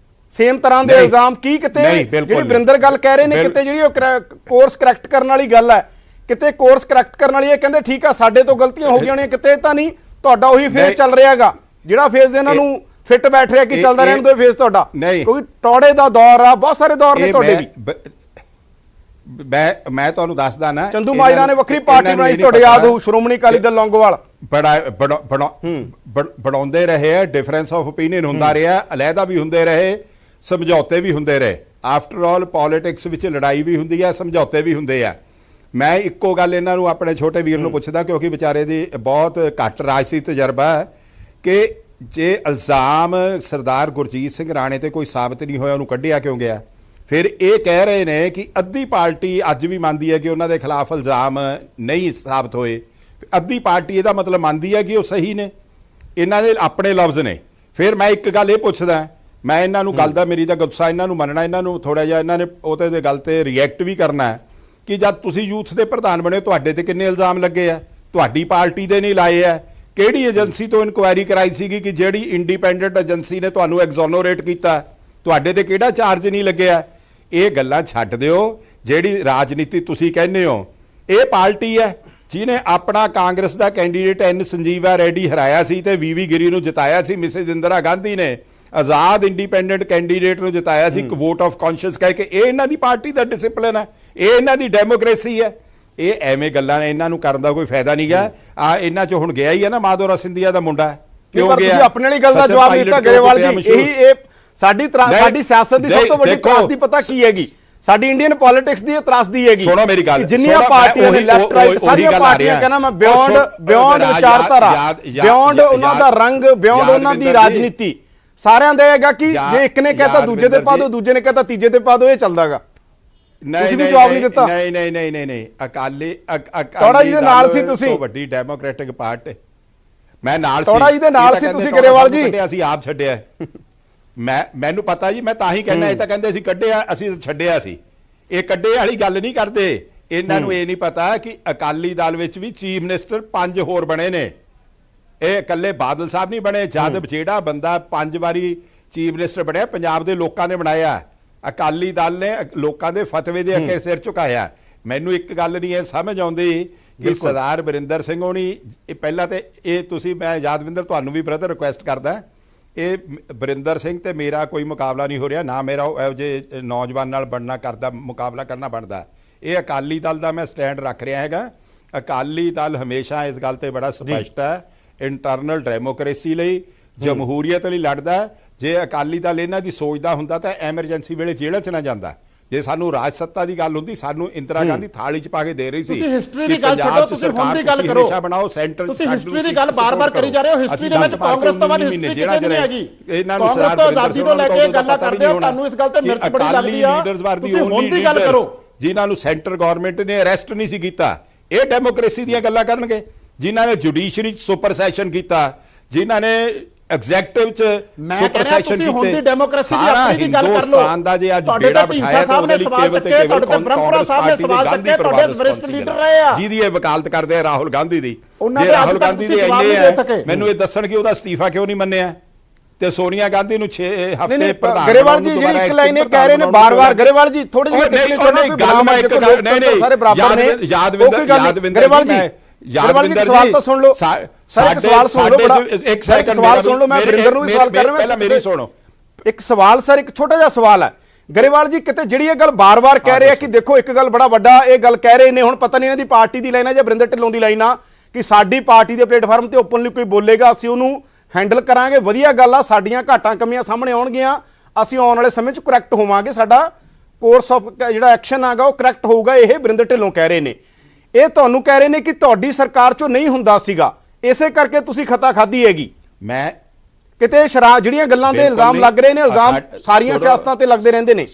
Speaker 1: ਸੇਮ ਤਰ੍ਹਾਂ ਦੇ ਇਲਜ਼ਾਮ? ਕੀ ਕਿਤੇ ਜਿਹੜੀ ਵਰਿੰਦਰ ਗੱਲ ਕਹਿ ਰਹੇ ਨੇ, ਕਿਤੇ ਜਿਹੜੀ ਉਹ ਕੋਰਸ ਕਰੈਕਟ ਕਰਨ ਵਾਲੀ ਗੱਲ ਹੈ, ਕਿਤੇ ਕੋਰਸ ਕਰੈਕਟ ਕਰਨ ਵਾਲੀ ਇਹ ਕਹਿੰਦੇ ਠੀਕ ਆ ਸਾਡੇ ਤੋਂ ਗਲਤੀਆਂ ਹੋ ਗਈਆਂ ਨੇ, ਕਿਤੇ ਤਾਂ ਨਹੀਂ ਤੁਹਾਡਾ ਉਹੀ ਫੇਜ਼ ਚੱਲ ਰਿਹਾਗਾ ਜਿਹੜਾ ਫੇਜ਼ ਇਹਨਾਂ ਨੂੰ ਫਿੱਟ ਬੈਠ ਰਿਹਾ ਕਿ ਚੱਲਦਾ ਰਹਿਣ ਦੋ ਫੇਜ਼ ਤੁਹਾਡਾ? ਕਿਉਂਕਿ ਟੌੜੇ ਦਾ ਦੌਰ ਆ, ਬਹੁਤ ਸਾਰੇ ਦੌਰ ਨੇ ਤੁਹਾਡੇ ਵੀ।
Speaker 4: ਮੈਂ ਤੁਹਾਨੂੰ ਦੱਸਦਾ ਨਾ,
Speaker 1: ਚੰਦੂ ਮਾਜਰਾ ਨੇ ਵੱਖਰੀ ਪਾਰਟੀ ਬਣਾਈ, ਤੁਹਾਡੇ ਯਾਦ ਹੋਊ, ਸ਼੍ਰੋਮਣੀ ਅਕਾਲੀ ਦਲ ਲੌਂਗੋਵਾਲ,
Speaker 4: ਬਣਾਉਂਦੇ ਰਹੇ, ਡਿਫਰੈਂਸ ਆਫ ਓਪੀਨੀਅਨ ਹੁੰਦਾ ਰਿਹਾ, ਅਲੱਗਾ ਵੀ ਹੁੰਦੇ ਰਹੇ, ਸਮਝੌਤੇ ਵੀ ਹੁੰਦੇ ਰਹੇ। ਆਫਟਰ ਆਲ ਪੋਲਿਟਿਕਸ ਵਿੱਚ ਲੜਾਈ ਵੀ ਹੁੰਦੀ ਹੈ, ਸਮਝੌਤੇ ਵੀ ਹੁੰਦੇ ਆ। ਮੈਂ ਇੱਕੋ ਗੱਲ ਇਹਨਾਂ ਨੂੰ, ਆਪਣੇ ਛੋਟੇ ਵੀਰ ਨੂੰ ਪੁੱਛਦਾ, ਕਿਉਂਕਿ ਵਿਚਾਰੇ ਦੀ ਬਹੁਤ ਘੱਟ ਰਾਜਸੀ ਤਜਰਬਾ ਹੈ, ਕਿ ਜੇ ਇਲਜ਼ਾਮ ਸਰਦਾਰ ਗੁਰਜੀਤ ਸਿੰਘ ਰਾਣੇ ਤੇ ਕੋਈ ਸਾਬਤ ਨਹੀਂ ਹੋਇਆ, ਉਹਨੂੰ ਕੱਢਿਆ ਕਿਉਂ ਗਿਆ? ਫਿਰ ਇਹ ਕਹਿ ਰਹੇ ਨੇ ਕਿ ਅੱਧੀ ਪਾਰਟੀ ਅੱਜ ਵੀ ਮੰਨਦੀ ਹੈ ਕਿ ਉਹਨਾਂ ਦੇ ਖਿਲਾਫ ਇਲਜ਼ਾਮ ਨਹੀਂ ਸਾਬਤ ਹੋਏ, ਅੱਧੀ ਪਾਰਟੀ ਇਹਦਾ ਮਤਲਬ ਮੰਨਦੀ ਹੈ ਕਿ ਉਹ ਸਹੀ ਨੇ। ਇਹਨਾਂ ਦੇ ਆਪਣੇ ਲਫ਼ਜ਼ ਨੇ। ਫਿਰ ਮੈਂ ਇੱਕ ਗੱਲ ਇਹ ਪੁੱਛਦਾ, ਮੈਂ ਇਹਨਾਂ ਨੂੰ ਗੱਲ ਦਾ, ਮੇਰੀ ਦਾ ਗੁੱਸਾ ਇਹਨਾਂ ਨੂੰ ਮੰਨਣਾ, ਇਹਨਾਂ ਨੂੰ ਥੋੜਾ ਜਿਹਾ ਇਹਨਾਂ ਨੇ ਉਹਤੇ ਦੇ ਗੱਲ ਤੇ ਰਿਐਕਟ ਵੀ ਕਰਨਾ ਹੈ ਕਿ ਜਦ ਤੁਸੀਂ ਯੂਥ ਦੇ ਪ੍ਰਧਾਨ ਬਣੇ ਤੁਹਾਡੇ ਤੇ ਕਿੰਨੇ ਇਲਜ਼ਾਮ ਲੱਗੇ ਆ? ਤੁਹਾਡੀ ਪਾਰਟੀ ਦੇ ਨਹੀਂ ਲਾਏ ਆ। ਕਿਹੜੀ ਏਜੰਸੀ ਤੋਂ ਇਨਕੁਆਇਰੀ ਕਰਾਈ ਸੀਗੀ ਕਿ ਜਿਹੜੀ ਇੰਡੀਪੈਂਡੈਂਟ ਏਜੰਸੀ ਨੇ ਤੁਹਾਨੂੰ ਐਗਜ਼ੋਨੋਰੇਟ ਕੀਤਾ? ਤੁਹਾਡੇ ਤੇ ਕਿਹੜਾ ਚਾਰਜ ਨਹੀਂ ਲੱਗਿਆ? ਇਹ ਗੱਲਾਂ ਛੱਡ ਦਿਓ। ਜਿਹੜੀ ਰਾਜਨੀਤੀ ਤੁਸੀਂ ਕਹਿੰਦੇ ਹੋ, ਇਹ ਪਾਰਟੀ ਹੈ ਜਿਹਨੇ ਆਪਣਾ ਕਾਂਗਰਸ ਦਾ ਕੈਂਡੀਡੇਟ ਐਨ ਸੰਜੀਵਾ ਰੈਡੀ ਹਰਾਇਆ ਸੀ ਤੇ ਵੀਵੀ ਗਿਰੀ ਨੂੰ ਜਿਤਾਇਆ ਸੀ। ਮਿਸਿਸ ਇੰਦਰਾ ਗਾਂਧੀ ਨੇ ਆਜ਼ਾਦ ਇੰਡੀਪੈਂਡੈਂਟ ਕੈਂਡੀਡੇਟ ਨੂੰ ਜਿਤਾਇਆ ਸੀ, ਇੱਕ ਵੋਟ ਆਫ ਕੌਂਸ਼ੀਅਸ ਕਹਿ ਕੇ। ਇਹ ਇਹਨਾਂ ਦੀ ਪਾਰਟੀ ਦਾ ਡਿਸਪਲਿਨ ਹੈ, ਇਹ ਇਹਨਾਂ ਦੀ ਡੈਮੋਕ੍ਰੇਸੀ ਹੈ। ਇਹ ਐਵੇਂ ਗੱਲਾਂ ਨੇ, ਇਹਨਾਂ ਨੂੰ ਕਰਨ ਦਾ ਕੋਈ ਫਾਇਦਾ ਨਹੀਂ ਗਾ। ਆ ਇਹਨਾਂ ਚੋਂ ਹੁਣ ਗਿਆ ਹੀ ਹੈ ਨਾ ਮਾਧੋਰਾ ਸਿੰਧੀਆ ਦਾ ਮੁੰਡਾ, ਕਿਉਂ ਗਿਆ?
Speaker 1: ਤੁਸੀਂ ਆਪਣੇ ਵਾਲੀ ਗੱਲ ਦਾ ਜਵਾਬ ਦਿੱਤਾ ਗਰੇਵਾਲ ਜੀ। ਇਹ ਸਾਡੀ ਸਿਆਸਤ ਦੀ ਸਭ ਤੋਂ ਵੱਡੀ ਤਰਾਸਦੀ ਪਤਾ ਕੀ ਹੈਗੀ? ਸਾਡੀ ਇੰਡੀਅਨ ਪੋਲਿਟਿਕਸ ਦੀ ਤਰਾਸਦੀ ਹੈਗੀ।
Speaker 4: ਸੁਣੋ ਮੇਰੀ ਗੱਲ,
Speaker 1: ਜਿੰਨੀਆਂ ਪਾਰਟੀਆਂ ਨੇ ਲੈਫਟ ਰਾਈਟ ਸਾਰੀਆਂ ਪਾਰਟੀਆਂ, ਕਹਿੰਦਾ ਮੈਂ ਬਿਯੋਂਡ ਵਿਚਾਰਧਾਰਾ, ਬਿਯੋਂਡ ਉਹਨਾਂ ਦਾ ਰੰਗ, ਬਿਯੋਂਡ ਉਹਨਾਂ ਦੀ ਰਾਜਨੀਤੀ, ਸਾਰਿਆਂ ਦਾ ਹੈਗਾ ਕਿ ਜੇ ਇੱਕ ਨੇ ਕਹਤਾ ਦੂਜੇ ਤੇ ਪਾ ਦੋ, ਦੂਜੇ ਨੇ ਕਹਤਾ ਤੀਜੇ ਤੇ ਪਾ ਦੋ, ਇਹ ਚੱਲਦਾਗਾ। ਤੁਸੀਂ ਵੀ ਜਵਾਬ ਨਹੀਂ ਦਿੱਤਾ।
Speaker 4: ਨਹੀਂ ਅਕਾਲੀ
Speaker 1: ਟੌੜਾ ਜੀ ਦੇ ਨਾਲ ਸੀ ਤੁਸੀਂ।
Speaker 4: ਤੋਂ ਵੱਡੀ ਡੈਮੋਕ੍ਰੈਟਿਕ ਪਾਰਟੀ ਮੈਂ ਨਾਲ ਸੀ।
Speaker 1: ਟੌੜਾ ਜੀ ਦੇ ਨਾਲ ਸੀ ਤੁਸੀਂ ਗਰੇਵਾਲ ਜੀ।
Speaker 4: ਅਸੀਂ ਆਪ ਛੱਡਿਆ। ਮੈਨੂੰ ਪਤਾ ਜੀ, ਮੈਂ ਤਾਂ ਹੀ ਕਹਿੰਦਾ, ਇਹ ਤਾਂ ਕਹਿੰਦੇ ਅਸੀਂ ਕੱਢਿਆ, ਅਸੀਂ ਛੱਡਿਆ ਸੀ। ਇਹ ਕੱਢੇ ਵਾਲੀ ਗੱਲ ਨਹੀਂ ਕਰਦੇ। ਇਹਨਾਂ ਨੂੰ ਇਹ ਨਹੀਂ ਪਤਾ ਕਿ ਅਕਾਲੀ ਦਲ ਵਿੱਚ ਵੀ ਚੀਫ ਮਿਨਿਸਟਰ 5 ਹੋਰ ਬਣੇ ਨੇ। ਇਹ ਇਕੱਲੇ ਬਾਦਲ ਸਾਹਿਬ ਨਹੀਂ ਬਣੇ। ਜਦ ਜਿਹੜਾ ਬੰਦਾ 5 ਵਾਰੀ ਚੀਫ ਮਿਨਿਸਟਰ ਬਣਿਆ, ਪੰਜਾਬ ਦੇ ਲੋਕਾਂ ਨੇ ਬਣਾਇਆ। ਅਕਾਲੀ ਦਲ ਨੇ ਲੋਕਾਂ ਦੇ ਫਤਵੇ ਦੇ ਅੱਗੇ ਸਿਰ ਝੁਕਾਇਆ। ਮੈਨੂੰ ਇੱਕ ਗੱਲ ਨਹੀਂ ਇਹ ਸਮਝ ਆਉਂਦੀ ਕਿ ਸਰਦਾਰ ਵਰਿੰਦਰ ਸਿੰਘ ਹੋਣੀ, ਇਹ ਪਹਿਲਾਂ ਤੇ ਇਹ ਤੁਸੀਂ, ਮੈਂ ਯਾਦਵਿੰਦਰ ਤੁਹਾਨੂੰ ਵੀ ਬ੍ਰਦਰ ਰਿਕੁਐਸਟ ਕਰਦਾ, ਇਹ ਵਰਿੰਦਰ ਸਿੰਘ ਤੇ ਮੇਰਾ ਕੋਈ ਮੁਕਾਬਲਾ ਨਹੀਂ ਹੋ ਰਿਹਾ, ਨਾ ਮੇਰਾ ਇਹੋ ਜਿਹੇ ਨੌਜਵਾਨ ਨਾਲ ਮੁਕਾਬਲਾ ਕਰਨਾ ਬਣਦਾ। ਇਹ ਅਕਾਲੀ ਦਲ ਦਾ ਮੈਂ ਸਟੈਂਡ ਰੱਖ ਰਿਹਾ ਹੈਗਾ। ਅਕਾਲੀ ਦਲ ਹਮੇਸ਼ਾ ਇਸ ਗੱਲ ਤੇ ਬੜਾ ਸਪਸ਼ਟ ਹੈ, ਇੰਟਰਨਲ ਡੈਮੋਕ੍ਰੇਸੀ ਲਈ, ਜਮਹੂਰੀਅਤ ਲਈ ਲੜਦਾ। ਜੇ ਅਕਾਲੀ ਦਲ ਇਹਨਾਂ ਦੀ ਸੋਚਦਾ ਹੁੰਦਾ ਤਾਂ ਐਮਰਜੈਂਸੀ ਵੇਲੇ ਜੇਲ੍ਹ 'ਚ ਨਾ ਜਾਂਦਾ। ਜੇ ਸਾਨੂੰ ਰਾਜ ਸੱਤਾ ਦੀ ਗੱਲ ਹੁੰਦੀ, ਸਾਨੂੰ ਇੰਦਰਾ ਗਾਂਧੀ ਥਾਲੀ 'ਚ ਪਾ ਕੇ ਦੇ ਰਹੀ ਸੀ ਕਿ ਪੰਜਾਬ 'ਚ ਸਰਕਾਰ ਤੁਸੀਂ ਹਮੇਸ਼ਾ ਬਣਾਓ, ਸੈਂਟਰ 'ਚ
Speaker 6: ਹਿਸਟਰੀ ਦੀ ਗੱਲ ਬਾਰ-ਬਾਰ ਕਰੀ ਜਾ ਰਹੇ ਹੋ। ਹਿਸਟਰੀ ਦੇ ਵਿੱਚ ਕਾਂਗਰਸ ਤੋਂ ਬਾਅਦ ਹਿਸਟਰੀ ਕਿਤੇ ਨਹੀਂ ਹੈਗੀ।
Speaker 4: ਇਹਨਾਂ ਨੂੰ ਸਰਦਾਰ ਵਰਿੰਦਰ ਸਿੰਘ ਨੂੰ ਲੈ ਕੇ
Speaker 6: ਗੱਲਾਂ ਕਰਦੇ ਹੋ, ਤੁਹਾਨੂੰ ਇਸ ਗੱਲ ਤੇ ਮਿਰਚ ਬੜੀ ਲੱਗਦੀ ਆ।
Speaker 4: ਤੁਸੀਂ ਹੁਣ ਦੀ ਗੱਲ ਕਰੋ ਜਿਨ੍ਹਾਂ ਨੂੰ ਸੈਂਟਰ ਗਵਰਨਮੈਂਟ ਨੇ ਅਰੈਸਟ ਨਹੀਂ ਸੀ ਕੀਤਾ। ਇਹ ਡੈਮੋਕ੍ਰੇਸੀ ਦੀਆਂ ਗੱਲਾਂ ਕਰਨਗੇ। ਜਿਨ੍ਹਾਂ ਨੇ ਜੁਡੀਸ਼ਰੀ 'ਚ ਸੁਪਰ ਸੈਸ਼ਨ ਕੀਤਾ, ਜਿਨ੍ਹਾਂ ਨੇ ਐਗਜ਼ੈਕਟਿਵ 'ਚ ਸੁਪਰ ਸੈਸ਼ਨ ਕੀਤੇ, ਸਾਰਾ ਹਿੰਦੁਸਤਾਨ ਦਾ ਜੇ ਅੱਜ ਬੇੜਾ ਬਿਠਾਇਆ ਤਾਂ ਉਹਦੇ ਲਈ ਕੇਵਲ ਤੇ ਕੇਵਲ ਕਾਂਗਰਸ ਪਾਰਟੀ ਦੇ ਗਾਂਧੀ ਪਰਿਵਾਰ ਜਿਹਦੀ ਇਹ ਵਕਾਲਤ ਕਰਦੇ ਆ ਰਾਹੁਲ ਗਾਂਧੀ ਦੀ। ਜੇ ਰਾਹੁਲ ਗਾਂਧੀ ਦੇ ਇੰਨੇ ਹੈ, ਮੈਨੂੰ ਇਹ ਦੱਸਣ ਕਿ ਉਹਦਾ ਅਸਤੀਫਾ ਕਿਉਂ ਨਹੀਂ ਮੰਨਿਆ ਤੇ ਸੋਨੀਆ ਗਾਂਧੀ ਨੂੰ 6 ਹਫ਼ਤੇ ਪ੍ਰਧਾਨ।
Speaker 1: ਗਰੇਵਾਲ ਜੀ ਜਿਹੜੀ ਇੱਕ ਲਾਈਨ ਇਹ ਕਹਿ ਰਹੇ ਨੇ ਬਾਰ-ਬਾਰ, ਗਰੇਵਾਲ ਜੀ ਥੋੜੀ ਜਿਹੀ
Speaker 4: ਗੱਲ ਮੈਂ ਇੱਕ ਨਹੀਂ
Speaker 1: ਸਾਰੇ ਬਰਾਬਰ ਨੇ।
Speaker 4: ਯਾਦਵਿੰਦਰ
Speaker 1: ਜੀ ਸਵਾਲ ਤਾਂ ਸੁਣ ਲਓ। ਇੱਕ ਸਵਾਲ ਸੁਣ ਲਓ, ਬੜਾ ਇੱਕ ਸੈਕਿੰਡ ਸਵਾਲ ਸੁਣ ਲਓ। ਮੈਂ ਵਰਿੰਦਰ ਨੂੰ ਵੀ ਸਵਾਲ ਕਰ ਰਿਹਾ।
Speaker 4: ਪਹਿਲਾਂ ਮੇਰੀ ਸੁਣੋ
Speaker 1: ਇੱਕ ਸਵਾਲ ਸਰ, ਇੱਕ ਛੋਟਾ ਜਿਹਾ ਸਵਾਲ ਹੈ। ਗਰੇਵਾਲ ਜੀ ਕਿਤੇ ਜਿਹੜੀ ਇਹ ਗੱਲ ਬਾਰ-ਬਾਰ ਕਹਿ ਰਹੇ ਆ ਕਿ ਦੇਖੋ ਇੱਕ ਗੱਲ ਬੜਾ ਵੱਡਾ ਇਹ ਗੱਲ ਕਹਿ ਰਹੇ ਨੇ, ਹੁਣ ਪਤਾ ਨਹੀਂ ਇਹਨਾਂ ਦੀ ਪਾਰਟੀ ਦੀ ਲਾਈਨ ਆ ਜਾਂ ਵਰਿੰਦਰ ਢਿੱਲੋਂ ਦੀ ਲਾਈਨ ਆ, ਕਿ ਸਾਡੀ ਪਾਰਟੀ ਦੇ ਪਲੇਟਫਾਰਮ ਤੇ ਓਪਨਲੀ ਕੋਈ ਬੋਲੇਗਾ ਅਸੀਂ ਉਹਨੂੰ ਹੈਂਡਲ ਕਰਾਂਗੇ। ਵਧੀਆ ਗੱਲ ਆ, ਸਾਡੀਆਂ ਘਾਟਾਂ ਕਮੀਆਂ ਸਾਹਮਣੇ ਆਉਣਗੀਆਂ, ਅਸੀਂ ਆਉਣ ਵਾਲੇ ਸਮੇਂ 'ਚ ਕਰੈਕਟ ਹੋਵਾਂਗੇ, ਸਾਡਾ ਕੋਰਸ ਆਫ ਜਿਹੜਾ ਐਕਸ਼ਨ ਆਗਾ ਉਹ ਕਰੈਕਟ ਹੋਊਗਾ। ਇਹ ਵਰਿੰਦਰ ਢਿੱਲੋਂ ਕਹਿ ਰਹੇ ਨੇ। ਇਹ ਤੁਹਾਨੂੰ ਕਹਿ ਰਹੇ ਨੇ ਕਿ ਤੁਹਾਡੀ ਸਰਕਾਰ 'ਚੋਂ ਨਹੀਂ ਹੁੰਦਾ ਸੀਗਾ, ਇਸੇ ਕਰਕੇ ਤੁਸੀਂ ਖਤਾ ਖਾਧੀ ਹੈਗੀ।
Speaker 4: ਮੈਂ
Speaker 1: ਕਿਤੇ ਸ਼ਰਾਬ ਜਿਹੜੀਆਂ ਗੱਲਾਂ ਦੇ ਇਲਜ਼ਾਮ ਲੱਗ ਰਹੇ ਨੇ, ਇਲਜ਼ਾਮ ਸਾਰੀਆਂ ਸਿਆਸਤਾਂ ਤੇ ਲੱਗਦੇ ਰਹਿੰਦੇ ਨੇ।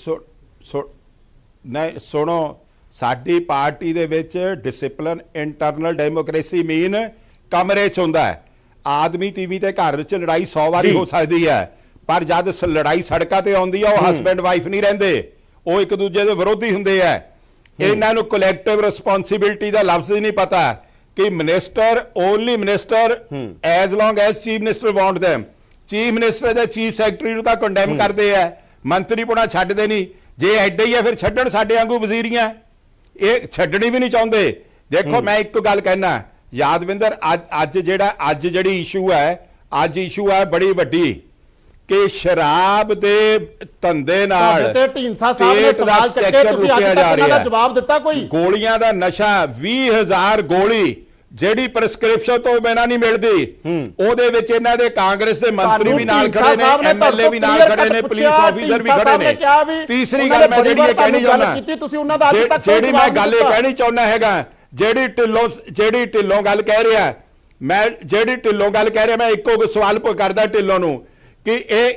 Speaker 4: ਨਹੀਂ ਸੁਣੋ, ਸਾਡੀ ਪਾਰਟੀ ਦੇ ਵਿੱਚ ਡਿਸਪਲਿਨ, ਇੰਟਰਨਲ ਡੈਮੋਕ੍ਰੇਸੀ ਮੀਨ ਕਮਰੇ 'ਚ ਹੁੰਦਾ ਹੈ। ਆਦਮੀ ਤੀਵੀਂ ਤੇ ਘਰ ਵਿੱਚ ਲੜਾਈ 100 ਵਾਰੀ ਹੋ ਸਕਦੀ ਹੈ, ਪਰ ਜਦ ਲੜਾਈ ਸੜਕਾਂ ਤੇ ਆਉਂਦੀ ਆ ਉਹ ਹਸਬੈਂਡ ਵਾਈਫ ਨਹੀਂ ਰਹਿੰਦੇ, ਉਹ ਇੱਕ ਦੂਜੇ ਦੇ ਵਿਰੋਧੀ ਹੁੰਦੇ ਆ। ਇਹਨਾਂ ਨੂੰ ਕਲੈਕਟਿਵ ਰਿਸਪੌਂਸਿਬਿਲਟੀ ਦਾ ਲਫ਼ਜ਼ ਹੀ ਨਹੀਂ ਪਤਾ ਕਿ minister only minister as long as chief minister want them। Chief minister ਦੇ ਚੀਫ ਸੈਕਟਰੀ ਨੂੰ ਤਾਂ ਕੰਡੈਮ ਕਰਦੇ ਆ, ਮੰਤਰੀ ਪੁਣਾ ਛੱਡਦੇ ਨਹੀਂ। ਜੇ ਐਡੇ ਹੀ ਆ ਫਿਰ ਛੱਡਣ, ਸਾਡੇ ਵਾਂਗੂ ਵਜ਼ੀਰੀਆਂ ਇਹ ਛੱਡਣੀ ਵੀ ਨਹੀਂ ਚਾਹੁੰਦੇ। ਦੇਖੋ ਮੈਂ ਇੱਕ ਗੱਲ ਕਹਿਣਾ ਯਾਦਵਿੰਦਰ, ਅੱਜ ਜਿਹੜੀ ਇਸ਼ੂ ਹੈ ਬੜੀ ਵੱਡੀ ਕਿ ਸ਼ਰਾਬ ਦੇ ਧੰਦੇ ਨਾਲ ਸਟੇਟ ਦਾ ਸੈਕਟਰ ਲੁੱਟਿਆ ਜਾ ਰਿਹਾ ਹੈ।
Speaker 6: ਜਵਾਬ ਦਿੱਤਾ ਕੋਈ?
Speaker 4: ਗੋਲੀਆਂ ਦਾ ਨਸ਼ਾ 20,000 ਗੋਲੀ ਜਿਹੜੀ ਪ੍ਰੈਸਕ੍ਰਿਪਸ਼ਨ ਤੋਂ ਬਿਨਾਂ ਨਹੀਂ ਮਿਲਦੀ, ਉਹਦੇ ਵਿੱਚ ਇਹਨਾਂ ਦੇ ਕਾਂਗਰਸ ਦੇ ਮੰਤਰੀ ਵੀ ਨਾਲ ਖੜੇ ਨੇ, ਐਮਐਲਏ ਵੀ ਨਾਲ ਖੜੇ ਨੇ, ਪੁਲਿਸ ਆਫੀਸਰ ਵੀ ਖੜੇ ਨੇ। ਤੀਸਰੀ ਗੱਲ ਮੈਂ ਜਿਹੜੀ ਇਹ ਕਹਿਣੀ ਚਾਹੁੰਦਾ, ਜਿਹੜੀ ਮੈਂ ਗੱਲ ਇਹ ਕਹਿਣੀ ਚਾਹੁੰਦਾ ਹੈਗਾ, ਜਿਹੜੀ ਢਿੱਲੋਂ ਗੱਲ ਕਹਿ ਰਿਹਾ, ਮੈਂ ਇੱਕੋ ਸਵਾਲ ਕਰਦਾ ਢਿੱਲੋਂ ਨੂੰ ਕਿ ਇਹ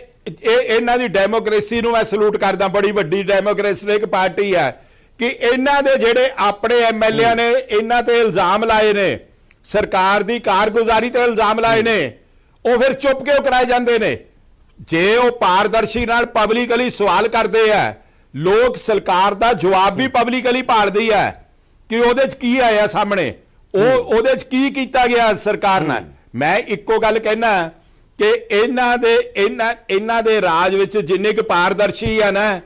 Speaker 4: ਇਹਨਾਂ ਦੀ ਡੈਮੋਕ੍ਰੇਸੀ ਨੂੰ ਮੈਂ ਸਲੂਟ ਕਰਦਾ। ਬੜੀ ਵੱਡੀ ਡੈਮੋਕ੍ਰੇਟਿਕ ਪਾਰਟੀ ਹੈ ਕਿ ਇਹਨਾਂ ਦੇ ਜਿਹੜੇ ਆਪਣੇ ਐਮਐਲਏ ਨੇ ਇਹਨਾਂ ਤੇ ਇਲਜ਼ਾਮ ਲਾਏ ਨੇ, ਸਰਕਾਰ ਦੀ ਕਾਰਗੁਜ਼ਾਰੀ ਤੇ ਇਲਜ਼ਾਮ ਲਾਏ ਨੇ, ਉਹ ਫਿਰ ਚੁੱਪ ਕਿਉਂ ਕਰਾਏ ਜਾਂਦੇ ਨੇ? ਜੇ ਉਹ ਪਾਰਦਰਸ਼ੀ ਨਾਲ ਪਬਲਿਕਲੀ ਸਵਾਲ ਕਰਦੇ ਆ, ਲੋਕ ਸਰਕਾਰ ਦਾ ਜਵਾਬ ਵੀ ਪਬਲਿਕਲੀ ਭਾਲਦੀ ਹੈ ਕਿ ਉਹਦੇ 'ਚ ਕੀ ਆਇਆ ਸਾਹਮਣੇ, ਉਹਦੇ 'ਚ ਕੀ ਕੀਤਾ ਗਿਆ ਸਰਕਾਰ ਨਾਲ। ਮੈਂ ਇੱਕੋ ਗੱਲ ਕਹਿਣਾ ਕਿ ਇਹਨਾਂ ਦੇ ਰਾਜ ਵਿੱਚ ਜਿੰਨੇ ਕੁ ਪਾਰਦਰਸ਼ੀ ਆ ਨਾ,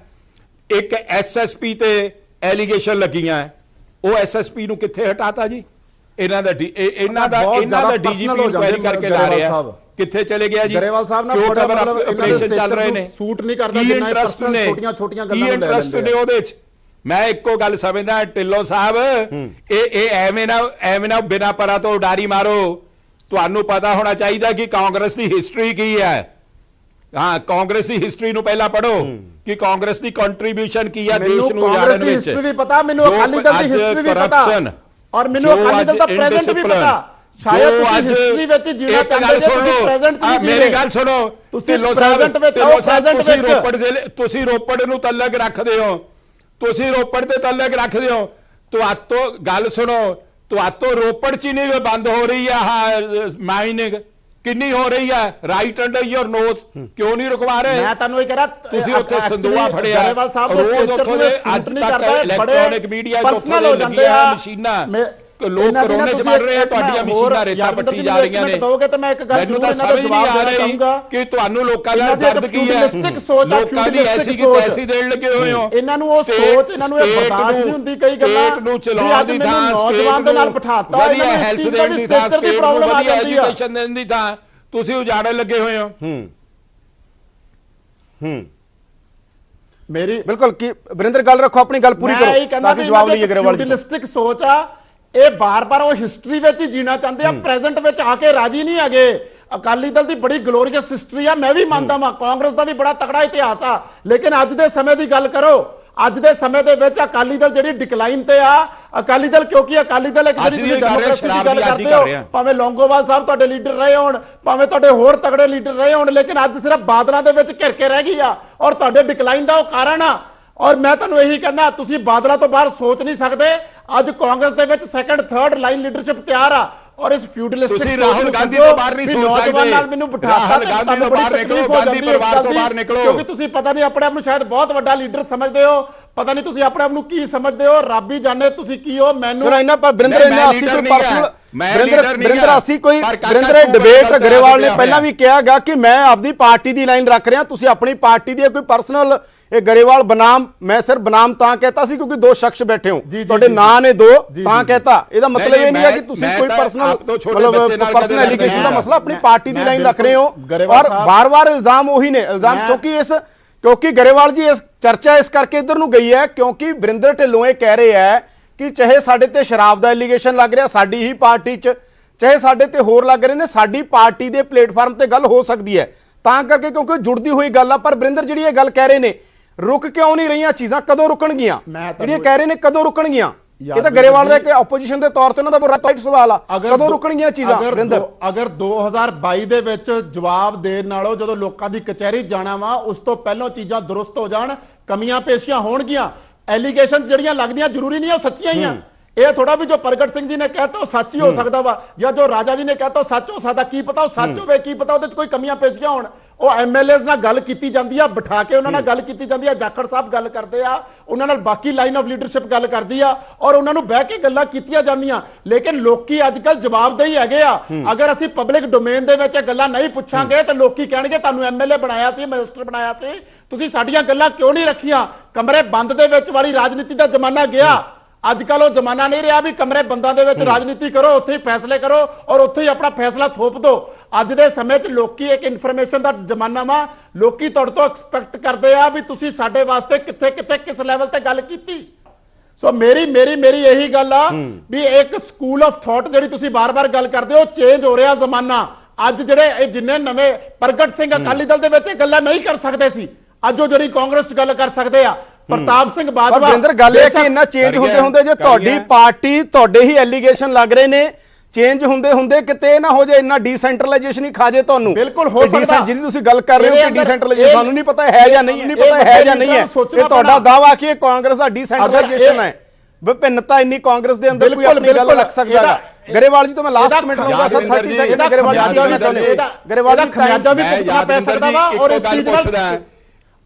Speaker 4: ਇੱਕ ਐਸਐਸਪੀ ਤੇ ਐਲੀਗੇਸ਼ਨ ਲੱਗੀਆਂ, ਉਹ ਐਸਐਸਪੀ ਨੂੰ ਕਿੱਥੇ ਹਟਾਤਾ ਜੀ? ਇਹਨਾਂ ਦਾ ਡੀਜੀਪੀ ਇਨਕੁਆਇਰੀ ਕਰਕੇ ਲਾ ਰਿਹਾ, ਕਿੱਥੇ ਚਲੇ ਗਿਆ ਜੀ? ਕਿਉਂ ਖਬਰ ਆਪਰੇਸ਼ਨ ਚੱਲ ਰਹੇ ਨੇ?
Speaker 6: ਸੂਟ ਨਹੀਂ ਕਰਦਾ
Speaker 4: ਕੀ ਇੰਟਰਸਟ ਨੇ ਉਹਦੇ 'ਚ? ਮੈਂ ਇੱਕੋ ਗੱਲ ਸਮਝਦਾ ਢਿੱਲੋਂ ਸਾਹਿਬ, ਇਹ ਐਵੇਂ ਨਾ ਬਿਨਾਂ ਪਰਾਂ ਤੋਂ ਉਡਾਰੀ ਮਾਰੋ। ਤੁਹਾਨੂੰ ਪਤਾ ਹੋਣਾ ਚਾਹੀਦਾ ਕਿ ਕਾਂਗਰਸ ਦੀ ਹਿਸਟਰੀ ਕੀ ਹੈ। ਹਾਂ, ਕਾਂਗਰਸ ਦੀ ਹਿਸਟਰੀ ਨੂੰ ਪਹਿਲਾਂ ਪੜੋ ਕਿ ਕਾਂਗਰਸ ਦੀ ਕੰਟਰੀਬਿਊਸ਼ਨ ਕੀ ਹੈ ਦੇਸ਼ ਨੂੰ ਉਜਾੜਨ ਵਿੱਚ।
Speaker 6: ਹਿਸਟਰੀ ਵੀ ਪਤਾ ਮੈਨੂੰ, ਅਕਾਲੀ ਦਲ ਦੀ ਹਿਸਟਰੀ ਵੀ ਪਤਾ, ਔਰ ਮੈਨੂੰ ਅਕਾਲੀ ਦਲ ਦਾ ਪ੍ਰੈਜ਼ੈਂਟ ਵੀ ਪਤਾ। ਸ਼ਾਇਦ ਤੁਸੀਂ ਹਿਸਟਰੀ ਵਿੱਚ ਜੀਣਾ ਚਾਹੁੰਦੇ ਹੋ, ਪ੍ਰੈਜ਼ੈਂਟ ਵੀ
Speaker 4: ਮੇਰੀ ਗੱਲ ਸੁਣੋ ਢਿੱਲੋਂ ਸਾਹਿਬ, ਤੁਸੀਂ ਰੋਪੜ ਨੂੰ ਤਲਕ ਰੱਖਦੇ ਹੋ। ਤੁਸੀਂ ਰੋਪੜ ਤੇ ਤੱਲਕ ਰੱਖਦੇ ਹੋ। ਤੁਹਾਤੋਂ ਗੱਲ ਸੁਣੋ, ਤੁਹਾਤੋਂ ਰੋਪੜ ਚ ਹੀ ਨਹੀਂ ਬੰਦ ਹੋ ਰਹੀ ਹੈ ਮਾਈਨਿੰਗ, ਕਿੰਨੀ ਹੋ ਰਹੀ ਹੈ? ਰਾਈਟ ਅੰਡਰ ਯੋਰ ਨੋਜ਼, ਕਿਉਂ ਨਹੀਂ ਰੁਕਵਾ ਰਹੇ?
Speaker 6: ਮੈਂ ਤੁਹਾਨੂੰ ਇਹ ਕਹ ਰਿਹਾ,
Speaker 4: ਤੁਸੀਂ ਉੱਥੇ ਸੰਦੂਆ ਫੜਿਆ, ਰੋਜ਼ ਉੱਥੋਂ ਦੇ ਅੱਜ ਤੱਕ ਇਲੈਕਟ੍ਰੋਨਿਕ ਮੀਡੀਆ ਚ ਉੱਥੋਂ ਦੇ ਲੱਗੀਆਂ ਮਸ਼ੀਨਾਂ, ਲੋਕ ਕਰੋਨੇ ਚ ਮਰ ਰਹੇ ਆ, ਤੁਹਾਡੀਆਂ ਮਸ਼ੀਨਾਂ ਰੇਤਾ ਪੱਟੀ ਜਾ ਰਹੀਆਂ ਨੇ। ਮੈਨੂੰ ਤਾਂ ਸਮਝ ਨਹੀਂ ਆ ਰਹੀ ਕਿ ਤੁਹਾਨੂੰ ਲੋਕਾਂ ਦਾ ਦਰਦ ਕੀ ਹੈ। ਲੋਕਾਂ ਦੀ ਐਸੀ ਕਿ ਤੈਸੀ ਦੇਣ ਲੱਗੇ ਹੋਏ ਹੋ।
Speaker 6: ਇਹਨਾਂ ਨੂੰ ਉਹ ਸੋਚ, ਇਹਨਾਂ ਨੂੰ ਇਹ ਬਰਦਾਸ਼ਤ ਨਹੀਂ ਹੁੰਦੀ ਕਈ ਗੱਲਾਂ।
Speaker 4: ਸਟੇਟ ਨੂੰ ਚਲਾਉਣ ਦੀ ਥਾਂ, ਸਟੇਟ ਨੂੰ ਵਧੀਆ ਹੈਲਥ ਦੇਣ ਦੀ ਥਾਂ, ਸਟੇਟ ਨੂੰ ਵਧੀਆ ਐਜੂਕੇਸ਼ਨ ਦੇਣ ਦੀ ਥਾਂ ਤੁਸੀਂ ਉਜਾੜਨ ਲੱਗੇ ਹੋਏ ਹੋ।
Speaker 6: ਮੇਰੀ
Speaker 1: ਬਿਲਕੁਲ ਕੀ ਵਰਿੰਦਰ ਗੱਲ ਰੱਖੋ, ਆਪਣੀ ਗੱਲ ਪੂਰੀ ਕਰੋ ਤਾਂ ਕਿ ਜਵਾਬ ਲਈ ਅਗਰਵਾਲ ਜੀ।
Speaker 6: ਫਿਊਡਲਿਸਟਿਕ ਸੋਚ ਆ ਇਹ, ਬਾਰ-ਬਾਰ ਉਹ ਹਿਸਟਰੀ ਵਿੱਚ ਹੀ ਜੀਣਾ ਚਾਹੁੰਦੇ ਆ, ਪ੍ਰੈਜ਼ੈਂਟ ਵਿੱਚ ਆ ਕੇ ਰਾਜੀ ਨਹੀਂ ਹੈਗੇ। ਅਕਾਲੀ ਦਲ ਦੀ ਬੜੀ ਗਲੋਰੀਅਸ ਹਿਸਟਰੀ ਆ, ਮੈਂ ਵੀ ਮੰਨਦਾ ਵਾਂ, ਕਾਂਗਰਸ ਦਾ ਵੀ ਬੜਾ ਤਕੜਾ ਇਤਿਹਾਸ ਆ, ਲੇਕਿਨ ਅੱਜ ਦੇ ਸਮੇਂ ਦੀ ਗੱਲ ਕਰੋ। ਅੱਜ ਦੇ ਸਮੇਂ ਦੇ ਵਿੱਚ ਅਕਾਲੀ ਦਲ ਜਿਹੜੀ ਡਿਕਲਾਈਨ ਤੇ ਆ, ਅਕਾਲੀ ਦਲ ਕਿਉਂਕਿ ਅਕਾਲੀ ਦਲ ਇੱਕ ਜਿਹੜੀ ਡੈਮੋਕ੍ਰੇਸੀ ਦੀ ਗੱਲ ਕਰਦੇ ਹੋ, ਭਾਵੇਂ ਲੌਂਗੋਵਾਲ ਸਾਹਿਬ ਤੁਹਾਡੇ ਲੀਡਰ ਰਹੇ ਹੋਣ, ਭਾਵੇਂ ਤੁਹਾਡੇ ਹੋਰ ਤਗੜੇ ਲੀਡਰ ਰਹੇ ਹੋਣ, ਲੇਕਿਨ ਅੱਜ ਸਿਰਫ ਬਾਦਲਾਂ ਦੇ ਵਿੱਚ ਘਿਰ ਕੇ ਰਹਿ ਗਈ ਆ, ਔਰ ਤੁਹਾਡੇ ਡਿਕਲਾਈਨ ਦਾ ਉਹ ਕਾਰਨ ਆ। ਔਰ ਮੈਂ ਤੁਹਾਨੂੰ ਇਹੀ ਕਹਿੰਦਾ, ਤੁਸੀਂ ਬਾਦਲਾਂ ਤੋਂ ਬਾਹਰ ਸੋਚ ਨਹੀਂ ਸਕਦੇ। ਅੱਜ ਕਾਂਗਰਸ ਦੇ ਵਿੱਚ ਸੈਕੰਡ ਥਰਡ ਲਾਈਨ ਲੀਡਰਸ਼ਿਪ ਤਿਆਰ ਆ, ਔਰ ਇਸ ਫਿਊਡਲਿਸਟਿਕ
Speaker 4: ਤੁਸੀਂ ਰਾਹੁਲ ਗਾਂਧੀ ਤੋਂ ਬਾਹਰ ਨਹੀਂ ਸੋਚ ਸਕਦੇ। ਰਾਹੁਲ ਗਾਂਧੀ ਤੋਂ ਬਾਹਰ ਨਿਕਲੋ, ਗਾਂਧੀ ਪਰਿਵਾਰ ਤੋਂ ਬਾਹਰ ਨਿਕਲੋ,
Speaker 6: ਕਿਉਂਕਿ ਤੁਸੀਂ ਪਤਾ ਨਹੀਂ ਆਪਣੇ ਆਪ ਨੂੰ ਸ਼ਾਇਦ ਬਹੁਤ ਵੱਡਾ ਲੀਡਰ ਸਮਝਦੇ ਹੋ, ਪਤਾ ਨਹੀਂ ਤੁਸੀਂ ਆਪਣੇ ਆਪ ਨੂੰ ਕੀ ਸਮਝਦੇ ਹੋ, ਰੱਬ ਹੀ ਜਾਣੇ ਤੁਸੀਂ ਕੀ ਹੋ। ਮੈਨੂੰ
Speaker 1: ਚਲੋ ਇਹਨਾਂ ਪਰ ਵਰਿੰਦਰ ਇਹਨਾਂ ਅਸੀਂ ਕੋਈ ਪਰਸਨਲ ਵਰਿੰਦਰ ਅਸੀਂ ਕੋਈ ਵਰਿੰਦਰ ਡਿਬੇਟ ਗਰੇਵਾਲ ਨੇ ਪਹਿਲਾਂ ਵੀ ਕਿਹਾ ਗਿਆ ਕਿ ਮੈਂ ਆਪਦੀ ਪਾਰਟੀ ਦੀ ਲਾਈਨ ਰੱਖ ਰਿਹਾ, ਤੁਸੀਂ ਆਪਣੀ ਪਾਰਟੀ ਦੀ ਕੋਈ ਪਰਸਨਲ ਇਹ ਗਰੇਵਾਲ ਬਨਾਮ, ਮੈਂ ਸਿਰ ਬਨਾਮ ਤਾਂ ਕਹਿਤਾ ਸੀ ਕਿਉਂਕਿ ਦੋ ਸ਼ਖਸ ਬੈਠੇ ਹੋ, ਤੁਹਾਡੇ ਨਾਂ ਨੇ ਦੋ ਤਾਂ ਕਹਿਤਾ। ਇਹਦਾ ਮਤਲਬ ਇਹ ਨਹੀਂ ਹੈ ਕਿ ਤੁਸੀਂ ਕੋਈ ਪਰਸਨਲ ਪਰਸਨਲ ਐਲੀਗੇਸ਼ਨ ਦਾ ਮਸਲਾ, ਆਪਣੀ ਪਾਰਟੀ ਦੀ ਲਾਈਨ ਰੱਖ ਰਹੇ ਹੋ। ਔਰ ਬਾਰ-ਬਾਰ ਇਲਜ਼ਾਮ ਉਹੀ ਨੇ, ਇਲਜ਼ਾਮ ਕਿਉਂਕਿ ਗਰੇਵਾਲ ਜੀ ਇਸ ਚਰਚਾ ਇਸ ਕਰਕੇ ਇੱਧਰ ਨੂੰ ਗਈ ਹੈ ਕਿਉਂਕਿ ਵਰਿੰਦਰ ਢਿੱਲੋਂ ਇਹ ਕਹਿ ਰਹੇ ਹੈ ਕਿ ਚਾਹੇ ਸਾਡੇ ਤੇ ਸ਼ਰਾਬ ਦਾ ਐਲੀਗੇਸ਼ਨ ਲੱਗ ਰਿਹਾ ਸਾਡੀ ਹੀ ਪਾਰਟੀ 'ਚ, ਚਾਹੇ ਸਾਡੇ ਤੇ ਹੋਰ ਲੱਗ ਰਹੇ ਨੇ, ਸਾਡੀ ਪਾਰਟੀ ਦੇ ਪਲੇਟਫਾਰਮ ਤੇ ਗੱਲ ਹੋ ਸਕਦੀ ਹੈ, ਤਾਂ ਕਰਕੇ ਕਿਉਂਕਿ ਜੁੜਦੀ ਹੋਈ ਗੱਲ ਆ। ਪਰ ਵਰਿੰਦਰ ਜਿਹੜੀ ਇਹ ਗੱਲ ਕਹਿ ਰਹੇ ਨੇ, ਰੁਕ ਕਿਉਂ ਨਹੀਂ ਰਹੀਆਂ ਚੀਜ਼ਾਂ, ਕਦੋਂ ਰੁਕਣਗੀਆਂ? ਜਿਹੜੀਆਂ ਕਹਿ ਰਹੇ ਨੇ ਕਦੋਂ ਰੁਕਣਗੀਆਂ? ਇਹ ਤਾਂ ਗਰੇਵਾਲ ਦਾ ਇੱਕ ਆਪੋਜੀਸ਼ਨ ਦੇ ਤੌਰ ਤੇ ਉਹਨਾਂ ਦਾ ਰਾਈਟ ਸਵਾਲ ਆ, ਕਦੋਂ ਰੁਕਣਗੀਆਂ ਚੀਜ਼ਾਂ? ਵਰਿੰਦਰ
Speaker 6: ਅਗਰ 2022 ਦੇ ਵਿੱਚ ਜਵਾਬ ਦੇਣ ਨਾਲੋਂ ਜਦੋਂ ਲੋਕਾਂ ਦੀ ਕਚਹਿਰੀ ਜਾਣਾ ਵਾ, ਉਸ ਤੋਂ ਪਹਿਲਾਂ ਚੀਜ਼ਾਂ ਦਰੁਸਤ ਹੋ ਜਾਣ, ਕਮੀਆਂ ਪੇਸ਼ੀਆਂ ਹੋਣਗੀਆਂ। ਐਲੀਗੇਸ਼ਨ ਜਿਹੜੀਆਂ ਲੱਗਦੀਆਂ ਜ਼ਰੂਰੀ ਨਹੀਂ ਉਹ ਸੱਚੀਆਂ ਹੀ ਆ। ਇਹ ਥੋੜਾ ਵੀ ਜੋ ਪ੍ਰਗਟ ਸਿੰਘ ਜੀ ਨੇ ਕਹਿਤਾ ਉਹ ਸੱਚ ਹੀ ਹੋ ਸਕਦਾ ਵਾ, ਜਾਂ ਜੋ ਰਾਜਾ ਜੀ ਨੇ ਕਹਿਤਾ ਉਹ ਸੱਚ ਹੋ ਸਕਦਾ, ਕੀ ਪਤਾ ਉਹ ਸੱਚ ਹੋਵੇ, ਕੀ ਪਤਾ ਉਹਦੇ 'ਚ ਕੋਈ ਕਮੀਆਂ ਪੇਸ਼ੀਆਂ ਹੋਣ। ਉਹ ਐਮਐਲਏਜ਼ ਨਾਲ ਗੱਲ ਕੀਤੀ ਜਾਂਦੀ ਆ, ਬਿਠਾ ਕੇ ਉਹਨਾਂ ਨਾਲ ਗੱਲ ਕੀਤੀ ਜਾਂਦੀ ਆ, ਜਾਖੜ ਸਾਹਿਬ ਗੱਲ ਕਰਦੇ ਆ, ਉਹਨਾਂ ਨਾਲ ਬਾਕੀ ਲਾਈਨ ਆਫ ਲੀਡਰਸ਼ਿਪ ਗੱਲ ਕਰਦੀ ਆ, ਔਰ ਉਹਨਾਂ ਨੂੰ ਬਹਿ ਕੇ ਗੱਲਾਂ ਕੀਤੀਆਂ ਜਾਂਦੀਆਂ। ਲੇਕਿਨ ਲੋਕੀ ਅੱਜ ਕੱਲ ਜਵਾਬਦੇਹੀ ਹੈਗੇ ਆ, ਅਗਰ ਅਸੀਂ ਪਬਲਿਕ ਡੋਮੇਨ ਦੇ ਵਿੱਚ ਗੱਲਾਂ ਨਹੀਂ ਪੁੱਛਾਂਗੇ ਤਾਂ ਲੋਕੀ ਕਹਿਣਗੇ ਤੁਹਾਨੂੰ ਐਮਐਲਏ ਬਣਾਇਆ ਸੀ, ਮਿਨਿਸਟਰ ਬਣਾਇਆ ਸੀ, ਤੁਸੀਂ ਸਾਡੀਆਂ ਗੱਲਾਂ ਕਿਉਂ ਨਹੀਂ ਰੱਖੀਆਂ? ਕਮਰੇ ਬੰਦ ਦੇ ਵਿੱਚ ਵਾਲੀ ਰਾਜਨੀਤੀ ਦਾ ਜ਼ਮਾਨਾ ਗਿਆ। ਅੱਜ ਕੱਲ ਉਹ ਜ਼ਮਾਨਾ ਨਹੀਂ ਰਿਹਾ ਵੀ ਕਮਰੇ ਬੰਦਾਂ ਦੇ ਵਿੱਚ ਰਾਜਨੀਤੀ ਕਰੋ, ਉੱਥੇ ਹੀ ਫੈਸਲੇ ਕਰੋ ਔਰ ਉੱਥੇ ਹੀ ਆਪਣਾ ਫੈਸਲਾ ਥੋਪ ਦਿਓ। ਅੱਜ ਦੇ ਸਮੇਂ 'ਚ ਲੋਕੀ ਇੱਕ ਇਨਫੋਰਮੇਸ਼ਨ ਦਾ ਜ਼ਮਾਨਾ ਵਾ, ਲੋਕੀ ਤੁਹਾਡੇ ਤੋਂ ਐਕਸਪੈਕਟ ਕਰਦੇ ਆ ਵੀ ਤੁਸੀਂ ਸਾਡੇ ਵਾਸਤੇ ਕਿੱਥੇ ਕਿੱਥੇ ਕਿਸ ਲੈਵਲ ਤੇ ਗੱਲ ਕੀਤੀ। ਸੋ ਮੇਰੀ ਇਹੀ ਗੱਲ ਆ ਵੀ ਇੱਕ ਸਕੂਲ ਆਫ ਥਾਟ ਜਿਹੜੀ ਤੁਸੀਂ ਬਾਰ-ਬਾਰ ਗੱਲ ਕਰਦੇ ਹੋ, ਚੇਂਜ ਹੋ ਰਿਹਾ ਜ਼ਮਾਨਾ। ਅੱਜ ਜਿਹੜੇ ਇਹ ਜਿੰਨੇ ਨਵੇਂ ਪ੍ਰਗਟ ਸਿੰਘ ਅਕਾਲੀ ਦਲ ਦੇ ਵਿੱਚ ਇਹ ਗੱਲਾਂ ਨਹੀਂ ਕਰ ਸਕਦੇ ਸੀ, ਅੱਜ ਉਹ ਜਿਹੜੀ ਕਾਂਗਰਸ 'ਚ ਗੱਲ ਕਰ ਸਕਦੇ ਆ। ਪ੍ਰਤਾਪ ਸਿੰਘ ਬਾਜਵਾ
Speaker 1: ਵਰਿੰਦਰ ਗੱਲ ਇਹ ਕਿ ਇੰਨਾ ਚੇਂਜ ਹੁੰਦੇ ਜੇ ਤੁਹਾਡੀ ਪਾਰਟੀ ਤੁਹਾਡੇ ਹੀ ਐਲੀਗੇਸ਼ਨ ਲੱਗ ਰਹੇ ਨੇ, ਚੇਂਜ ਹੁੰਦੇ ਕਿਤੇ ਨਾ ਹੋ ਜਾਏ, ਇੰਨਾ ਡੀਸੈਂਟਰਲਾਈਜੇਸ਼ਨ ਹੀ ਖਾ ਜੇ ਤੁਹਾਨੂੰ।
Speaker 6: ਬਿਲਕੁਲ ਹੋ ਸਕਦਾ
Speaker 1: ਜਿਹਦੀ ਤੁਸੀਂ ਗੱਲ ਕਰ ਰਹੇ ਹੋ ਕਿ ਡੀਸੈਂਟਰਲਾਈਜੇਸ਼ਨ, ਸਾਨੂੰ ਨਹੀਂ ਪਤਾ ਹੈ ਜਾਂ ਨਹੀਂ ਪਤਾ ਹੈ ਜਾਂ ਨਹੀਂ ਹੈ, ਇਹ ਤੁਹਾਡਾ ਦਾਵਾ ਕਿ ਇਹ ਕਾਂਗਰਸ ਦਾ ਡੀਸੈਂਟਰਲਾਈਜੇਸ਼ਨ ਹੈ, ਵਿਭਿੰਨਤਾ ਇੰਨੀ ਕਾਂਗਰਸ ਦੇ ਅੰਦਰ ਕੋਈ ਆਪਣੀ ਗੱਲ ਰੱਖ ਸਕਦਾ ਹੈ। ਗਰੇਵਾਲ ਜੀ ਤੋਂ ਮੈਂ ਲਾਸਟ ਕਮੈਂਟ ਲਵਾਂਗਾ ਸਰ, 30 ਸੈਕਿੰਡ ਗਰੇਵਾਲ ਜੀ
Speaker 6: ਗਰੇਵਾਲ ਜੀ ਖਿਆਜਾ ਵੀ ਪੁੱਛਣਾ ਪੈ ਸਕਦਾ ਵਾ, ਔਰ ਇਸ ਚੀਜ਼ ਨਾਲ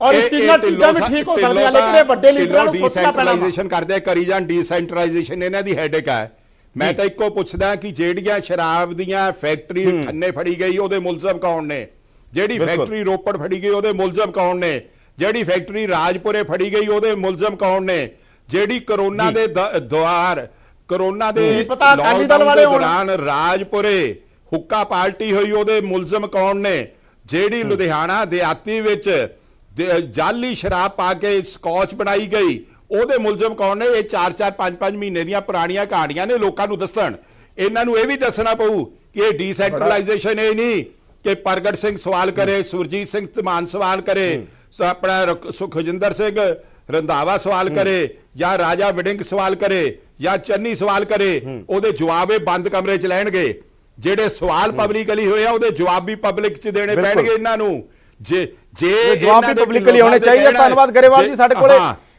Speaker 6: ਔਰ ਇਸ ਚੀਜ਼ ਨਾਲ ਚੀਜ਼ਾਂ ਵੀ ਠੀਕ ਹੋ ਸਕਦੀਆਂ, ਲੇਕਿਨ ਇਹ ਵੱਡੇ ਲੀਡਰਾਂ ਨੂੰ ਸੋਚਣਾ ਪੈਣਾ।
Speaker 4: ਡੀਸੈਂਟਰਲਾਈਜੇਸ਼ਨ ਕਰਦੇ ਕਰੀ ਜਾਣ, ਡੀਸੈਂਟਰਲਾਈਜੇਸ਼ਨ ਇਹਨਾਂ ਦੀ ਹੈਡੇਕ ਹੈ। ਮੈਂ ਤਾਂ ਇੱਕੋ ਪੁੱਛਦਾ ਕਿ ਜਿਹੜੀਆਂ ਸ਼ਰਾਬ ਦੀਆਂ ਫੈਕਟਰੀ ਖੰਨੇ ਫੜੀ ਗਈ ਉਹਦੇ ਮੁਲਜ਼ਮ ਕੌਣ ਨੇ? ਜਿਹੜੀ ਫੈਕਟਰੀ ਰੋਪੜ ਫੜੀ ਗਈ ਉਹਦੇ ਮੁਲਜ਼ਮ ਕੌਣ ਨੇ? ਜਿਹੜੀ ਫੈਕਟਰੀ ਰਾਜਪੁਰੇ ਫੜੀ ਗਈ ਉਹਦੇ ਮੁਲਜ਼ਮ ਕੌਣ ਨੇ? ਜਿਹੜੀ ਕਰੋਨਾ ਦੇ ਕਰੋਨਾ ਦੇ ਲਾਕਡਾਊਨ ਦੇ ਦੌਰਾਨ ਰਾਜਪੁਰੇ ਹੁੱਕਾ ਪਾਰਟੀ ਹੋਈ ਉਹਦੇ ਮੁਲਜ਼ਮ ਕੌਣ ਨੇ? ਜਿਹੜੀ ਲੁਧਿਆਣਾ ਦਿਹਾਤੀ ਵਿੱਚ ਜਾਲੀ ਸ਼ਰਾਬ ਪਾ ਕੇ ਸਕੌਚ ਬਣਾਈ ਗਈ ਉਹਦੇ ਮੁਲਜ਼ਮ ਕੌਣ ਨੇ? ਇਹ 4-4 5-5 ਮਹੀਨੇ ਦੀਆਂ ਪੁਰਾਣੀਆਂ ਕਹਾਣੀਆਂ ਨੇ, ਲੋਕਾਂ ਨੂੰ ਦੱਸਣ। ਇਹਨਾਂ ਨੂੰ ਇਹ ਵੀ ਦੱਸਣਾ ਪਊ ਕਿ ਇਹ ਡੀਸੈਂਟਰਲਾਈਜੇਸ਼ਨ ਇਹ ਨਹੀਂ ਕਿ ਪ੍ਰਗਟ ਸਿੰਘ ਸਵਾਲ ਕਰੇ, ਸੁਰਜੀਤ ਸਿੰਘ ਧਮਾਨ ਸਵਾਲ ਕਰੇ, ਆਪਣਾ ਸੁਖਜਿੰਦਰ ਸਿੰਘ ਰੰਧਾਵਾ ਸਵਾਲ ਕਰੇ, ਜਾਂ ਰਾਜਾ ਵੜਿੰਗ ਸਵਾਲ ਕਰੇ, ਜਾਂ ਚੰਨੀ ਸਵਾਲ ਕਰੇ, ਉਹਦੇ ਜਵਾਬ ਇਹ ਬੰਦ ਕਮਰੇ 'ਚ ਲੈਣਗੇ। ਜਿਹੜੇ ਸਵਾਲ ਪਬਲਿਕਲੀ ਹੋਏ ਆ ਉਹਦੇ ਜਵਾਬ ਵੀ ਪਬਲਿਕ 'ਚ ਦੇਣੇ ਪੈਣਗੇ ਇਹਨਾਂ ਨੂੰ। ਜੇ
Speaker 1: ਜਵਾਬ ਵੀ ਪਬਲਿਕਲੀ ਹੋਣੇ ਚਾਹੀਦੇ। ਧੰਨਵਾਦ ਗਰੇਵਾਲ ਜੀ, ਸਾਡੇ ਕੋਲੇ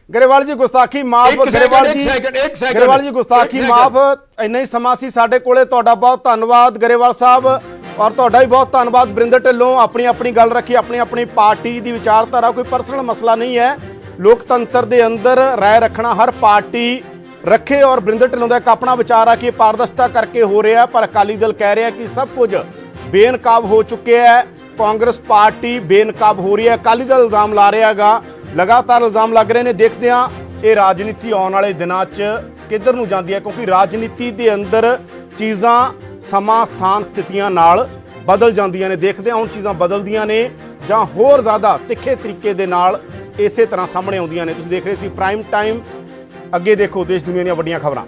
Speaker 1: ਗਰੇਵਾਲ ਜੀ ਗੁਸਤਾਖੀ ਮਾਫ।
Speaker 7: ਇੱਕ
Speaker 1: ਗਰੇਵਾਲ
Speaker 7: ਸੈਕਿੰਡ,
Speaker 1: ਜੀ
Speaker 7: ਇੱਕ ਸੈਕਿੰਡ।
Speaker 1: ਗਰੇਵਾਲ ਜੀ ਗੁਸਤਾਖੀ
Speaker 7: ਇੱਕ
Speaker 1: ਮਾਫ। ਇੰਨਾ ਹੀ ਸਮਾਂ ਸੀ ਸਾਡੇ ਕੋਲੇ। ਤੁਹਾਡਾ ਬਹੁਤ ਧੰਨਵਾਦ ਗਰੇਵਾਲ ਸਾਹਿਬ, ਔਰ ਤੁਹਾਡਾ ਵੀ ਬਹੁਤ ਧੰਨਵਾਦ ਬਰਿੰਦਰ ਢਿੱਲੋਂ। ਆਪਣੀ ਆਪਣੀ ਗੱਲ ਰੱਖੀ, ਆਪਣੀ ਆਪਣੀ ਪਾਰਟੀ ਦੀ ਵਿਚਾਰਧਾਰਾ, ਕੋਈ ਪਰਸਨਲ ਮਸਲਾ ਨਹੀਂ ਹੈ। ਲੋਕਤੰਤਰ ਦੇ ਅੰਦਰ ਰਾਏ ਰੱਖਣਾ ਹਰ ਪਾਰਟੀ ਰੱਖੇ, ਔਰ ਬਰਿੰਦਰ ਢਿੱਲੋਂ ਦਾ ਇੱਕ ਆਪਣਾ ਵਿਚਾਰ ਆ ਕਿ ਇਹ ਪਾਰਦਰਸ਼ਤਾ ਕਰਕੇ ਹੋ ਰਿਹਾ, ਪਰ ਅਕਾਲੀ ਦਲ ਕਹਿ ਰਿਹਾ ਕਿ ਸਭ ਕੁਝ ਬੇਨਕਾਬ ਹੋ ਚੁੱਕਿਆ ਹੈ। ਕਾਂਗਰਸ ਪਾਰਟੀ ਬੇਨਕਾਬ ਹੋ ਰਹੀ ਹੈ। ਅਕਾਲੀ ਦਲ ਇਲਜ਼ਾਮ ਲਾ ਰਿਹਾ ਹੈਗਾ, ਲਗਾਤਾਰ ਇਲਜ਼ਾਮ ਲੱਗ ਰਹੇ ਨੇ। ਦੇਖਦੇ ਹਾਂ ਇਹ ਰਾਜਨੀਤੀ ਆਉਣ ਵਾਲੇ ਦਿਨਾਂ 'ਚ ਕਿੱਧਰ ਨੂੰ ਜਾਂਦੀ ਹੈ, ਕਿਉਂਕਿ ਰਾਜਨੀਤੀ ਦੇ ਅੰਦਰ ਚੀਜ਼ਾਂ ਸਮਾਂ ਸਥਾਨ ਸਥਿਤੀਆਂ ਨਾਲ ਬਦਲ ਜਾਂਦੀਆਂ ਨੇ। ਦੇਖਦੇ ਹਾਂ ਹੁਣ ਚੀਜ਼ਾਂ ਬਦਲਦੀਆਂ ਨੇ ਜਾਂ ਹੋਰ ਜ਼ਿਆਦਾ ਤਿੱਖੇ ਤਰੀਕੇ ਦੇ ਨਾਲ ਇਸੇ ਤਰ੍ਹਾਂ ਸਾਹਮਣੇ ਆਉਂਦੀਆਂ ਨੇ। ਤੁਸੀਂ ਦੇਖ ਰਹੇ ਸੀ ਪ੍ਰਾਈਮ ਟਾਈਮ। ਅੱਗੇ ਦੇਖੋ ਦੇਸ਼ ਦੁਨੀਆ ਦੀਆਂ ਵੱਡੀਆਂ ਖਬਰਾਂ।